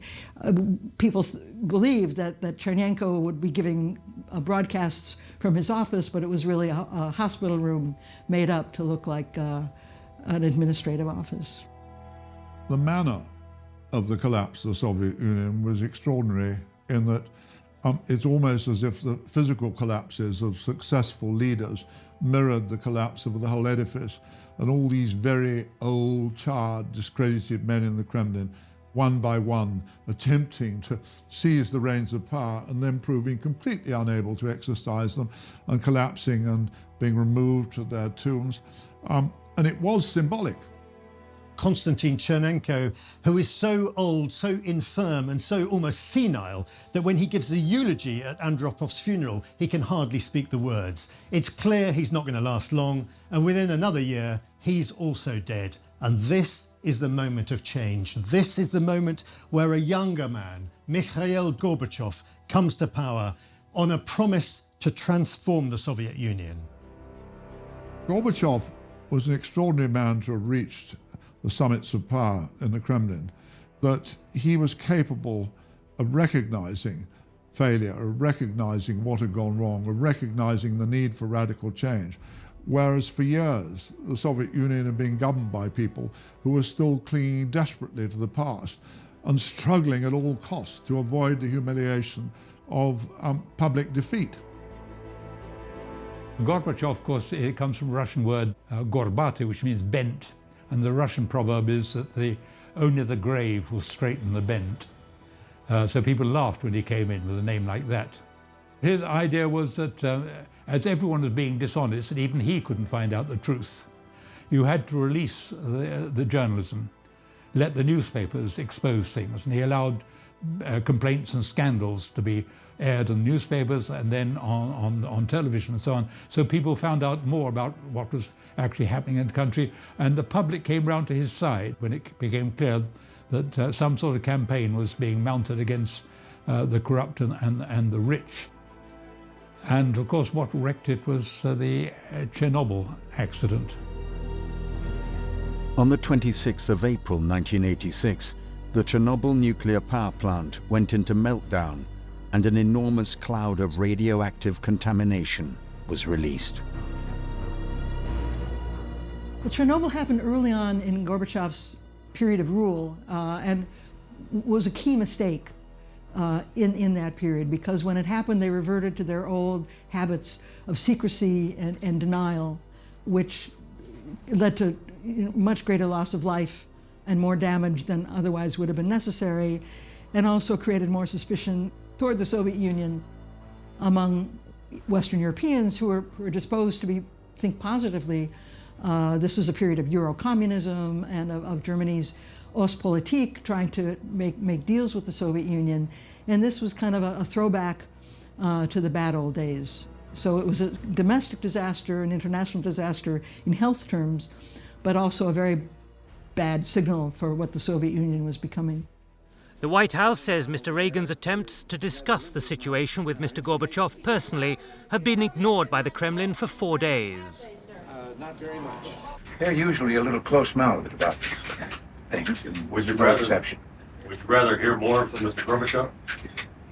People believed that Chernenko would be giving broadcasts from his office, but it was really a hospital room made up to look like an administrative office. The manner of the collapse of the Soviet Union was extraordinary in that it's almost as if the physical collapses of successful leaders mirrored the collapse of the whole edifice. And all these very old, charred, discredited men in the Kremlin, one by one, attempting to seize the reins of power and then proving completely unable to exercise them and collapsing and being removed to their tombs. And it was symbolic. Konstantin Chernenko, who is so old, so infirm and so almost senile that when he gives the eulogy at Andropov's funeral, he can hardly speak the words. It's clear he's not going to last long, and within another year, he's also dead. And this is the moment of change. This is the moment where a younger man, Mikhail Gorbachev, comes to power on a promise to transform the Soviet Union. Gorbachev was an extraordinary man to have reached the summits of power in the Kremlin, that he was capable of recognizing failure, of recognizing what had gone wrong, of recognizing the need for radical change. Whereas for years, the Soviet Union had been governed by people who were still clinging desperately to the past and struggling at all costs to avoid the humiliation of public defeat. Gorbachev, of course, it comes from the Russian word gorbate, which means bent. And the Russian proverb is that only the grave will straighten the bent. So people laughed when he came in with a name like that. His idea was that as everyone was being dishonest, and even he couldn't find out the truth, you had to release the journalism, let the newspapers expose things. And he allowed complaints and scandals to be aired in newspapers and then on television and so on. So people found out more about what was actually happening in the country, and the public came round to his side when it became clear that some sort of campaign was being mounted against the corrupt and the rich. And of course what wrecked it was the Chernobyl accident. On the 26th of April 1986, the Chernobyl nuclear power plant went into meltdown and an enormous cloud of radioactive contamination was released. Well, Chernobyl happened early on in Gorbachev's period of rule and was a key mistake in that period, because when it happened, they reverted to their old habits of secrecy and denial, which led to much greater loss of life and more damage than otherwise would have been necessary, and also created more suspicion toward the Soviet Union among Western Europeans who were disposed to think positively. This was a period of Euro-communism and of Germany's Ostpolitik, trying to make deals with the Soviet Union. And this was kind of a throwback to the bad old days. So it was a domestic disaster, an international disaster in health terms, but also a very bad signal for what the Soviet Union was becoming. The White House says Mr. Reagan's attempts to discuss the situation with Mr. Gorbachev personally have been ignored by the Kremlin for 4 days. Not very much. They're usually a little close-mouthed about things. Would you rather exception. Would you rather hear more from Mr. Gorbachev?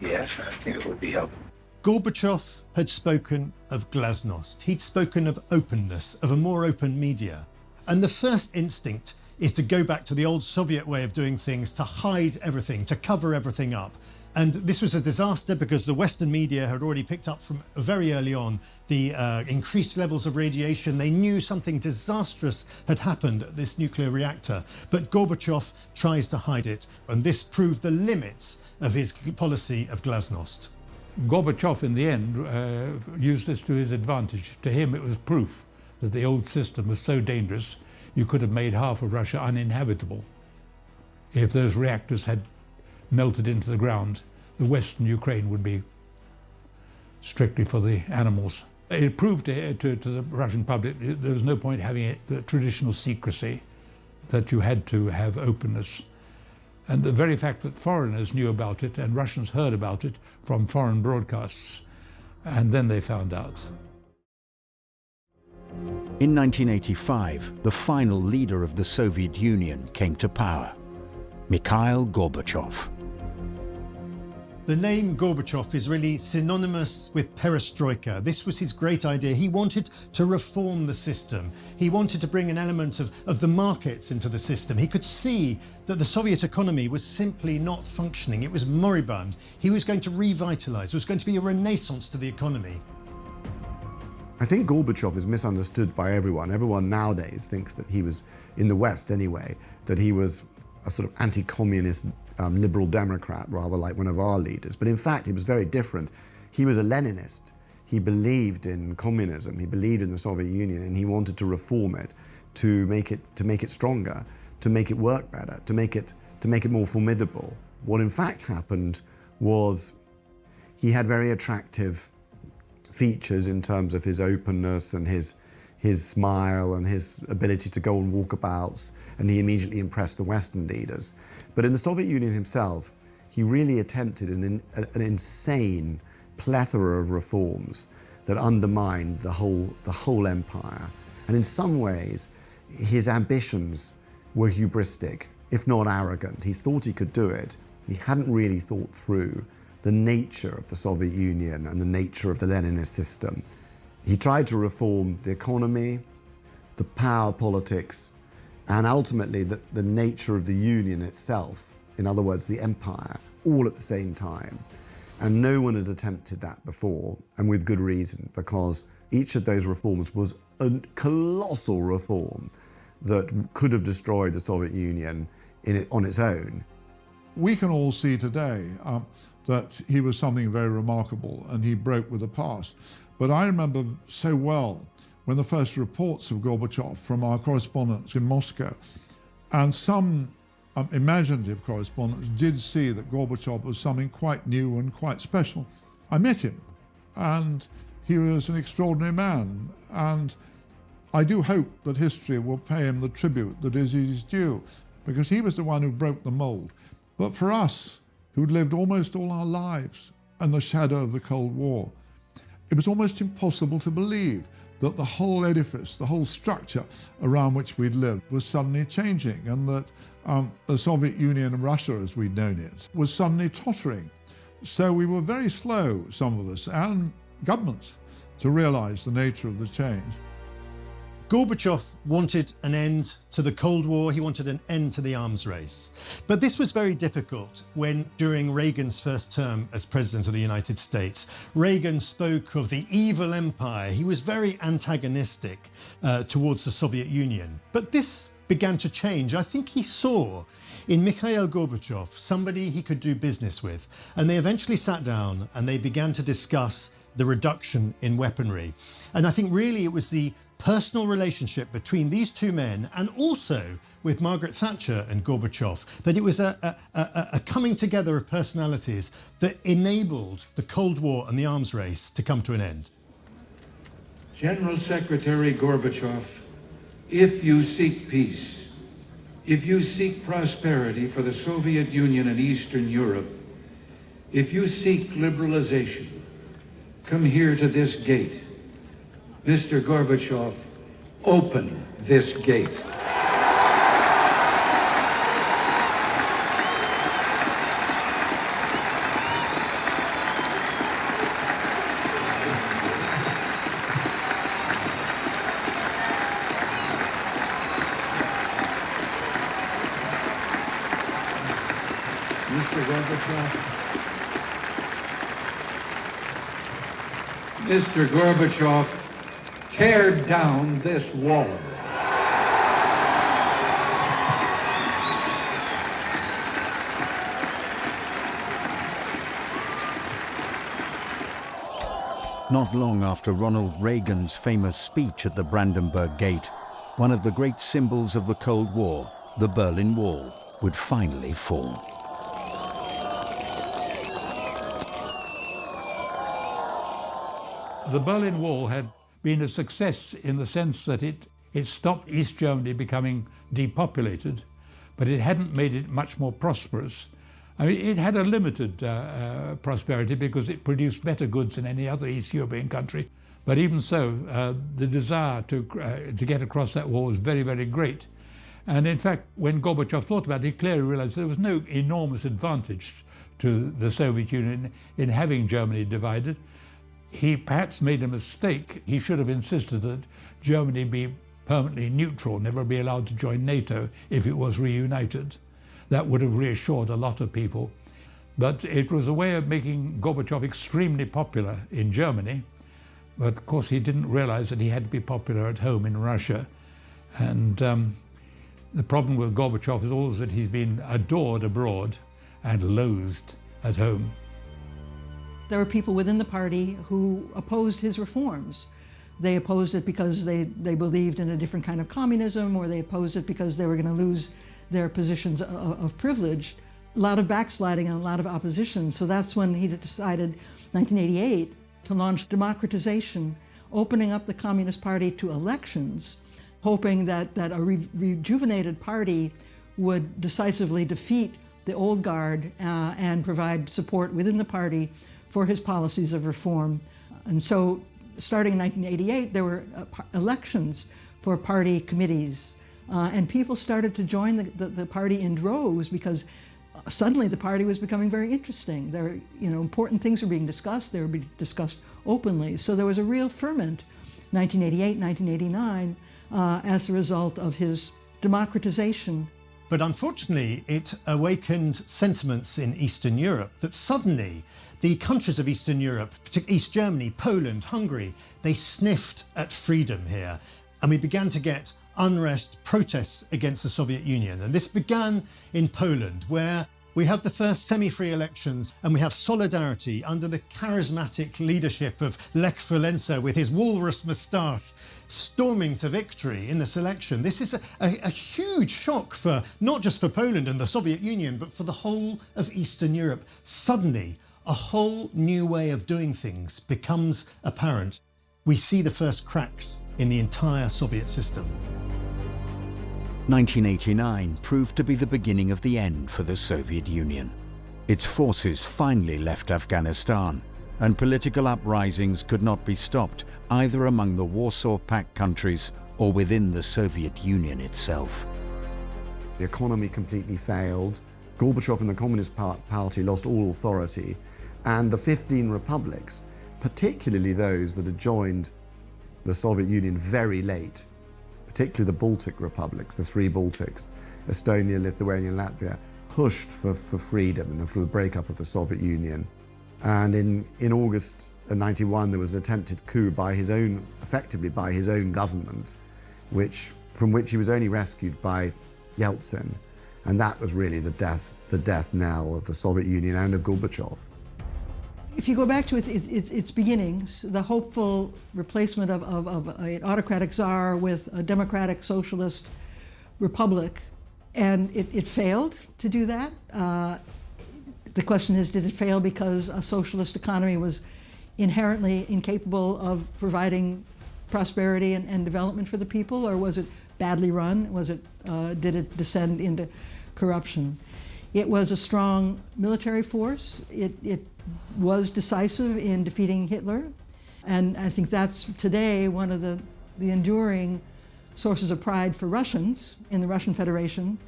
Yes, I think it would be helpful. Gorbachev had spoken of glasnost. He'd spoken of openness, of a more open media. And the first instinct is to go back to the old Soviet way of doing things, to hide everything, to cover everything up. And this was a disaster because the Western media had already picked up from very early on the increased levels of radiation. They knew something disastrous had happened at this nuclear reactor. But Gorbachev tries to hide it. And this proved the limits of his policy of glasnost. Gorbachev, in the end, used this to his advantage. To him, it was proof that the old system was so dangerous, you could have made half of Russia uninhabitable. If those reactors had melted into the ground, the Western Ukraine would be strictly for the animals. It proved to the Russian public there was no point having the traditional secrecy, that you had to have openness. And the very fact that foreigners knew about it and Russians heard about it from foreign broadcasts, and then they found out. In 1985, the final leader of the Soviet Union came to power, Mikhail Gorbachev. The name Gorbachev is really synonymous with perestroika. This was his great idea. He wanted to reform the system. He wanted to bring an element of the markets into the system. He could see that the Soviet economy was simply not functioning. It was moribund. He was going to revitalize. There was going to be a renaissance to the economy. I think Gorbachev is misunderstood by everyone. Everyone nowadays thinks that he was, in the West anyway, that he was a sort of anti-communist liberal Democrat, rather like one of our leaders. But in fact, he was very different. He was a Leninist. He believed in communism. He believed in the Soviet Union, and he wanted to reform it, to make it stronger, to make it work better, to make it more formidable. What in fact happened was he had very attractive features in terms of his openness and his smile and his ability to go on walkabouts, and he immediately impressed the Western leaders. But in the Soviet Union himself, he really attempted an insane plethora of reforms that undermined the whole empire. And in some ways, his ambitions were hubristic, if not arrogant. He thought he could do it. He hadn't really thought through the nature of the Soviet Union and the nature of the Leninist system. He tried to reform the economy, the power politics, and ultimately the nature of the Union itself, in other words, the empire, all at the same time. And no one had attempted that before, and with good reason, because each of those reforms was a colossal reform that could have destroyed the Soviet Union on its own. We can all see today that he was something very remarkable, and he broke with the past. But I remember so well when the first reports of Gorbachev from our correspondents in Moscow, and some imaginative correspondents did see that Gorbachev was something quite new and quite special. I met him, and he was an extraordinary man, and I do hope that history will pay him the tribute that is his due, because he was the one who broke the mold. But for us, who'd lived almost all our lives in the shadow of the Cold War, it was almost impossible to believe that the whole edifice, the whole structure around which we'd lived was suddenly changing, and that the Soviet Union and Russia, as we'd known it, was suddenly tottering. So we were very slow, some of us, and governments, to realize the nature of the change. Gorbachev wanted an end to the Cold War. He wanted an end to the arms race. But this was very difficult when, during Reagan's first term as President of the United States, Reagan spoke of the evil empire. He was very antagonistic towards the Soviet Union. But this began to change. I think he saw in Mikhail Gorbachev somebody he could do business with. And they eventually sat down and they began to discuss the reduction in weaponry. And I think really it was the personal relationship between these two men, and also with Margaret Thatcher and Gorbachev, that it was a coming together of personalities that enabled the Cold War and the arms race to come to an end. General Secretary Gorbachev, if you seek peace, if you seek prosperity for the Soviet Union and Eastern Europe, if you seek liberalization, come here to this gate. Mr. Gorbachev, open this gate. Mr. Gorbachev, tear down this wall. Not long after Ronald Reagan's famous speech at the Brandenburg Gate, one of the great symbols of the Cold War, the Berlin Wall, would finally fall. The Berlin Wall had been a success in the sense that it stopped East Germany becoming depopulated, but it hadn't made it much more prosperous. I mean, it had a limited prosperity because it produced better goods than any other East European country. But even so, the desire to get across that wall was very, very great. And in fact, when Gorbachev thought about it, he clearly realized there was no enormous advantage to the Soviet Union in having Germany divided. He perhaps made a mistake. He should have insisted that Germany be permanently neutral, never be allowed to join NATO if it was reunited. That would have reassured a lot of people. But it was a way of making Gorbachev extremely popular in Germany. But of course, he didn't realize that he had to be popular at home in Russia. And the problem with Gorbachev is always that he's been adored abroad and loathed at home. There were people within the party who opposed his reforms. They opposed it because they believed in a different kind of communism, or they opposed it because they were going to lose their positions of privilege. A lot of backsliding and a lot of opposition. So that's when he decided, 1988, to launch democratization, opening up the Communist Party to elections, hoping that a rejuvenated party would decisively defeat the old guard and provide support within the party for his policies of reform. And so, starting in 1988, there were elections for party committees. And people started to join the party in droves because suddenly the party was becoming very interesting. There, important things were being discussed. They were being discussed openly. So there was a real ferment, 1988, 1989, as a result of his democratization. But unfortunately, it awakened sentiments in Eastern Europe that suddenly the countries of Eastern Europe, particularly East Germany, Poland, Hungary, they sniffed at freedom here. And we began to get unrest, protests against the Soviet Union. And this began in Poland, where we have the first semi-free elections, and we have solidarity under the charismatic leadership of Lech Walesa with his walrus moustache, storming to victory in this election. This is a huge shock for not just for Poland and the Soviet Union, but for the whole of Eastern Europe. Suddenly, a whole new way of doing things becomes apparent. We see the first cracks in the entire Soviet system. 1989 proved to be the beginning of the end for the Soviet Union. Its forces finally left Afghanistan, and political uprisings could not be stopped either among the Warsaw Pact countries or within the Soviet Union itself. The economy completely failed. Gorbachev and the Communist Party lost all authority, and the 15 republics, particularly those that had joined the Soviet Union very late, particularly the Baltic republics, the three Baltics, Estonia, Lithuania, and Latvia, pushed for freedom and for the breakup of the Soviet Union. And in August of '91, there was an attempted coup effectively by his own government, from which he was only rescued by Yeltsin. And that was really the death knell of the Soviet Union and of Gorbachev. If you go back to its beginnings, the hopeful replacement of an autocratic czar with a democratic socialist republic, and it failed to do that. The question is, did it fail because a socialist economy was inherently incapable of providing prosperity and development for the people, or was it badly run? Did it descend into corruption? It was a strong military force. It was decisive in defeating Hitler. And I think that's today one of the enduring sources of pride for Russians in the Russian Federation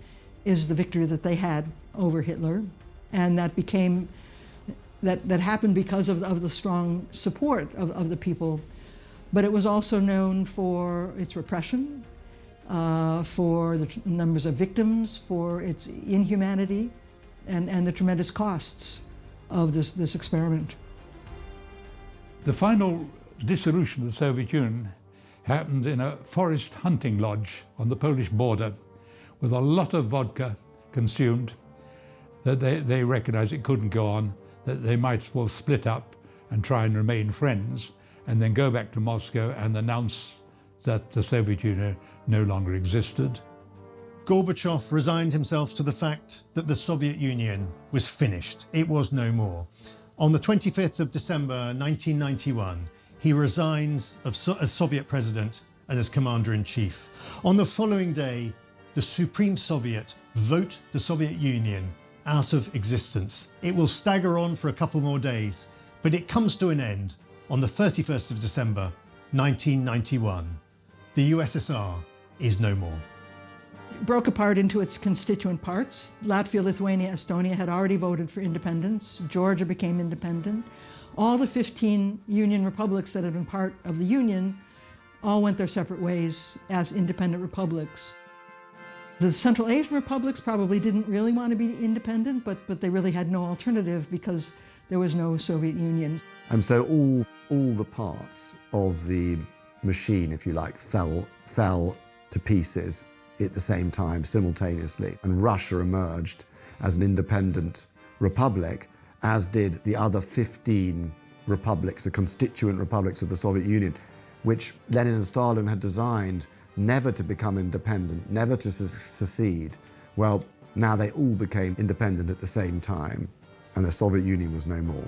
is the victory that they had over Hitler. And that happened because of the strong support of the people. But it was also known for its repression, for the numbers of victims, for its inhumanity, and the tremendous costs of this experiment. The final dissolution of the Soviet Union happened in a forest hunting lodge on the Polish border with a lot of vodka consumed, that they recognized it couldn't go on, that they might as well split up and try and remain friends, and then go back to Moscow and announce that the Soviet Union no longer existed. Gorbachev resigned himself to the fact that the Soviet Union was finished. It was no more. On the 25th of December 1991, he resigns as Soviet president and as commander-in-chief. On the following day, the Supreme Soviet vote the Soviet Union out of existence. It will stagger on for a couple more days, but it comes to an end on the 31st of December 1991. The USSR is no more. It broke apart into its constituent parts. Latvia, Lithuania, Estonia had already voted for independence. Georgia became independent. All the 15 Union republics that had been part of the Union all went their separate ways as independent republics. The Central Asian republics probably didn't really want to be independent, but they really had no alternative because there was no Soviet Union. And so all the parts of the machine, if you like, fell to pieces at the same time, simultaneously. And Russia emerged as an independent republic, as did the other 15 republics, the constituent republics of the Soviet Union, which Lenin and Stalin had designed never to become independent, never to secede. Well, now they all became independent at the same time, and the Soviet Union was no more.